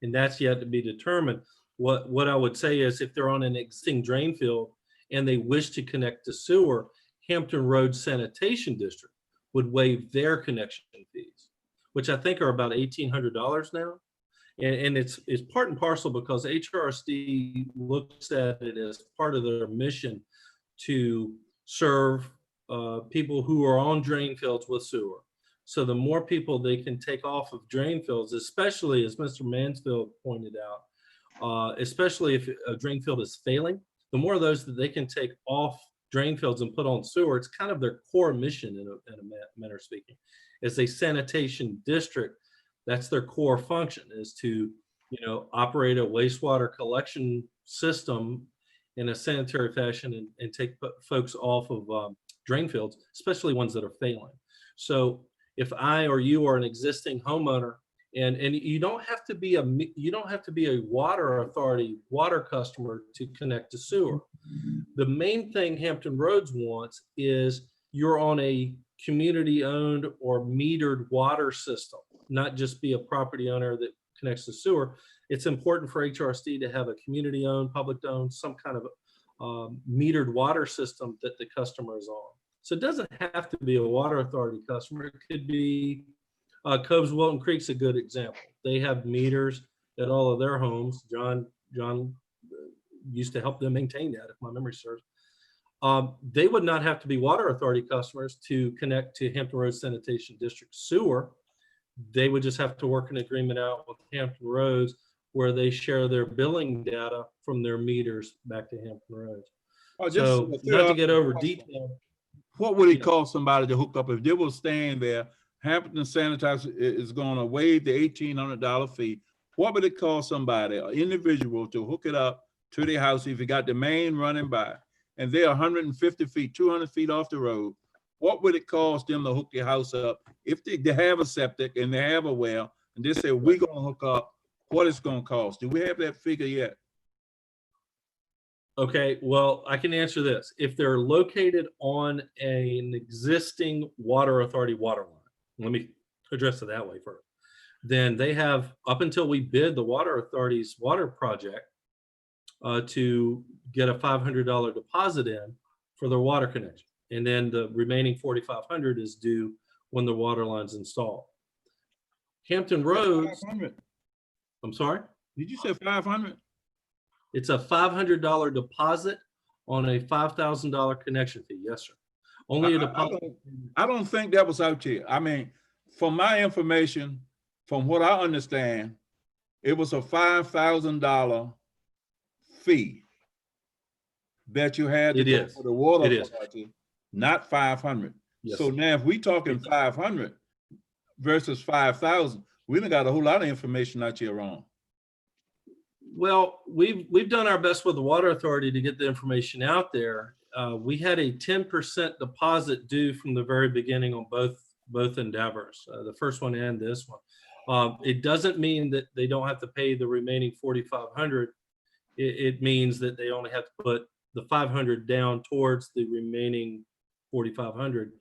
and that's yet to be determined. What I would say is if they're on an existing drain field and they wish to connect to sewer, Hampton Road Sanitation District would waive their connection fees, which I think are about $1,800 now. And it's part and parcel because HRSD looks at it as part of their mission to serve people who are on drain fields with sewer. So the more people they can take off of drain fields, especially as Mr. Mansfield pointed out, especially if a drain field is failing, the more of those that they can take off drain fields and put on sewer, it's kind of their core mission in a manner of speaking. As a sanitation district, that's their core function, is to, operate a wastewater collection system in a sanitary fashion and take folks off of drain fields, especially ones that are failing. So if I or you are an existing homeowner, and you don't have to be a water authority water customer to connect to sewer. The main thing Hampton Roads wants is you're on a community owned or metered water system, not just be a property owner that connects to sewer. It's important for HRSD to have a community owned, public owned, some kind of metered water system that the customer is on. So it doesn't have to be a water authority customer. It could be Coves Wilton Creek's a good example. They have meters at all of their homes. John used to help them maintain that, if my memory serves. They would not have to be water authority customers to connect to Hampton Roads Sanitation District sewer. They would just have to work an agreement out with Hampton Roads where they share their billing data from their meters back to Hampton Roads. So not to get over detail. What would it cost somebody to hook up if they were staying there? Hampton Sanitizer is going to waive the $1,800 fee. What would it cost somebody, an individual, to hook it up to their house if you got the main running by and they're 150 feet, 200 feet off the road? What would it cost them to hook their house up if they have a septic and they have a well and they say, we're going to hook up, what it's going to cost? Do we have that figure yet? Okay, well, I can answer this. If they're located on an existing water authority water line, let me address it that way first, then they have, up until we bid the water authority's water project, to get a $500 deposit in for their water connection. And then the remaining $4,500 is due when the water line's installed. Hampton Roads, I'm sorry? Did you say 500? It's a $500 deposit on a $5,000 connection fee. Yes, sir. Only a deposit. I don't think that was out here. I mean, from my information, from what I understand, it was a $5,000 fee that you had to go for the water authority, not 500. Yes. So now if we talking 500 versus 5,000, we done got a whole lot of information out here wrong. Well, we've done our best with the water authority to get the information out there. We had a 10% deposit due from the very beginning on both endeavors, the first one and this one. It doesn't mean that they don't have to pay the remaining 4,500. It means that they only have to put the 500 down towards the remaining 4,500.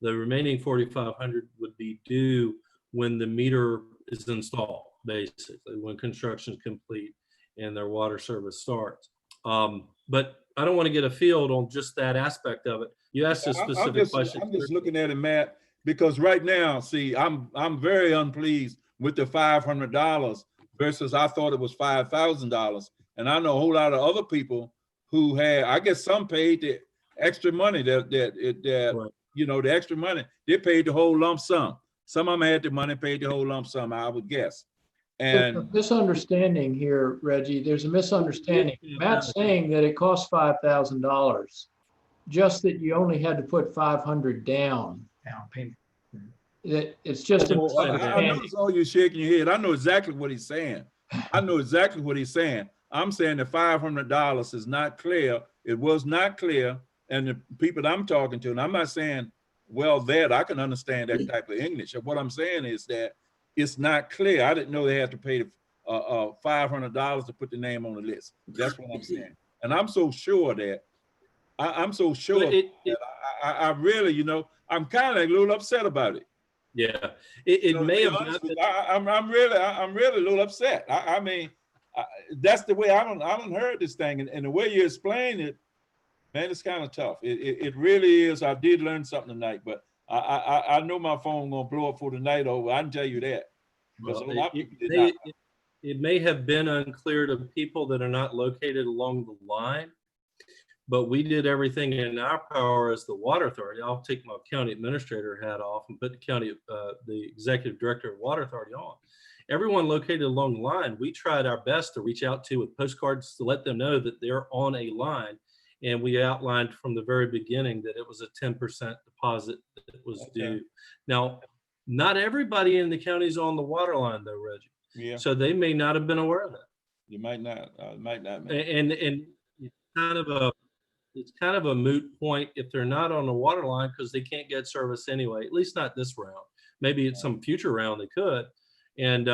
The remaining 4,500 would be due when the meter is installed, basically, when construction is complete and their water service starts. But I don't want to get a field on just that aspect of it. You asked a specific question. I'm just looking at it, Matt, because right now, see, I'm very unpleased with the $500 versus I thought it was $5,000. And I know a whole lot of other people who had, I guess some paid the extra money that you know, the extra money, they paid the whole lump sum. Some of them had the money, paid the whole lump sum, I would guess. There's a And misunderstanding here, Reggie. There's a misunderstanding. Matt's saying that it costs $5,000, just that you only had to put 500 down. Down payment. It's just a I misunderstanding. notice all you shaking your head. I know exactly what he's saying. I know exactly what he's saying. I'm saying the $500 is not clear. It was not clear. And the people that I'm talking to, and I'm not saying, well, that I can understand that type of English. What I'm saying is that it's not clear. I didn't know they had to pay $500 to put the name on the list. That's what I'm saying. And I'm so sure that, I'm so sure that I really, you know, I'm kind of a little upset about it. Yeah, it may have not been. I'm really a little upset. I mean, that's the way I don't heard this thing, and the way you explain it, man, it's kind of tough. It really is. I did learn something tonight, but I know my phone gonna blow up for the night over. I can tell you that. Well, it may have been unclear to people that are not located along the line, but we did everything in our power as the water authority. I'll take my county administrator hat off and put the executive director of water authority on. Everyone located along the line, we tried our best to reach out to with postcards to let them know that they're on a line. And we outlined from the very beginning that it was a 10% deposit that was due. Now, not everybody in the county is on the water line though, Reggie. Yeah. So they may not have been aware of that. You might not. Man. And it's kind of a moot point if they're not on the water line because they can't get service anyway, at least not this round. Maybe at some future round they could. And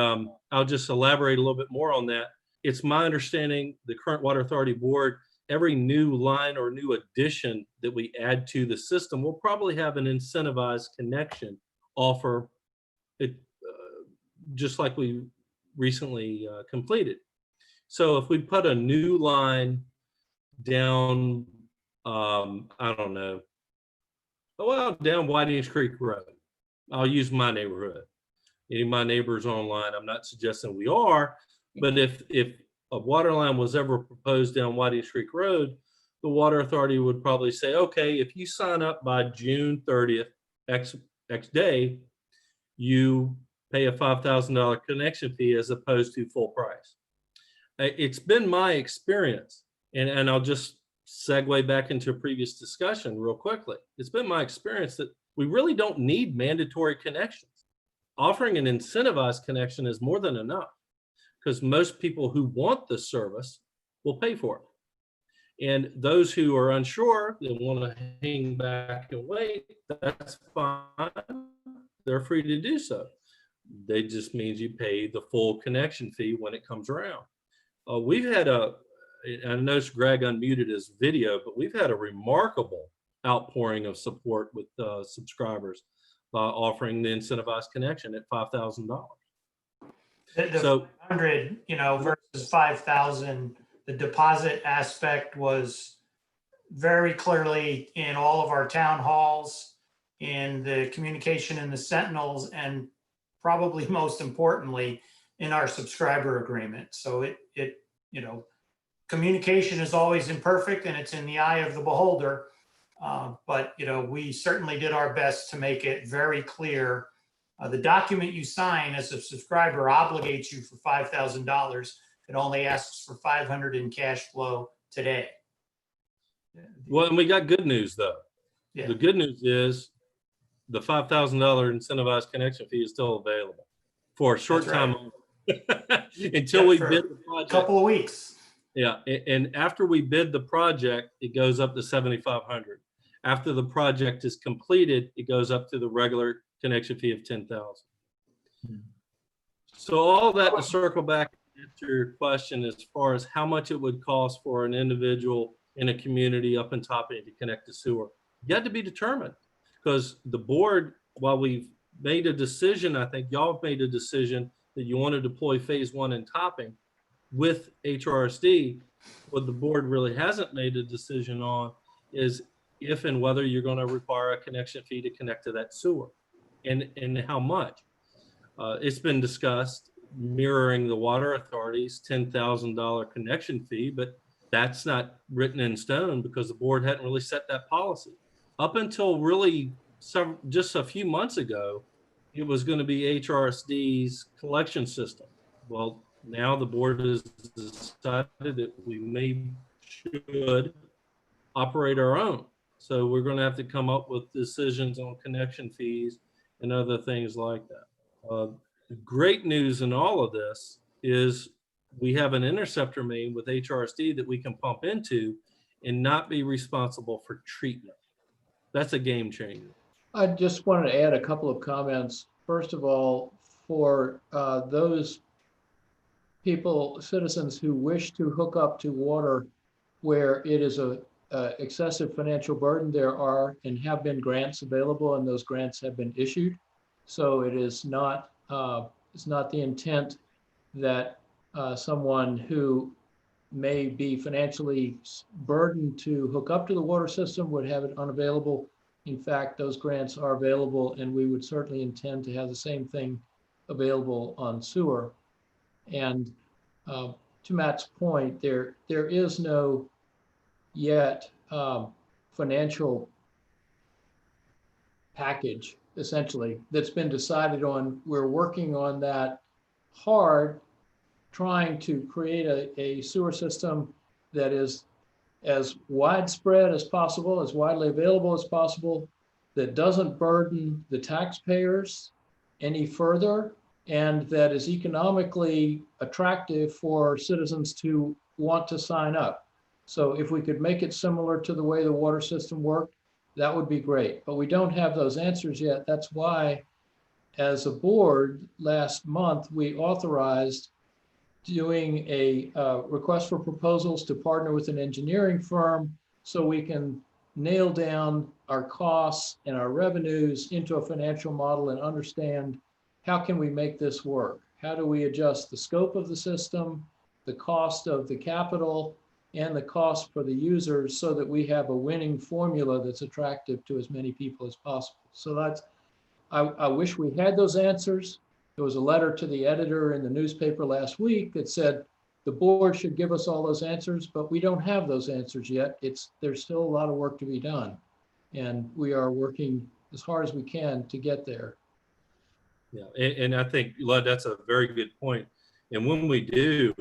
I'll just elaborate a little bit more on that. It's my understanding the current Water Authority Board, every new line or new addition that we add to the system will probably have an incentivized connection offer, it just like we recently completed. So if we put a new line down, I don't know, well, down Whiting's Creek Road, I'll use my neighborhood. Any of my neighbors online, I'm not suggesting we are, but if a water line was ever proposed down Whiting's Creek Road, the Water Authority would probably say, okay, if you sign up by June 30th, X day, you pay a $5,000 connection fee as opposed to full price. It's been my experience, and I'll just segue back into a previous discussion real quickly. It's been my experience that we really don't need mandatory connections. Offering an incentivized connection is more than enough because most people who want the service will pay for it. And those who are unsure, they want to hang back and wait, that's fine. They're free to do so. They just means you pay the full connection fee when it comes around. We've had I noticed Greg unmuted his video, but we've had a remarkable outpouring of support with subscribers offering the incentivized connection at $5,000. So 500, versus 5,000, the deposit aspect was very clearly in all of our town halls, in the communication in the Sentinels, and probably most importantly in our subscriber agreement. So communication is always imperfect and it's in the eye of the beholder. But we certainly did our best to make it very clear. The document you sign as a subscriber obligates you for $5,000. It only asks for $500 in cash flow today. Well, and we got good news though. Yeah. The good news is the $5,000 incentivized connection fee is still available for a short time until we bid the project. Couple of weeks. Yeah, and after we bid the project, it goes up to $7,500. After the project is completed, it goes up to the regular connection fee of $10,000. So all that to circle back to your question as far as how much it would cost for an individual in a community up in Ppta to connect to sewer, yet to be determined. Because the board, while we've made a decision, I think y'all have made a decision that you want to deploy phase 1 in Topping with HRSD. What the board really hasn't made a decision on is if and whether you're going to require a connection fee to connect to that sewer, and how much. It's been discussed mirroring the water authority's $10,000 connection fee, but that's not written in stone because the board hadn't really set that policy. Up until really just a few months ago, it was going to be HRSD's collection system. Well, now the board has decided that we should operate our own. So we're going to have to come up with decisions on connection fees and other things like that. The great news in all of this is we have an interceptor main with HRSD that we can pump into and not be responsible for treatment. That's a game changer. I just wanted to add a couple of comments. First of all, for those people, citizens who wish to hook up to water where it is a excessive financial burden, there are and have been grants available, and those grants have been issued. So it is not it's not the intent that someone who may be financially burdened to hook up to the water system would have it unavailable. In fact, those grants are available, and we would certainly intend to have the same thing available on sewer. And to Matt's point, there is no yet financial package, essentially, that's been decided on. We're working on that hard, trying to create a sewer system that is as widespread as possible, as widely available as possible, that doesn't burden the taxpayers any further, and that is economically attractive for citizens to want to sign up. So if we could make it similar to the way the water system worked, that would be great. But we don't have those answers yet. That's why, as a board, last month, we authorized doing a request for proposals to partner with an engineering firm so we can nail down our costs and our revenues into a financial model and understand how can we make this work? How do we adjust the scope of the system, the cost of the capital, and the cost for the users so that we have a winning formula that's attractive to as many people as possible. So that's, I wish we had those answers. There was a letter to the editor in the newspaper last week that said the board should give us all those answers, but we don't have those answers yet. There's still a lot of work to be done. And we are working as hard as we can to get there. Yeah, and I think, Lud, that's a very good point. And when we do,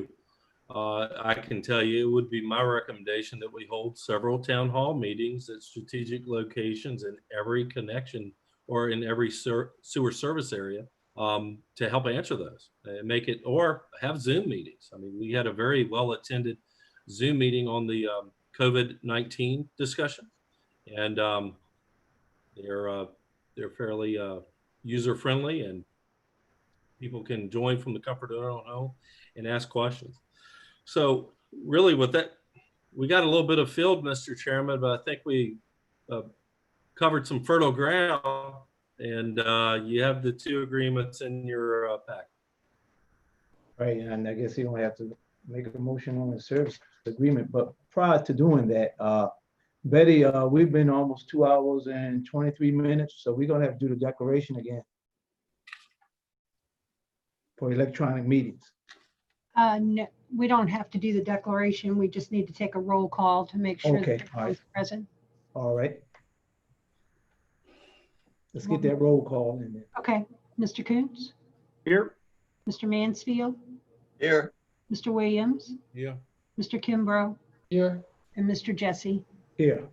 I can tell you it would be my recommendation that we hold several town hall meetings at strategic locations in every connection or in every sewer service area to help answer those and make it, or have Zoom meetings. I mean, we had a very well attended Zoom meeting on the COVID-19 discussion, and they're fairly user friendly, and people can join from the comfort of their own home and ask questions. So really with that, we got a little bit of field, Mr. Chairman, but I think we covered some fertile ground, and you have the two agreements in your pack. Right, and I guess you don't have to make a motion on the service agreement, but prior to doing that, Betty, we've been almost 2 hours and 23 minutes, so we're gonna have to do the declaration again for electronic meetings. No, we don't have to do the declaration. We just need to take a roll call to make sure Okay, that all right. everyone's present. All right. Let's get that roll call in there. Okay, Mr. Coons? Here. Mr. Mansfield? Here. Mr. Williams? Yeah. Mr. Kimbrough? Here. And Mr. Jesse? Here.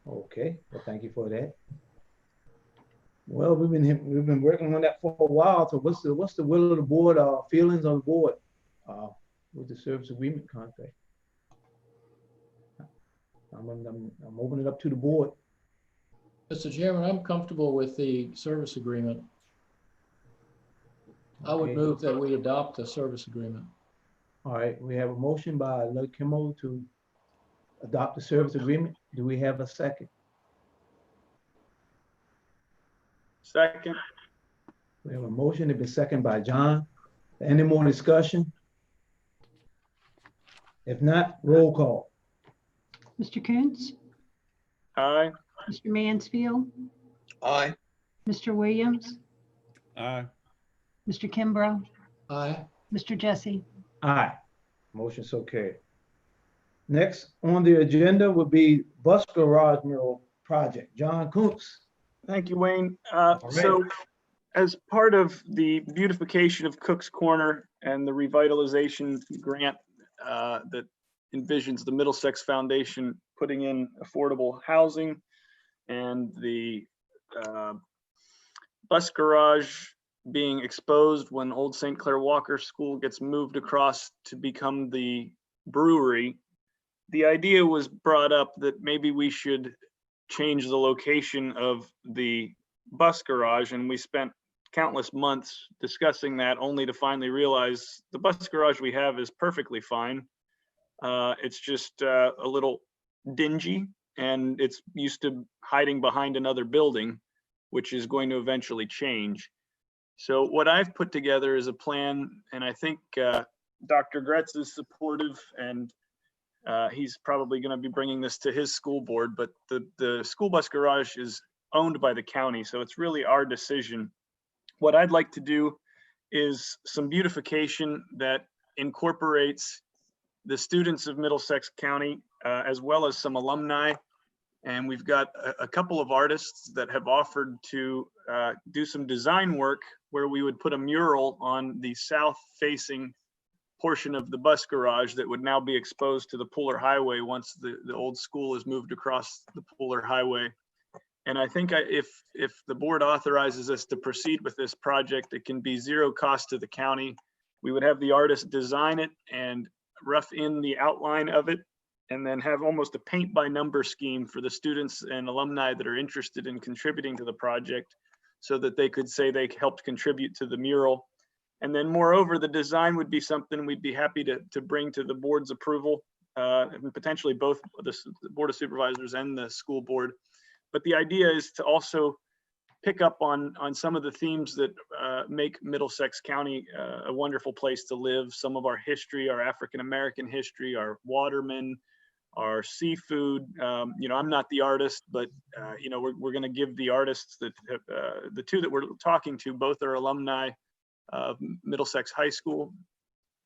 Okay, well, thank you for that. Well, we've been working on that for a while. So what's the will of the board, feelings on the board with the service agreement contract? I'm opening it up to the board. Mr. Chairman, I'm comfortable with the service agreement. I would Okay. move that we adopt the service agreement. All right, we have a motion by Lobe Kimball to adopt the service agreement. Do we have a second? Second. We have a motion, it's been seconded by John. Any more discussion? If not, roll call. Mr. Coons? Aye. Mr. Mansfield? Aye. Mr. Williams? Aye. Mr. Kimbrough? Aye. Mr. Jesse? Aye. Motion so carried. Next on the agenda would be bus garage mural project. John Coons. Thank you, Wayne. right. So as part of the beautification of Cook's Corner and the revitalization grant that envisions the Middlesex Foundation putting in affordable housing and the bus garage being exposed when old St. Clair Walker School gets moved across to become the brewery, the idea was brought up that maybe we should change the location of the bus garage, and we spent countless months discussing that, only to finally realize the bus garage we have is perfectly fine. It's just a little dingy, and it's used to hiding behind another building, which is going to eventually change. So what I've put together is a plan, and I think Dr. Gretz is supportive, and he's probably going to be bringing this to his school board, but the school bus garage is owned by the county, so it's really our decision. What I'd like to do is some beautification that incorporates the students of Middlesex County, as well as some alumni. And we've got a couple of artists that have offered to do some design work where we would put a mural on the south-facing portion of the bus garage that would now be exposed to the Pooler Highway once the old school is moved across the Pooler Highway. And I think if the board authorizes us to proceed with this project, it can be zero cost to the county. We would have the artist design it and rough in the outline of it, and then have almost a paint by number scheme for the students and alumni that are interested in contributing to the project, so that they could say they helped contribute to the mural. And then moreover, the design would be something we'd be happy to bring to the board's approval, and potentially both the Board of Supervisors and the school board. But the idea is to also pick up on some of the themes that make Middlesex County a wonderful place to live. Some of our history, our African-American history, our watermen, our seafood. I'm not the artist, but we're going to give the artists that the two that we're talking to, both are alumni of Middlesex High School.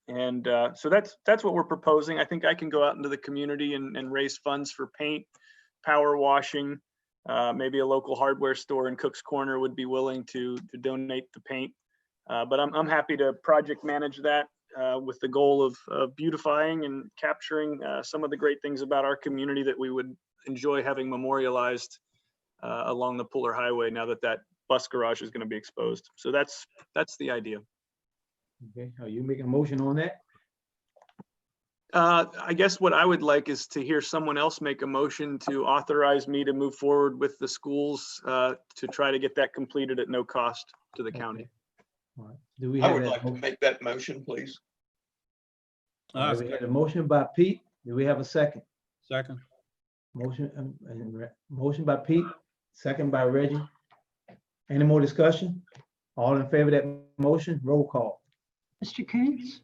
And so that's what we're proposing. I think I can go out into the community and raise funds for paint, power washing. Maybe a local hardware store in Cook's Corner would be willing to donate the paint. But I'm happy to project manage that with the goal of beautifying and capturing some of the great things about our community that we would enjoy having memorialized along the Pooler Highway now that bus garage is going to be exposed. So that's the idea. Okay, are you making a motion on that? I guess what I would like is to hear someone else make a motion to authorize me to move forward with the schools to try to get that completed at no cost to the county. All right. Do we I have would that like to motion? make that motion, please. All right, we had a motion by Pete. Do we have a second? Second. Motion by Pete, second by Reggie. Any more discussion? All in favor of that motion, roll call. Mr. Coons?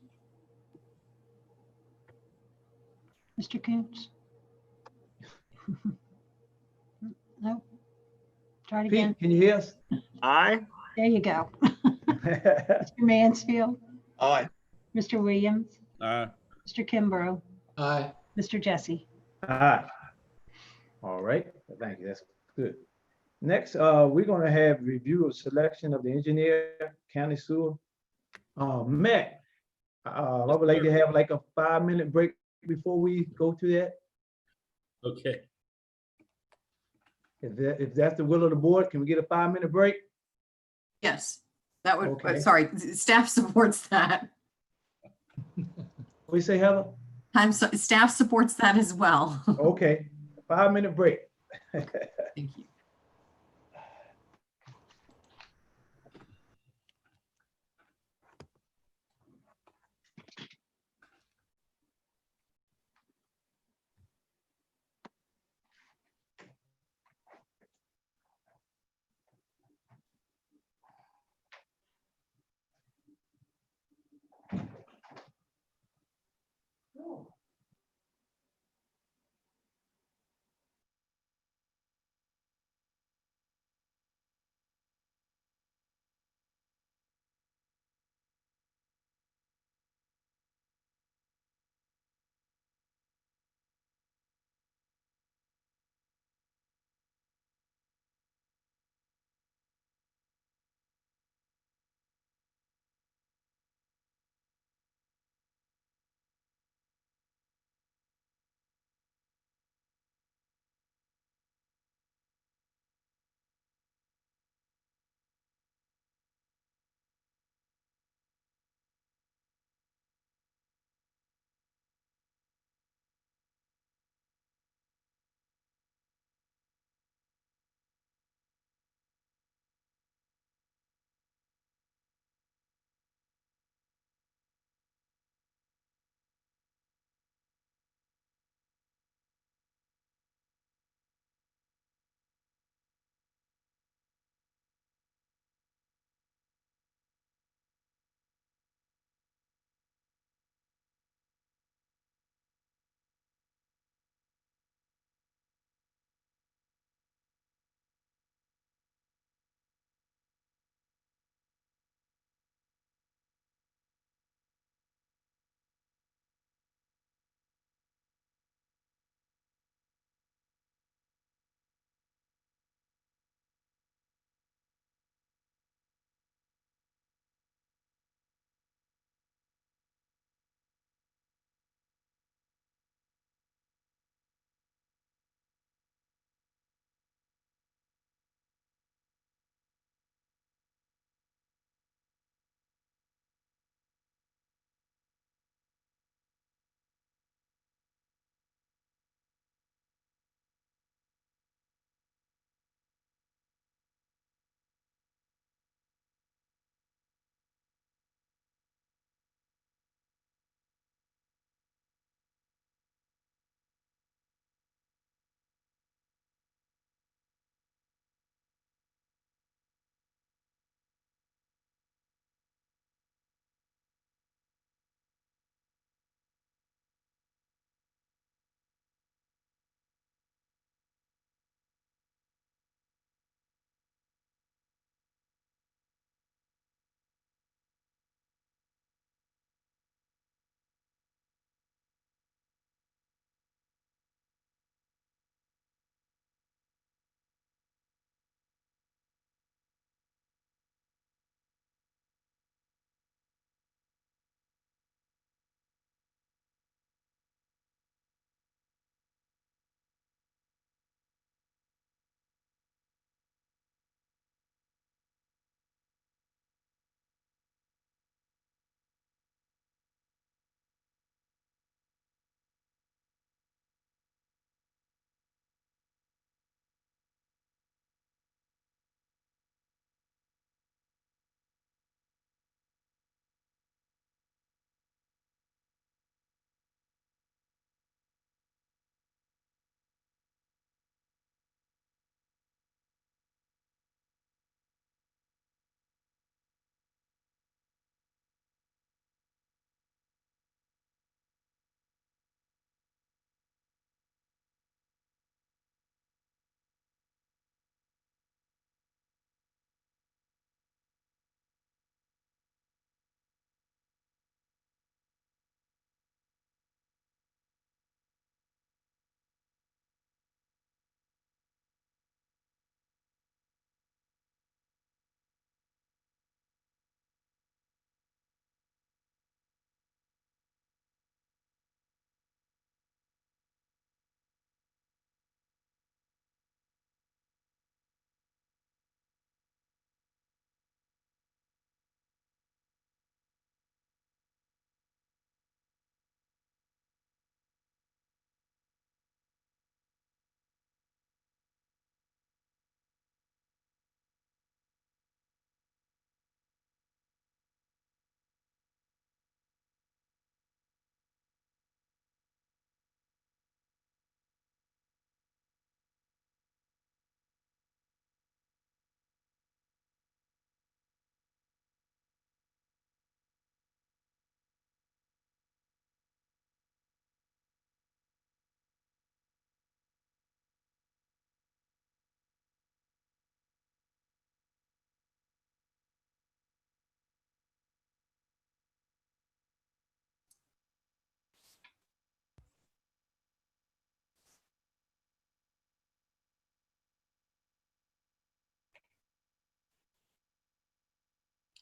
Mr. Coons? No. Try it again. Pete, can you hear us? Aye. There you go. Mr. Mansfield? Aye. Mr. Williams? Aye. Mr. Kimbrough? Aye. Mr. Jesse? Aye. All right, thank you, that's good. Next, we're gonna have review of selection of the engineer, county sewer. Matt, I would like to have like a 5-minute break before we go to that. Okay. If that's the will of the board, can we get a 5-minute break? Yes, that would, Okay. sorry, staff supports that. What do you say, Heather? Staff supports that as well. Okay, 5-minute break. Thank you.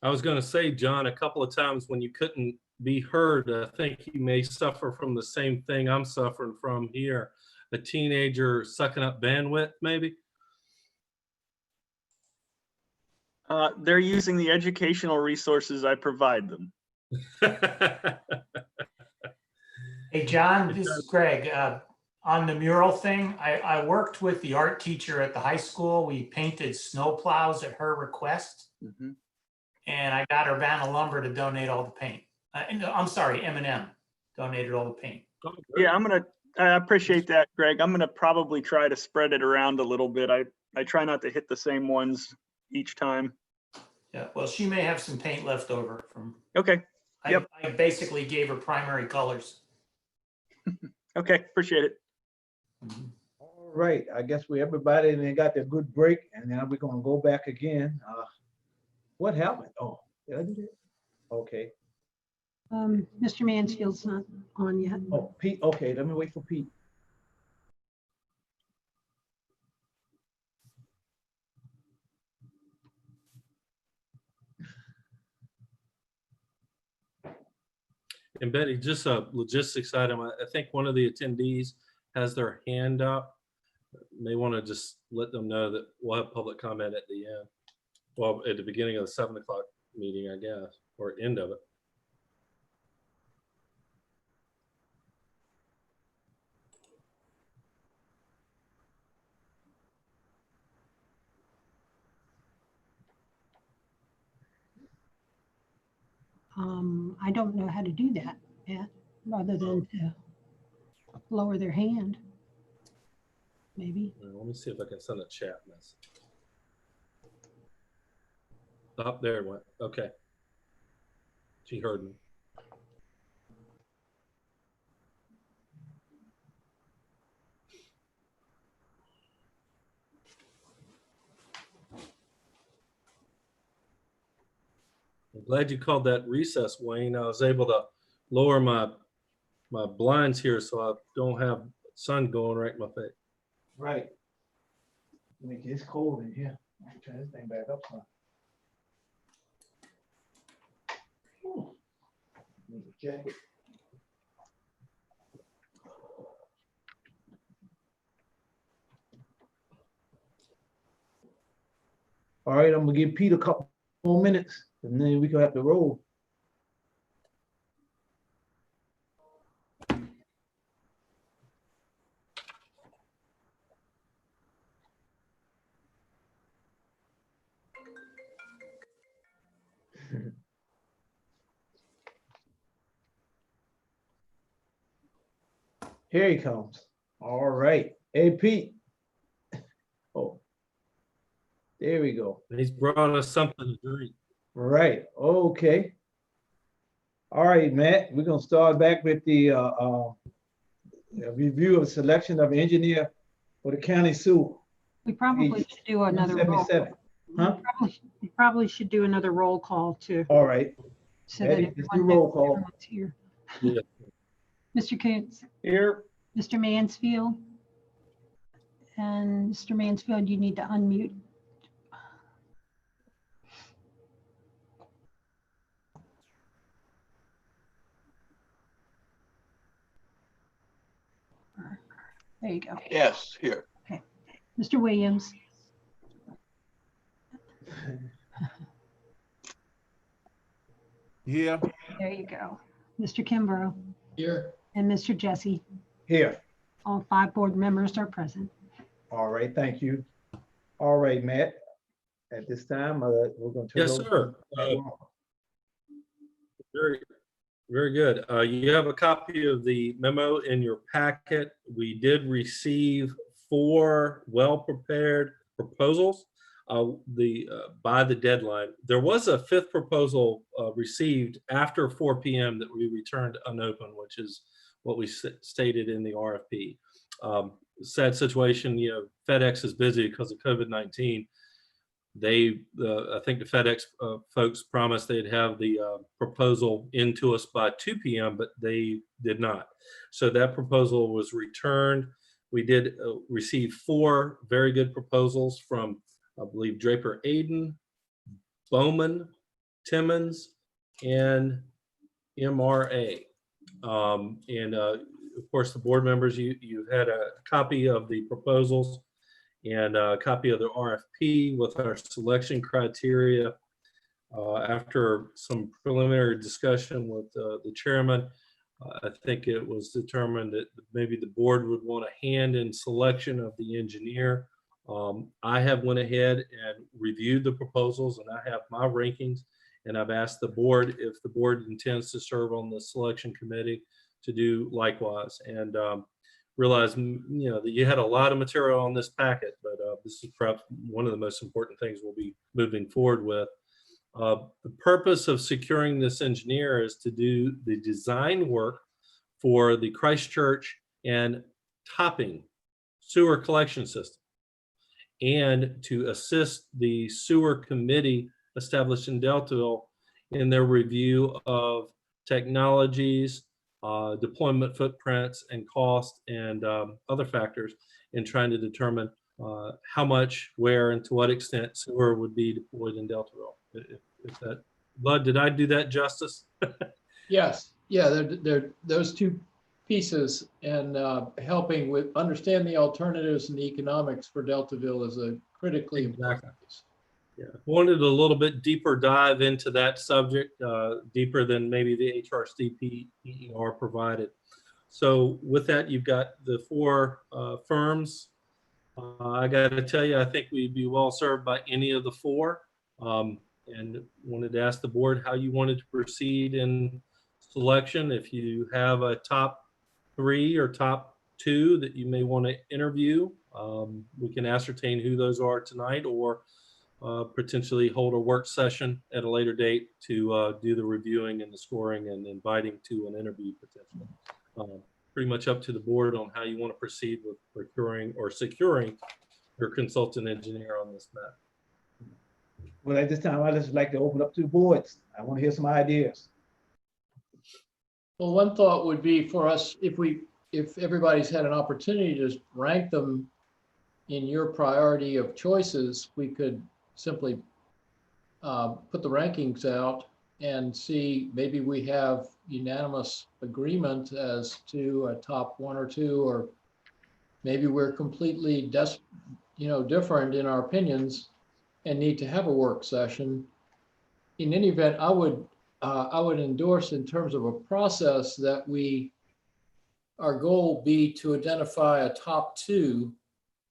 I was going to say, John, a couple of times when you couldn't be heard, I think you may suffer from the same thing I'm suffering from here. A teenager sucking up bandwidth, maybe? They're using the educational resources I provide them. Hey, John, this is Greg. On the mural thing, I worked with the art teacher at the high school. We painted snow plows at her request. Mhm. And I got Urbana Lumber to donate all the paint. I'm sorry, M&M donated all the paint. Yeah, I appreciate that, Greg. I'm gonna probably try to spread it around a little bit. I try not to hit the same ones each time. Yeah, well, she may have some paint left over from. Okay. Yep. I basically gave her primary colors. Okay, appreciate it. All right, I guess everybody then got their good break, and now we're gonna go back again. What happened? Oh, did I do that? Okay. Mr. Mansfield's not on yet. Oh, Pete, okay, let me wait for Pete. And Betty, just a logistics item. I think one of the attendees has their hand up. May want to just let them know that we'll have public comment at the end. Well, at the beginning of the 7 o'clock meeting, I guess, or end of it. I don't know how to do that yet, rather than to lower their hand. Maybe. Let me see if I can send a chat message. Up there it went. Okay. She heard me. I'm glad you called that recess, Wayne. I was able to lower my blinds here so I don't have sun going right in my face. Right. It's cold in here. Let me turn this thing back up some. Need a jacket. All right, I'm gonna give Pete a couple more minutes, and then we gonna have to roll. Here he comes. All right. Hey, Pete. Oh, there we go. He's brought us something to drink. Right. Okay. All right, Matt. We're gonna start back with the review of selection of engineer for the county sewer. We probably should do another roll. 77. Huh? We probably should do another roll call too. All right. So that Let's do everyone roll knows call. everyone's here. Yeah. Mr. Coates, Here. Mr. Mansfield. And Mr. Mansfield, you need to unmute. There you go. Yes, here. Okay. Mr. Williams. Yeah. There you go. Mr. Kimbrough. Here. And Mr. Jesse. Here. All 5 board members are present. All right, thank you. All right, Matt. At this time, we're going to turn Yes, it over sir. to- Very, very good. You have a copy of the memo in your packet. We did receive 4 well-prepared proposals by the deadline. There was a 5th proposal received after 4 p.m. that we returned unopened, which is what we stated in the RFP. Sad situation, FedEx is busy because of COVID-19. I think the FedEx folks promised they'd have the proposal into us by 2 p.m., but they did not. So that proposal was returned. We did receive 4 very good proposals from, I believe, Draper Aden, Bowman, Timmons, and MRA. Of course, the board members, you've had a copy of the proposals and a copy of the RFP with our selection criteria. After some preliminary discussion with the chairman, I think it was determined that maybe the board would want a hand in selection of the engineer. I have went ahead and reviewed the proposals, and I have my rankings, and I've asked the board if the board intends to serve on the selection committee to do likewise. And realize, that you had a lot of material on this packet, but this is perhaps one of the most important things we'll be moving forward with. The purpose of securing this engineer is to do the design work for the Christchurch and Topping sewer collection system, and to assist the sewer committee established in Deltaville in their review of technologies, deployment footprints and cost, and other factors in trying to determine how much, where, and to what extent sewer would be deployed in Deltaville. If that, Bud, did I do that justice? Yes, yeah, they're those two pieces, and helping with understand the alternatives and the economics for Deltaville is a critically important piece. Yeah, wanted a little bit deeper dive into that subject, deeper than maybe the HRC PER provided. So with that, you've got the four firms. I got to tell you, I think we'd be well served by any of the four. And wanted to ask the board how you wanted to proceed in selection. If you have a top 3 or top 2 that you may want to interview, we can ascertain who those are tonight, or potentially hold a work session at a later date to do the reviewing and the scoring and inviting to an interview potentially. Pretty much up to the board on how you want to proceed with procuring or securing your consultant engineer on this matter. Well, at this time, I'd just like to open up to the boards. I want to hear some ideas. Well, one thought would be for us, if everybody's had an opportunity to rank them in your priority of choices, we could simply put the rankings out and see, maybe we have unanimous agreement as to a top 1 or 2, or maybe we're completely different in our opinions and need to have a work session. In any event, I would endorse, in terms of a process, that our goal be to identify a top 2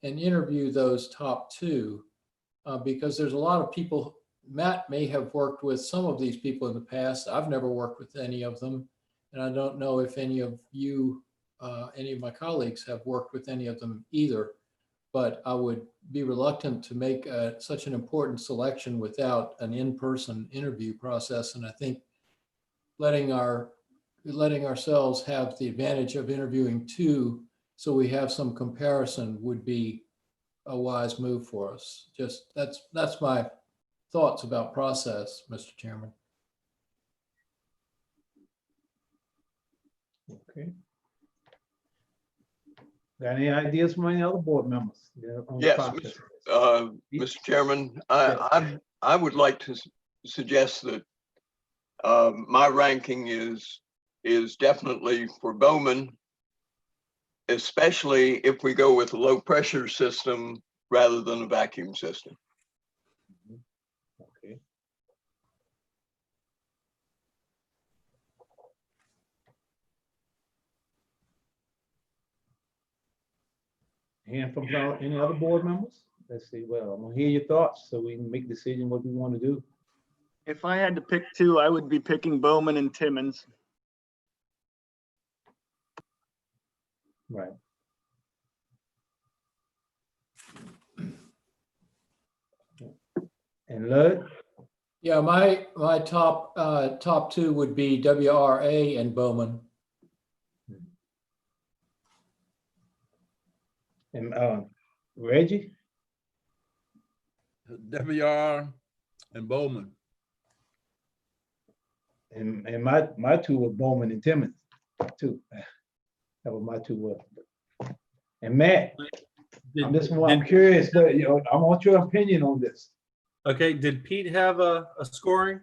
and interview those top 2, because there's a lot of people. Matt may have worked with some of these people in the past. I've never worked with any of them, and I don't know if any of you, any of my colleagues, have worked with any of them either. But I would be reluctant to make such an important selection without an in-person interview process. And I think letting ourselves have the advantage of interviewing 2, so we have some comparison, would be a wise move for us. Just that's my thoughts about process, Mr. Chairman. Okay. Got any ideas from any other board members? Yes, Mr. Chairman, I would like to suggest that my ranking is definitely for Bowman, especially if we go with a low pressure system rather than a vacuum system. Okay. And from any other board members? Let's see. Well, I'm gonna hear your thoughts so we can make a decision what we want to do. If I had to pick 2, I would be picking Bowman and Timmons. Right. And Lud? Yeah, my top 2 would be WRA and Bowman. And Reggie? WR and Bowman. And my 2 were Bowman and Timmons, too. That was my 2 words. And Matt, I'm curious, but I want your opinion on this. Okay, did Pete have a scoring?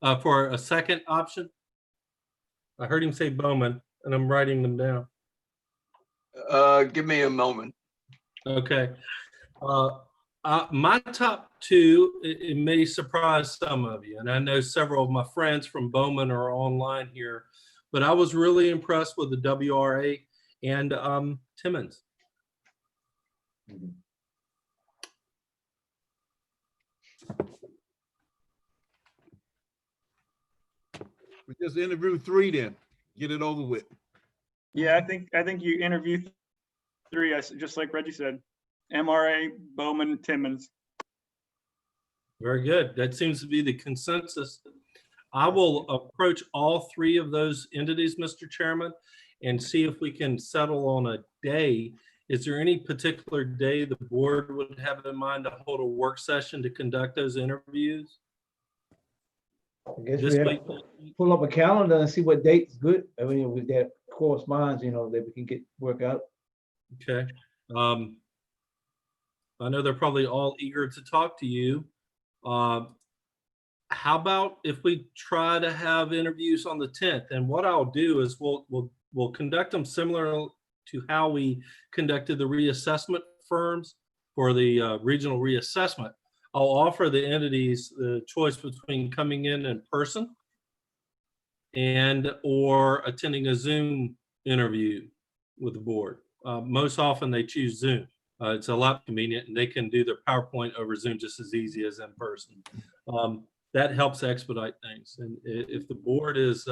For a second option? I heard him say Bowman, and I'm writing them down. Give me a moment. Okay. My top two, it may surprise some of you, and I know several of my friends from Bowman are online here, but I was really impressed with the WRA and Timmons. We just interviewed 3 then. Get it over with. Yeah, I think you interviewed 3, just like Reggie said. MRA, Bowman, Timmons. Very good. That seems to be the consensus. I will approach all 3 of those entities, Mr. Chairman, and see if we can settle on a day. Is there any particular day the board would have in mind to hold a work session to conduct those interviews? I guess This we have week? to pull up a calendar and see what date's good. I mean, with that corresponds, you know, that we can work out. Okay. I know they're probably all eager to talk to you. How about if we try to have interviews on the 10th? And what I'll do is we'll conduct them similar to how we conducted the reassessment firms for the regional reassessment. I'll offer the entities the choice between coming in person and or attending a Zoom interview with the board. Most often they choose Zoom. It's a lot convenient, and they can do their PowerPoint over Zoom just as easy as in person. That helps expedite things. And if the board is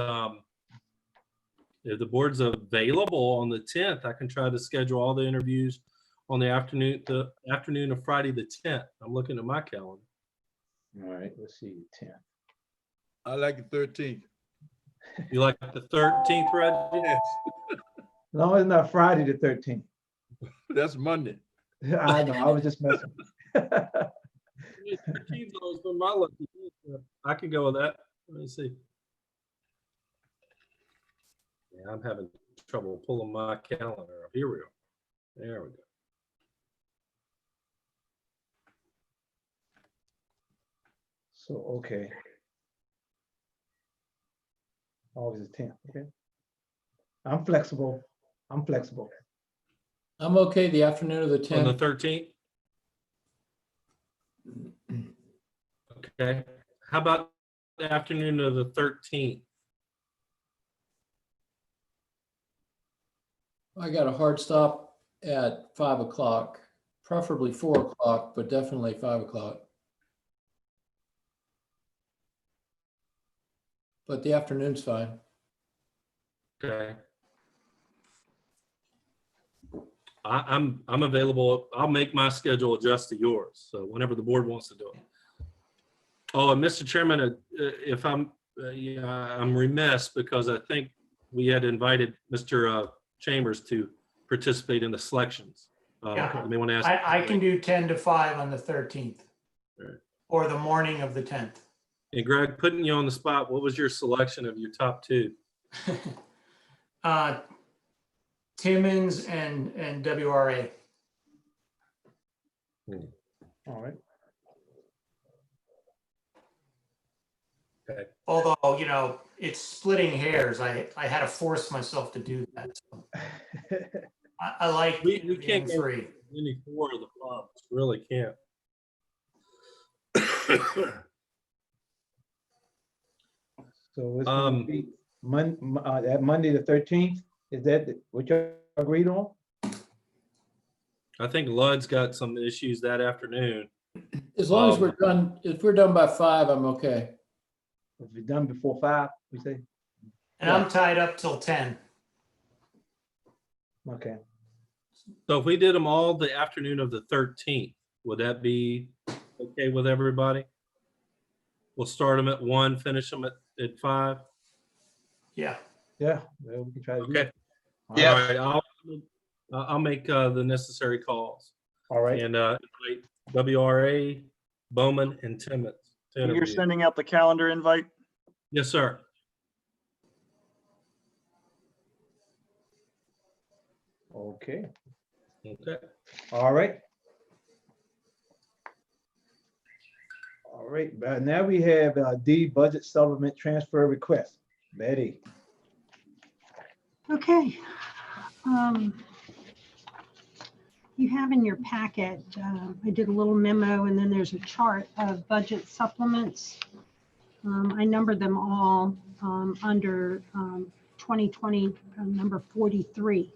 if the board's available on the 10th, I can try to schedule all the interviews on the afternoon of Friday the 10th. I'm looking at my calendar. All right, let's see, 10th. I like the 13th. You like the 13th, Reggie? Yes. No, it's not Friday the 13th. That's Monday. I know, I was just messing. 13th always been my lucky day. I can go with that. Let me see. Yeah, I'm having trouble pulling my calendar up. Here we go. There we go. So, okay. August 10th, okay. I'm flexible. I'm okay the afternoon of the On the 10th. 13th? Okay. How about the afternoon of the 13th? I got a hard stop at 5 o'clock, preferably 4 o'clock, but definitely 5 o'clock. But the afternoon's fine. Okay. I'm available. I'll make my schedule adjust to yours. So whenever the board wants to do it. Oh, and Mr. Chairman, if I'm remiss because I think we had invited Mr. Chambers to participate in the selections. Yeah. You may want to ask. I can do 10 to 5 on the 13th Right. or the morning of the 10th. And Greg, putting you on the spot, what was your selection of your top 2? Timmons and WRA. All right. Okay. Although, you know, it's splitting hairs. I had to force myself to do that. So. I like we can't go 3. any 4 of the farms. Really can't. So it's gonna be that Monday the 13th. Is that what you agreed on? I think Lud's got some issues that afternoon. As long as we're done, if we're done by 5, I'm okay. If we're done before 5, we say? And I'm tied up till 10. Okay. So if we did them all the afternoon of the 13th, would that be okay with everybody? We'll start them at 1, finish them at 5. Yeah. Yeah, well, we can try to do Okay. that. Yeah. All right. I'll make the necessary calls. All right. And invite WRA, Bowman, and Timmons to You're interview. sending out the calendar invite? Yes, sir. Okay. Okay. All right. All All right, now we have D, budget supplement transfer request. Betty. Okay. You have in your packet, I did a little memo, and then there's a chart of budget supplements. I numbered them all under 2020 number 43.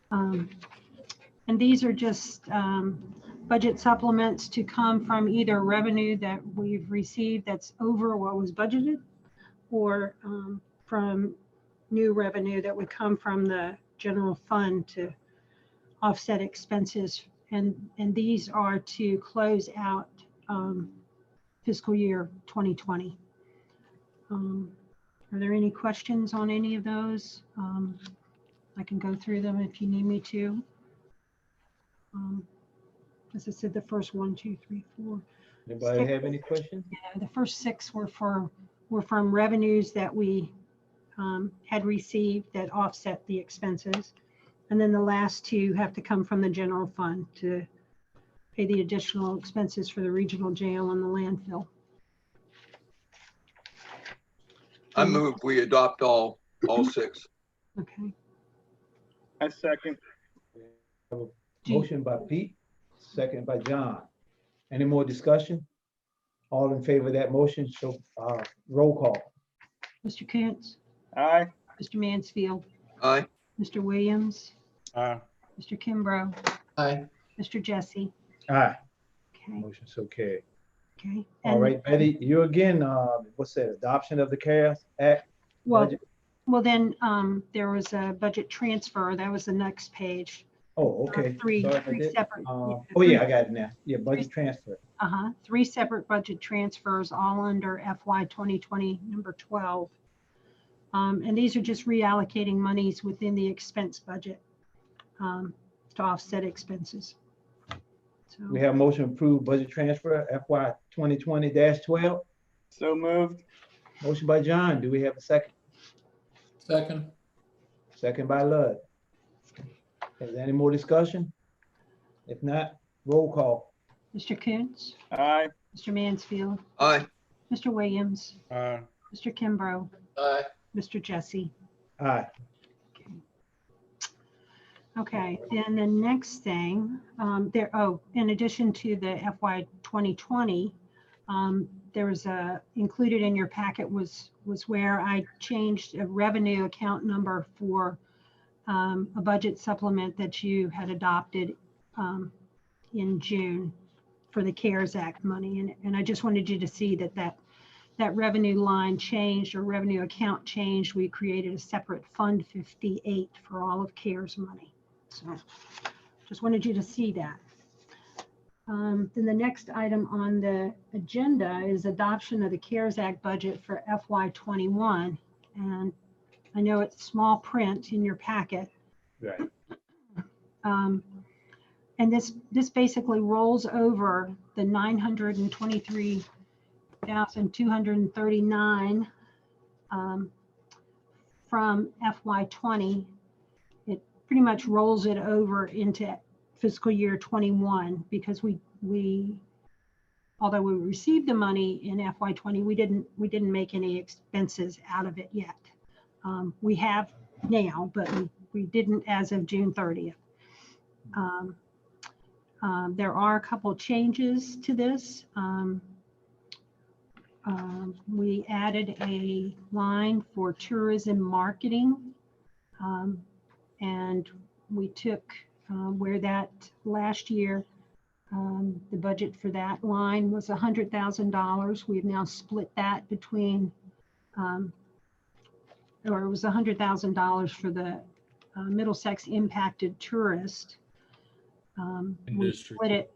And these are just budget supplements to come from either revenue that we've received that's over what was budgeted, or from new revenue that would come from the general fund to offset expenses. And these are to close out fiscal year 2020. Are there any questions on any of those? I can go through them if you need me to. As I said, the first 1, 2, 3, 4. Anybody have any questions? Yeah, the first 6 were from revenues that we had received that offset the expenses. And then the last 2 have to come from the general fund to pay the additional expenses for the regional jail and the landfill. I move we adopt all 6. Okay. I second. Motion by Pete, second by John. Any more discussion? All in favor of that motion, show roll call. Mr. Kantz? Aye. Mr. Mansfield? Aye. Mr. Williams? Aye. Mr. Kimbrough? Aye. Mr. Jesse? Aye. Okay. Motion so carried. Okay. All And- right, Betty, you again, what's that, adoption of the CARES Act? Well, budget? well, then there was a budget transfer. That was the next page. Oh, okay. Three Sorry, I three did. separate. Oh, yeah, I got it now. Yeah, budget transfer. 3 separate budget transfers, all under FY 2020 number 12. And these are just reallocating monies within the expense budget to offset expenses. So, We have motion approved budget transfer FY 2020-12. So moved. Motion by John. Do we have a second? Second. Second by Lud. Is there any more discussion? If not, roll call. Mr. Koontz, Aye. Mr. Mansfield, Aye. Mr. Williams, Aye. Mr. Kimbrough, Aye. Mr. Jesse. Aye. Okay, then the next thing, in addition to the FY 2020, there was included in your packet was where I changed a revenue account number for a budget supplement that you had adopted in June for the CARES Act money. And I just wanted you to see that revenue line changed, or revenue account changed. We created a separate Fund 58 for all of CARES money. So just wanted you to see that. Then the next item on the agenda is adoption of the CARES Act budget for FY 21. And I know it's small print in your packet. Right. And this basically rolls over the 923,239 from FY 20. It pretty much rolls it over into fiscal year 21, because we although we received the money in FY 20, we didn't make any expenses out of it yet. We have now, but we didn't as of June 30th. There are a couple changes to this. We added a line for tourism marketing, and we took where that last year, the budget for that line was $100,000. We've now split that between, or it was $100,000 for the Middlesex impacted tourist. We split it,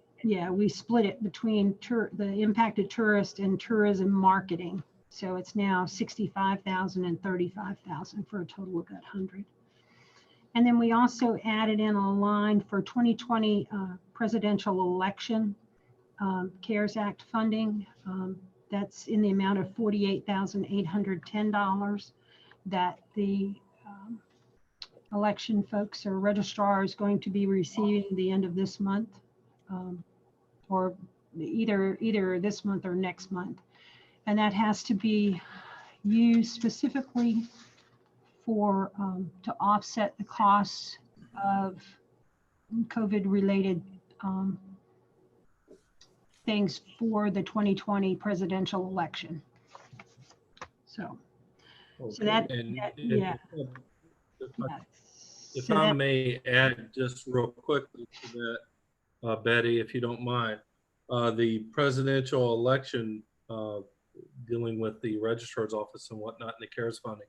we split it between the impacted tourist and tourism marketing. So it's now $65,000 and $35,000 for a total of 100. And then we also added in a line for 2020 presidential election CARES Act funding. That's in the amount of $48,810 that the election folks or registrars going to be receiving the end of this month, or either this month or next month. And that has to be used specifically for, to offset the costs of COVID-related things for the 2020 presidential election. So that, yeah. If So I that- may add just real quickly to that, Betty, if you don't mind, the presidential election, dealing with the registrar's office and whatnot and the CARES funding,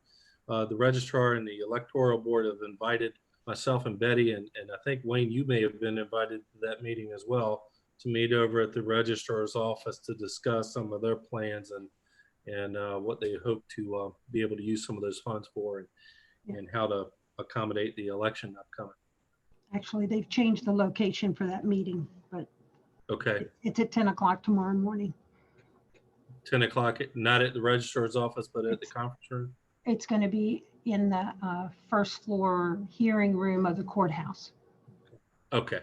the registrar and the electoral board have invited myself and Betty, and I think Wayne, you may have been invited to that meeting as well, to meet over at the registrar's office to discuss some of their plans and what they hope to be able to use some of those funds for, and how to accommodate the election upcoming. Actually, they've changed the location for that meeting, but Okay, it's at 10 o'clock tomorrow morning. 10 o'clock, not at the registrar's office, but at the conference room? It's going to be in the first floor hearing room of the courthouse. Okay.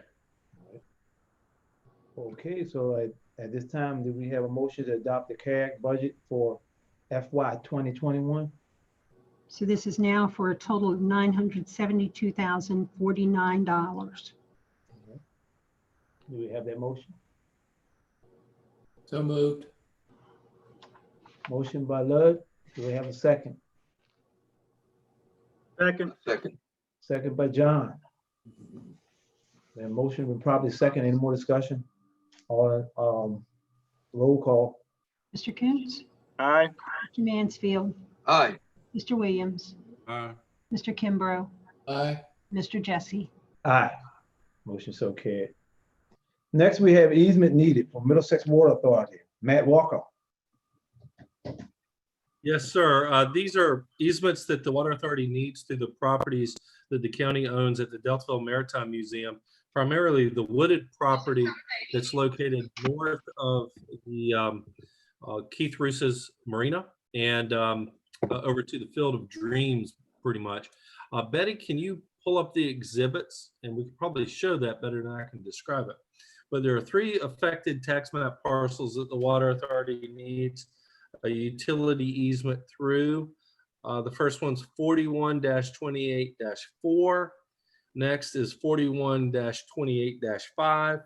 Okay, so at this time, do we have a motion to adopt the CARES budget for FY 2021? So this is now for a total of $972,049. Do we have that motion? So moved. Motion by Lud. Do we have a second? Second. Second by John. That motion will probably second. Any more discussion? Or roll call. Mr. Coons? Aye. Mr. Mansfield? Aye. Mr. Williams? Aye. Mr. Kimbrough? Aye. Mr. Jesse? Aye. Motion so carried. Next, we have easement needed for Middlesex Water Authority. Matt Walker. Yes, sir. These are easements that the Water Authority needs through the properties that the county owns at the Deltaville Maritime Museum, primarily the wooded property that's located north of the Keith Roos's Marina and over to the Field of Dreams, pretty much. Betty, can you pull up the exhibits? And we can probably show that better than I can describe it. But there are 3 affected tax map parcels that the Water Authority needs a utility easement through. The first one's 41-28-4. Next is 41-28-5.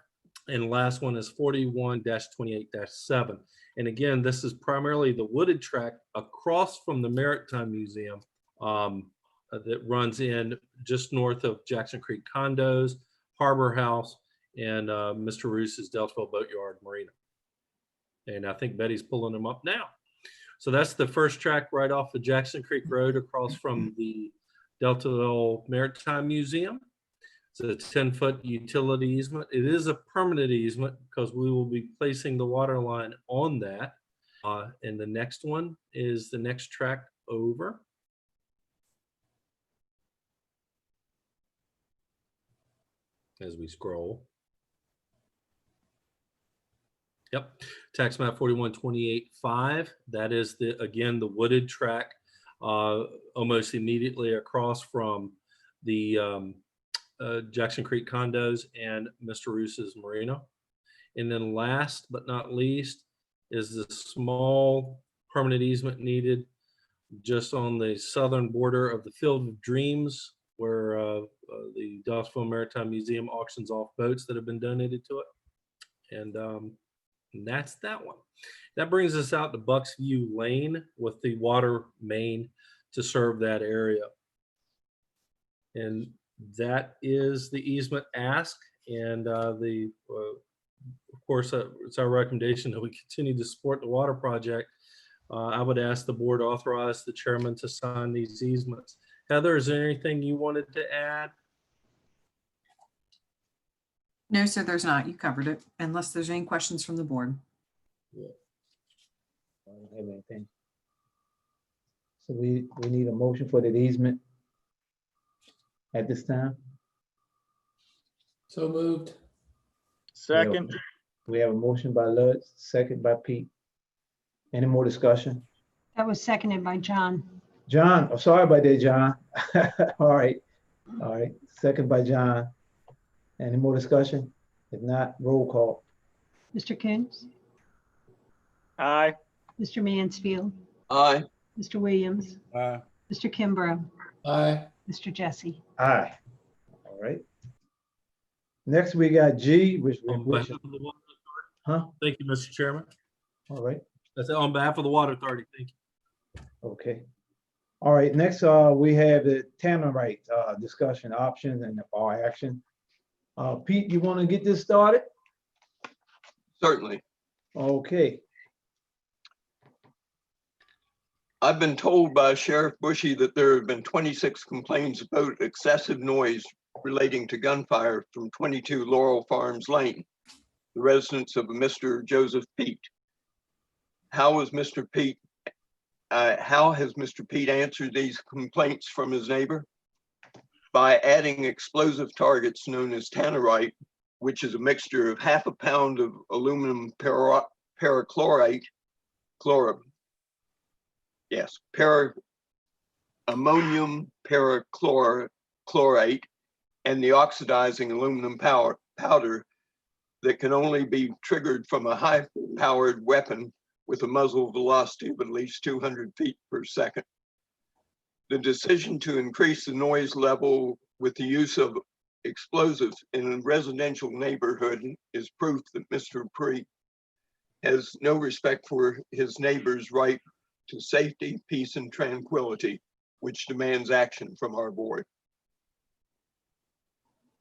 And last one is 41-28-7. And again, this is primarily the wooded tract across from the Maritime Museum that runs in just north of Jackson Creek Condos, Harbor House, and Mr. Roos's Deltaville Boatyard Marina. And I think Betty's pulling them up now. So that's the first track right off of Jackson Creek Road across from the Deltaville Maritime Museum. It's a 10-foot utility easement. It is a permanent easement because we will be placing the water line on that. And the next one is the next track over. As we scroll. Yep, tax map 41-28-5. That is again the wooded track, almost immediately across from the Jackson Creek Condos and Mr. Roos's Marina. And then last but not least is the small permanent easement needed just on the southern border of the Field of Dreams, where the Deltaville Maritime Museum auctions off boats that have been donated to it. And that's that one. That brings us out to Bucks View Lane with the water main to serve that area. And that is the easement ask. And of course, it's our recommendation that we continue to support the water project. I would ask the board to authorize the chairman to sign these easements. Heather, is there anything you wanted to add? No, sir, there's not. You covered it, unless there's any questions from the board. Yeah. I don't have anything. So we need a motion for the easement at this time. So moved. Second. We have a motion by Lutz, second by Pete. Any more discussion? That was seconded by John. John, oh, sorry about that, John. All right, second by John. Any more discussion? If not, roll call. Mr. Coons, Aye. Mr. Mansfield, Aye. Mr. Williams, Aye. Mr. Kimbrough, Aye. Mr. Jesse. Aye. All right. Next, we got G, which, On behalf of the Water Authority. huh? Thank you, Mr. Chairman. All right. That's it on behalf of the Water Authority. Thank you. Okay. All right, next, we have the Tannerite discussion options and our action. Pete, you want to get this started? Certainly. Okay. I've been told by Sheriff Bushy that there have been 26 complaints about excessive noise relating to gunfire from 22 Laurel Farms Lane, the residence of Mr. Joseph Pete. How has Mr. Pete answered these complaints from his neighbor? By adding explosive targets known as tannerite, which is a mixture of half a pound of aluminum perachlorate, ammonium perachlorate, and the oxidizing aluminum powder that can only be triggered from a high-powered weapon with a muzzle velocity of at least 200 feet per second. The decision to increase the noise level with the use of explosives in a residential neighborhood is proof that Mr. Pre has no respect for his neighbor's right to safety, peace, and tranquility, which demands action from our board.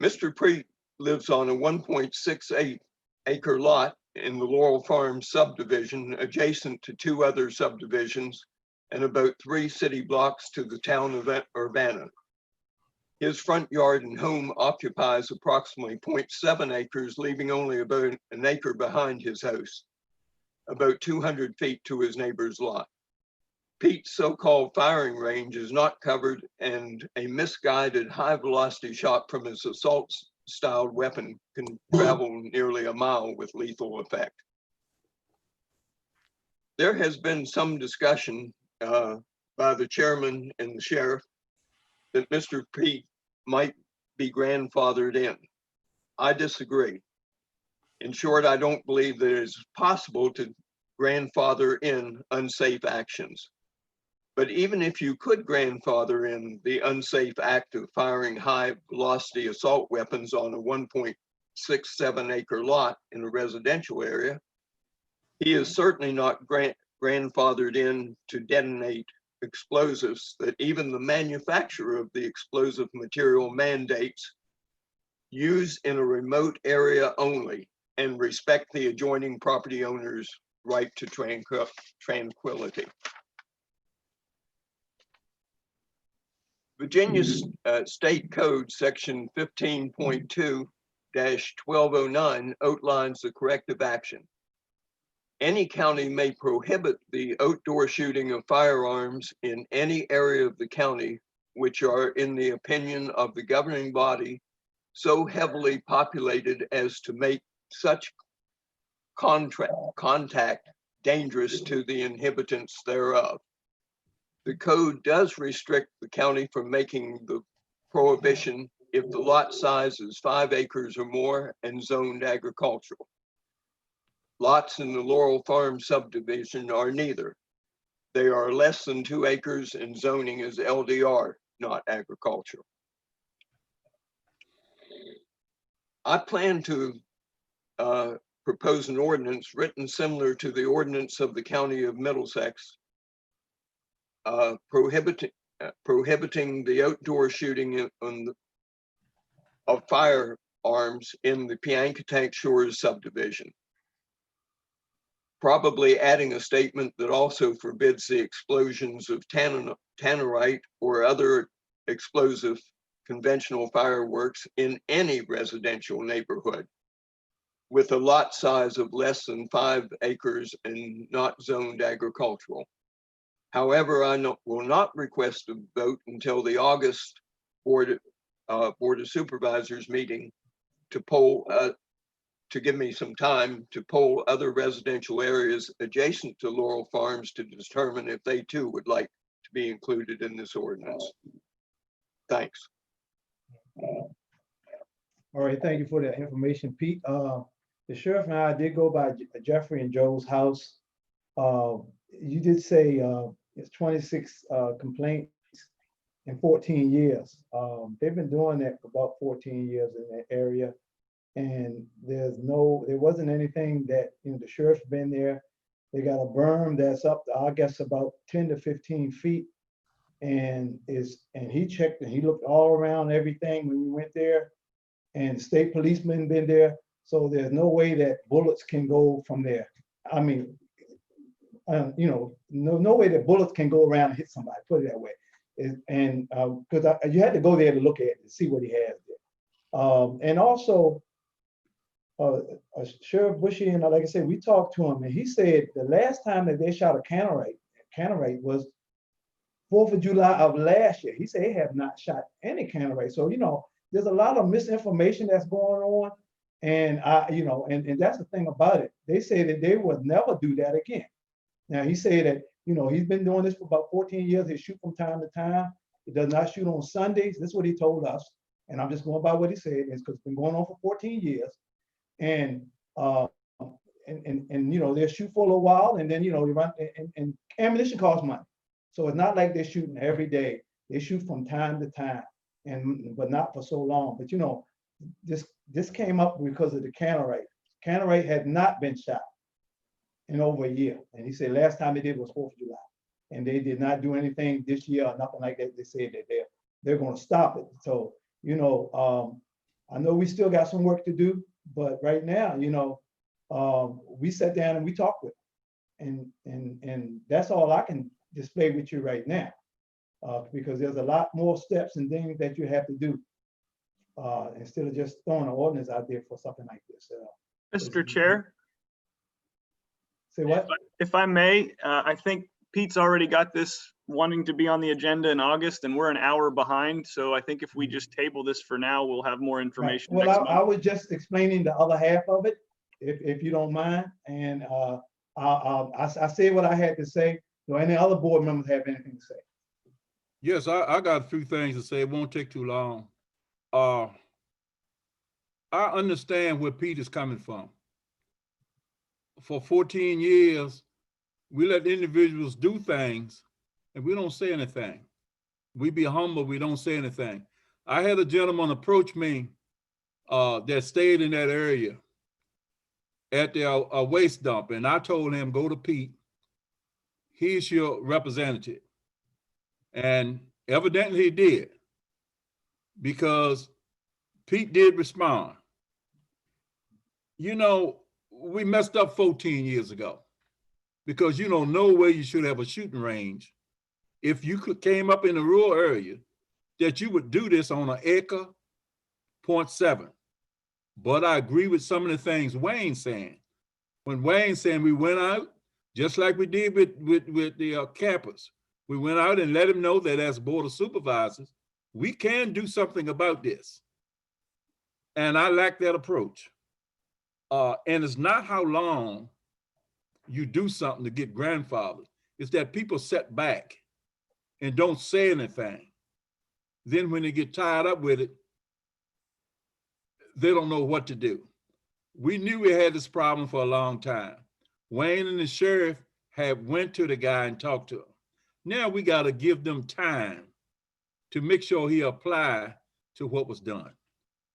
Mr. Pre lives on a 1.68 acre lot in the Laurel Farm subdivision, adjacent to 2 other subdivisions and about 3 city blocks to the town of Urbana. His front yard and home occupies approximately 0.7 acres, leaving only about an acre behind his house, about 200 feet to his neighbor's lot. Pete's so-called firing range is not covered, and a misguided high-velocity shot from his assault-styled weapon can travel nearly a mile with lethal effect. There has been some discussion by the chairman and the sheriff that Mr. Pete might be grandfathered in. I disagree. In short, I don't believe that it is possible to grandfather in unsafe actions. But even if you could grandfather in the unsafe act of firing high velocity assault weapons on a 1.67 acre lot in a residential area, he is certainly not grandfathered in to detonate explosives that even the manufacturer of the explosive material mandates use in a remote area only and respect the adjoining property owner's right to tranquility. Virginia's State Code Section 15.2-1209 outlines the corrective action. Any county may prohibit the outdoor shooting of firearms in any area of the county which are, in the opinion of the governing body, so heavily populated as to make such contact dangerous to the inhabitants thereof. The code does restrict the county from making the prohibition if the lot size is 5 acres or more and zoned agricultural. Lots in the Laurel Farm subdivision are neither. They are less than 2 acres and zoning is LDR, not agricultural. I plan to propose an ordinance written similar to the ordinance of the county of Middlesex, prohibiting the outdoor shooting of firearms in the Piankatank Shores subdivision. Probably adding a statement that also forbids the explosions of tannerite or other explosive conventional fireworks in any residential neighborhood with a lot size of less than 5 acres and not zoned agricultural. However, I will not request a vote until the August Board of Supervisors meeting to poll, to give me some time to poll other residential areas adjacent to Laurel Farms to determine if they too would like to be included in this ordinance. Thanks. All right, thank you for that information, Pete. the sheriff and I did go by Jeffrey and Joe's house. You did say it's 26 complaints in 14 years. They've been doing that for about 14 years in that area. And there wasn't anything that, the sheriff's been there. They got a berm that's up to, I guess, about 10 to 15 feet. And he checked and he looked all around everything when we went there. And the state policeman been there. So there's no way that bullets can go from there. I mean, no way that bullets can go around and hit somebody, put it that way. And because you had to go there to look at it to see what he has there. And also, Sheriff Bushy, and like I said, we talked to him, and he said the last time that they shot a cannerite was 4th of July of last year. He said they have not shot any cannerite. So, there's a lot of misinformation that's going on. And and that's the thing about it. They say that they would never do that again. Now he said that, he's been doing this for about 14 years. He shoot from time to time. He does not shoot on Sundays. This is what he told us. And I'm just going by what he said. It's because it's been going on for 14 years. And they'll shoot for a little while, and then they run, and ammunition costs money. So it's not like they're shooting every day. They shoot from time to time, but not for so long. But this came up because of the cannerite. Cannerite had not been shot in over a year. And he said last time they did was 4th of July. And they did not do anything this year or nothing like that. They said that they're going to stop it. So, I know we still got some work to do, but right now, we sat down and we talked with them. And that's all I can display with you right now, because there's a lot more steps and things that you have to do instead of just throwing an ordinance out there for something like this. Mr. Chair? Say what? If I may, I think Pete's already got this wanting to be on the agenda in August, and we're an hour behind. So I think if we just table this for now, we'll have more information. Right. Well, Well, I was just explaining the other half of it, if you don't mind. And I said what I had to say. Do any other board members have anything to say? Yes, I got a few things to say. It won't take too long. I understand where Pete is coming from. For 14 years, we let individuals do things and we don't say anything. We be humble, we don't say anything. I had a gentleman approach me that stayed in that area at the waste dump, and I told him, go to Pete. He's your representative. And evidently he did, because Pete did respond. We messed up 14 years ago, because no way you should have a shooting range if you came up in a rural area that you would do this on an acre, 0.7. But I agree with some of the things Wayne's saying. When Wayne's saying we went out, just like we did with the campers, we went out and let them know that as Board of Supervisors, we can do something about this. And I like that approach. And it's not how long you do something to get grandfathered. It's that people sit back and don't say anything. Then when they get tied up with it, they don't know what to do. We knew we had this problem for a long time. Wayne and the sheriff have went to the guy and talked to him. Now we got to give them time to make sure he apply to what was done.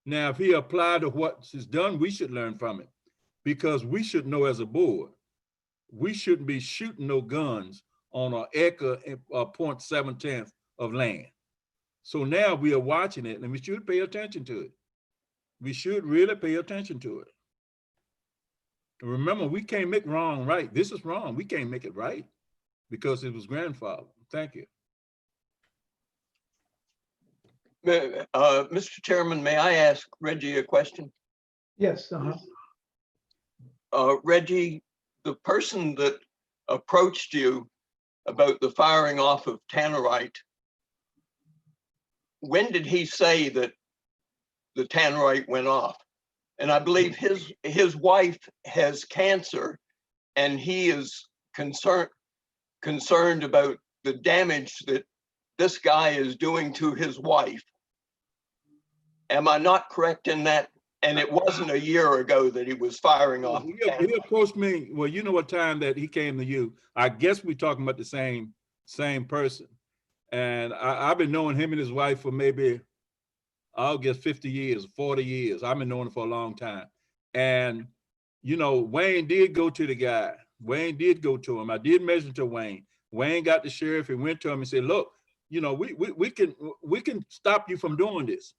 Now, if he applied to what is done, we should learn from it, because we should know as a board, we shouldn't be shooting no guns on an acre, 0.7 of land. So now we are watching it, and we should pay attention to it. We should really pay attention to it. Remember, we can't make wrong right. This is wrong. We can't make it right because it was grandfathered. Thank you. Mr. Chairman, may I ask Reggie a question? Yes. Reggie, the person that approached you about the firing off of tannerite, when did he say that the tannerite went off? And I believe his wife has cancer, and he is concerned about the damage that this guy is doing to his wife. Am I not correct in that And it wasn't a year ago that he was firing off. He approached me. Well, you know what time that he came to you. I guess we're talking about the same person. And I've been knowing him and his wife for maybe, I'll guess 50 years, 40 years. I've been knowing him for a long time. And, you know, Wayne did go to the guy. Wayne did go to him. I did mention to Wayne. Wayne got the sheriff and went to him and said, look, you know, we can stop you from doing this,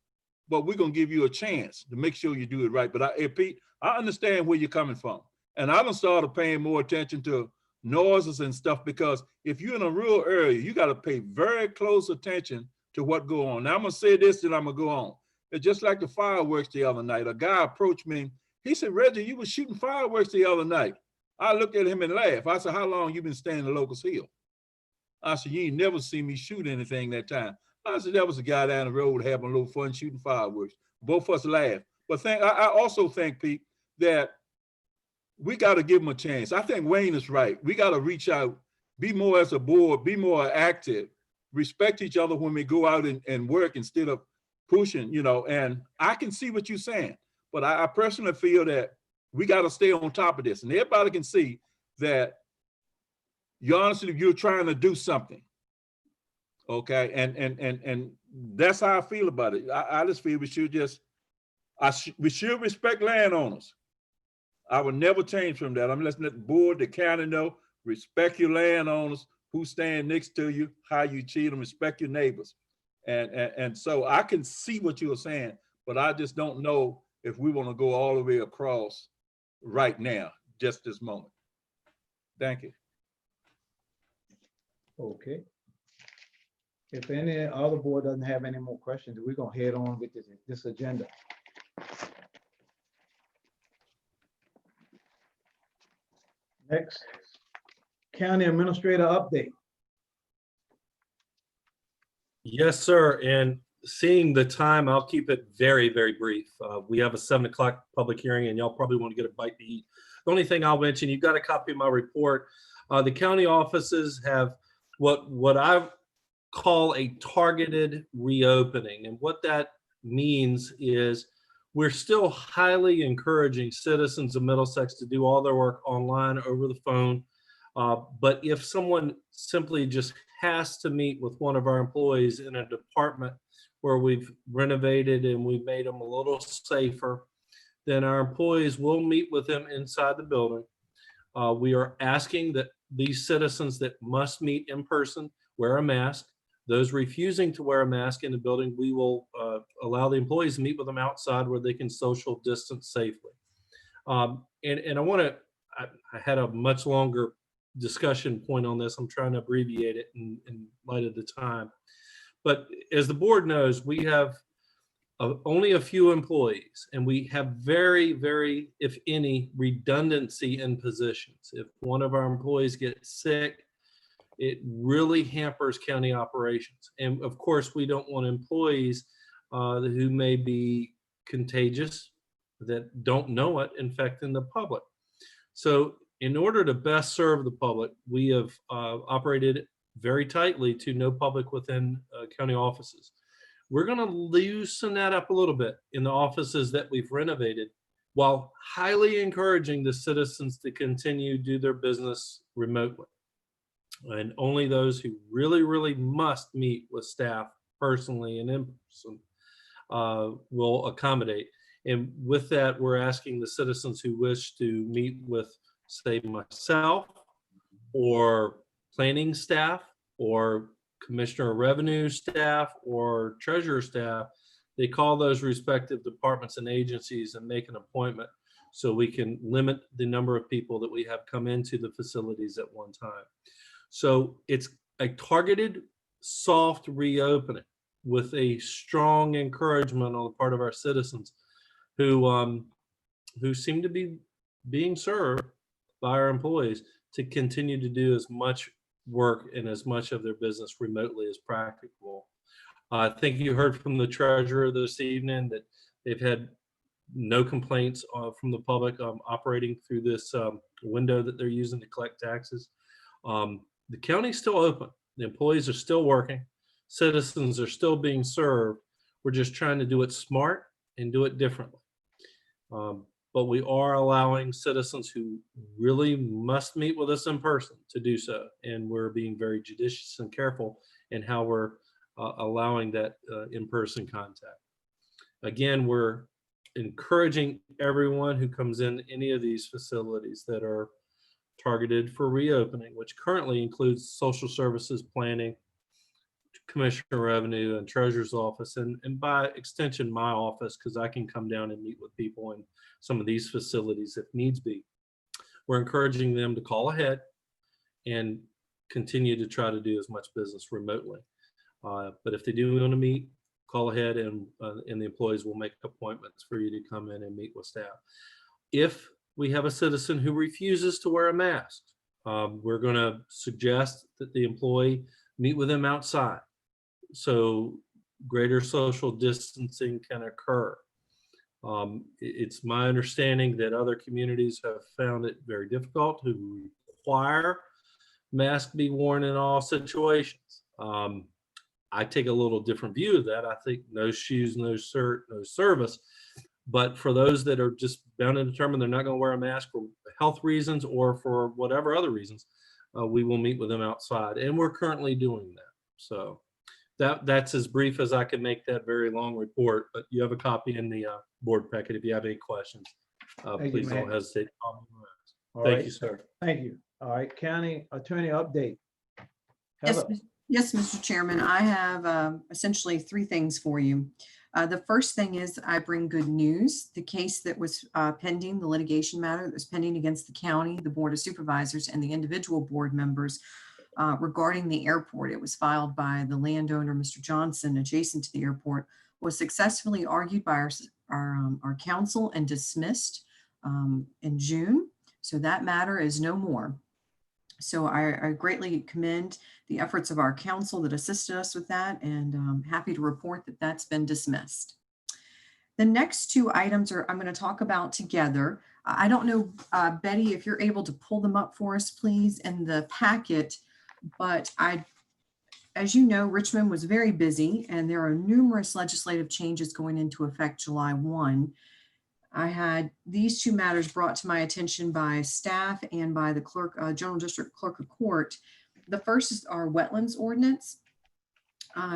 but we're going to give you a chance to make sure you do it right. But hey, Pete, I understand where you're coming from. And I done started paying more attention to noises and stuff, because if you're in a rural area, you got to pay very close attention to what go on. Now I'm going to say this, then I'm going to go on. It's just like the fireworks the other night. A guy approached me. He said, Reggie, you were shooting fireworks the other night. I looked at him and laughed. I said, how long you been staying in Locust Hill? I said, you ain't never seen me shoot anything that time. I said, that was a guy down the road having a little fun shooting fireworks. Both of us laughed. But I also think, Pete, that we got to give him a chance. I think Wayne is right. We got to reach out, be more as a board, be more active, respect each other when we go out and work instead of pushing, you know. And I can see what you're saying, but I personally feel that we got to stay on top of this. And everybody can see that you're trying to do something. Okay. And that's how I feel about it. I just feel we should respect landowners. I would never change from that. I'm letting the board, the county know, respect your landowners, who stand next to you, how you treat them, respect your neighbors. And so I can see what you were saying, but I just don't know if we want to go all the way across right now, just this moment. Thank you. Okay. If any other board doesn't have any more questions, we're gonna head on with this agenda. Next, county administrator update. Yes, sir. And seeing the time, I'll keep it very, very brief. We have a 7 o'clock public hearing, and y'all probably want to get a bite to eat. The only thing I'll mention, you've got a copy of my report. The county offices have what I call a targeted reopening. And what that means is we're still highly encouraging citizens of Middlesex to do all their work online, over the phone. But if someone simply just has to meet with one of our employees in a department where we've renovated and we've made them a little safer, then our employees will meet with them inside the building. We are asking that these citizens that must meet in person wear a mask. Those refusing to wear a mask in the building, we will allow the employees to meet with them outside where they can social distance safely. And I had a much longer discussion point on this. I'm trying to abbreviate it in light of the time. But as the board knows, we have only a few employees, and we have very, very, if any, redundancy in positions. If one of our employees gets sick, it really hampers county operations. And of course, we don't want employees who may be contagious, that don't know it, infecting the public. So in order to best serve the public, we have operated very tightly to no public within county offices. We're going to loosen that up a little bit in the offices that we've renovated, while highly encouraging the citizens to continue to do their business remotely. And only those who really, really must meet with staff personally and in person will accommodate. And with that, we're asking the citizens who wish to meet with, say, myself or planning staff or Commissioner of Revenue staff or Treasurer staff, they call those respective departments and agencies and make an appointment so we can limit the number of people that we have come into the facilities at one time. So it's a targeted soft reopening with a strong encouragement on the part of our citizens who seem to be being served by our employees to continue to do as much work and as much of their business remotely as practicable. I think you heard from the treasurer this evening that they've had no complaints from the public operating through this window that they're using to collect taxes. The county's still open. The employees are still working. Citizens are still being served. We're just trying to do it smart and do it differently. But we are allowing citizens who really must meet with us in person to do so. And we're being very judicious and careful in how we're allowing that in-person contact. Again, we're encouraging everyone who comes in any of these facilities that are targeted for reopening, which currently includes social services, planning, commissioner revenue, and treasurer's office, and by extension my office, because I can come down and meet with people in some of these facilities if needs be. We're encouraging them to call ahead and continue to try to do as much business remotely. But if they do want to meet, call ahead, and the employees will make appointments for you to come in and meet with staff. If we have a citizen who refuses to wear a mask, we're going to suggest that the employee meet with them outside so greater social distancing can occur. It's my understanding that other communities have found it very difficult to require masks be worn in all situations. I take a little different view of that. I think no shoes, no shirt, no service. But for those that are just bound and determined they're not going to wear a mask for health reasons or for whatever other reasons, we will meet with them outside. And we're currently doing that. So that's as brief as I can make that very long report. But you have a copy in the board packet if you have any questions. Please don't hesitate to call me. Thank you, sir. Thank you. All right, county attorney update. Yes, Mr. Chairman, I have essentially three things for you. The first thing is I bring good news. The case that was pending, the litigation matter that was pending against the county, the Board of Supervisors, and the individual board members regarding the airport. It was filed by the landowner, Mr. Johnson, adjacent to the airport, was successfully argued by our council and dismissed in June. So that matter is no more. So I greatly commend the efforts of our council that assisted us with that, and I'm happy to report that that's been dismissed. The next two items I'm going to talk about together. I don't know, Betty, if you're able to pull them up for us, please, in the packet, but as you know, Richmond was very busy, and there are numerous legislative changes going into effect July 1. I had these two matters brought to my attention by staff and by the clerk, General District Clerk of Court. The first is our wetlands ordinance.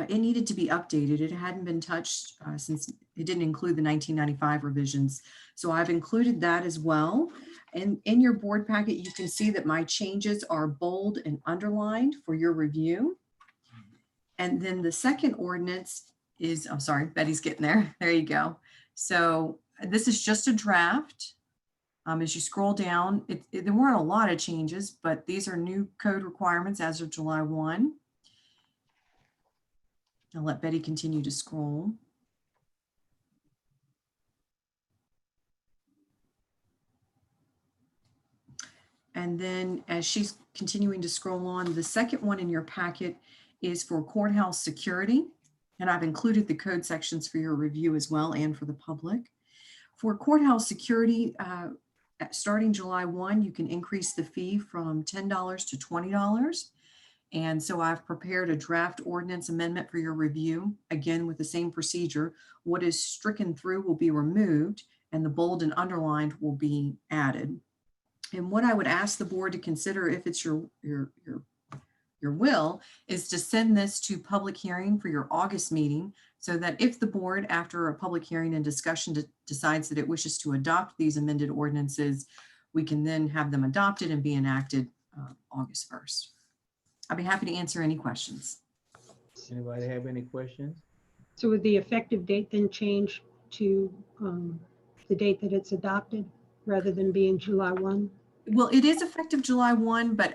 It needed to be updated. It hadn't been touched since it didn't include the 1995 revisions. So I've included that as well. And in your board packet, you can see that my changes are bold and underlined for your review. And then the second ordinance is, I'm sorry, Betty's getting there. There you go. So this is just a draft. As you scroll down, there weren't a lot of changes, but these are new code requirements as of July 1. I'll let Betty continue to scroll. And then as she's continuing to scroll on, the second one in your packet is for courthouse security. And I've included the code sections for your review as well and for the public. For courthouse security, starting July 1, you can increase the fee from $10 to $20. And so I've prepared a draft ordinance amendment for your review, again, with the same procedure. What is stricken through will be removed and the bold and underlined will be added. And what I would ask the board to consider, if it's your will, is to send this to public hearing for your August meeting, so that if the board, after a public hearing and discussion, decides that it wishes to adopt these amended ordinances, we can then have them adopted and be enacted August 1st. I'll be happy to answer any questions. Anybody have any questions? So would the effective date then change to the date that it's adopted rather than being July 1? Well, it is effective July 1, but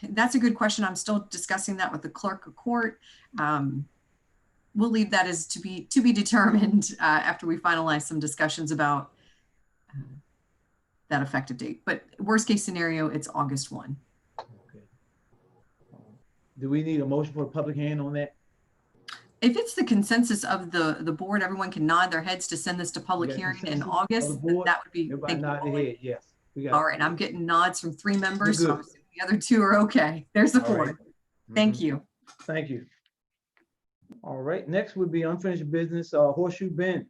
that's a good question. I'm still discussing that with the clerk of court. We'll leave that as to be determined after we finalize some discussions about that effective date. But worst case scenario, it's August 1. Okay. Do we need a motion for a public hearing on that? If it's the consensus of the board, everyone can nod their heads to send this to public hearing in August. That would be. Everybody nod their head, yes. All right, I'm getting nods from 3 members, so the other 2 are okay. There's the 4. Right. Thank you. Thank you. All right, next would be unfinished business, Horseshoe Bend.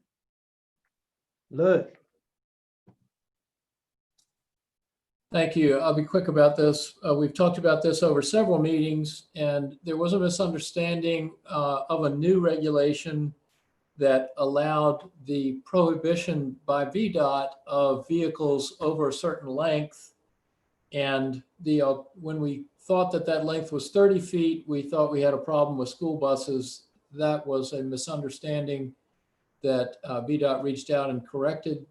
Look. Thank you. I'll be quick about this. We've talked about this over several meetings, and there was a misunderstanding of a new regulation that allowed the prohibition by Vdot of vehicles over a certain length. And when we thought that length was 30 feet, we thought we had a problem with school buses. That was a misunderstanding that Vdot reached out and corrected.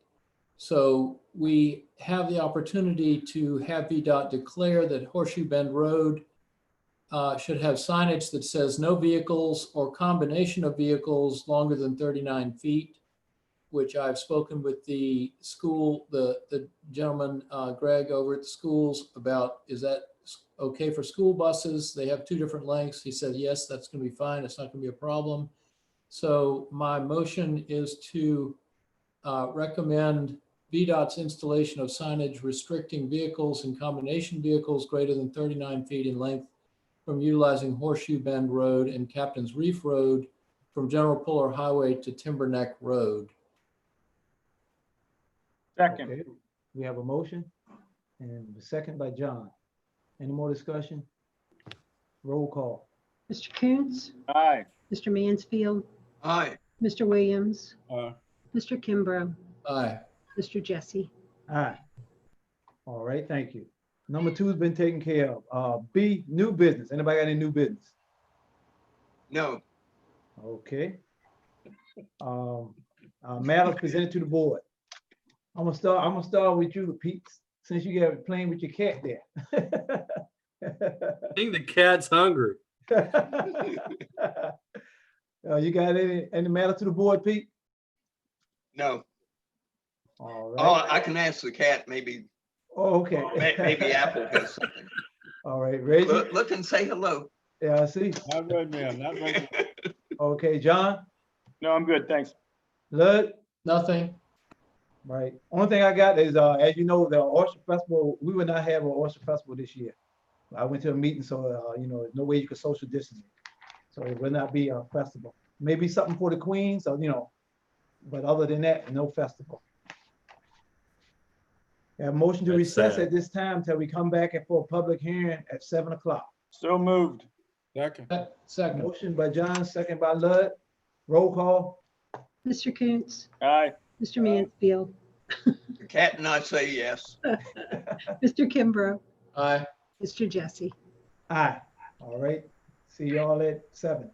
So we have the opportunity to have Vdot declare that Horseshoe Bend Road should have signage that says no vehicles or combination of vehicles longer than 39 feet, which I've spoken with the school, the gentleman, Greg, over at the schools about, is that okay for school buses? They have two different lengths. He said, yes, that's going to be fine. It's not going to be a problem. So my motion is to recommend Vdot's installation of signage restricting vehicles and combination vehicles greater than 39 feet in length from utilizing Horseshoe Bend Road and Captain's Reef Road from General Puller Highway to Timber Neck Road. Second. Okay. We have a motion and a second by John. Any more discussion? Roll call. Mr. Coons? Aye. Mr. Mansfield? Aye. Mr. Williams? Aye. Mr. Kimbrough? Aye. Mr. Jesse? Aye. All right, thank you. Number 2 has been taken care of. B, new business. Anybody got any new business? No. Okay. Matters presented to the board. I'm gonna start with you, Pete, since you got playing with your cat there. I think the cat's hungry. You got any matter to the board, Pete? No. All right. Oh, I can ask the cat, maybe. Oh, okay. Maybe Apple has something. All right, Reggie. Look and say hello. Yeah, I see. Not right now, not right now. Okay, John? No, I'm good, thanks. Lud? Nothing. Right. Only thing I got is, as you know, the Oyster Festival, we will not have an Oyster Festival this year. I went to a meeting, so, you know, there's no way you could social distance. So it will not be a festival. Maybe something for the Queens, or, you know, but other than that, no festival. Have a motion to recess at this time till we come back for a public hearing at 7 o'clock. So moved. Second. Second. Motion by John, second by Lud. Roll call. Mr. Coons? Aye. Mr. Mansfield? The cat and I say yes. Mr. Kimbrough? Aye. Mr. Jesse? Aye. All right. See y'all at 7.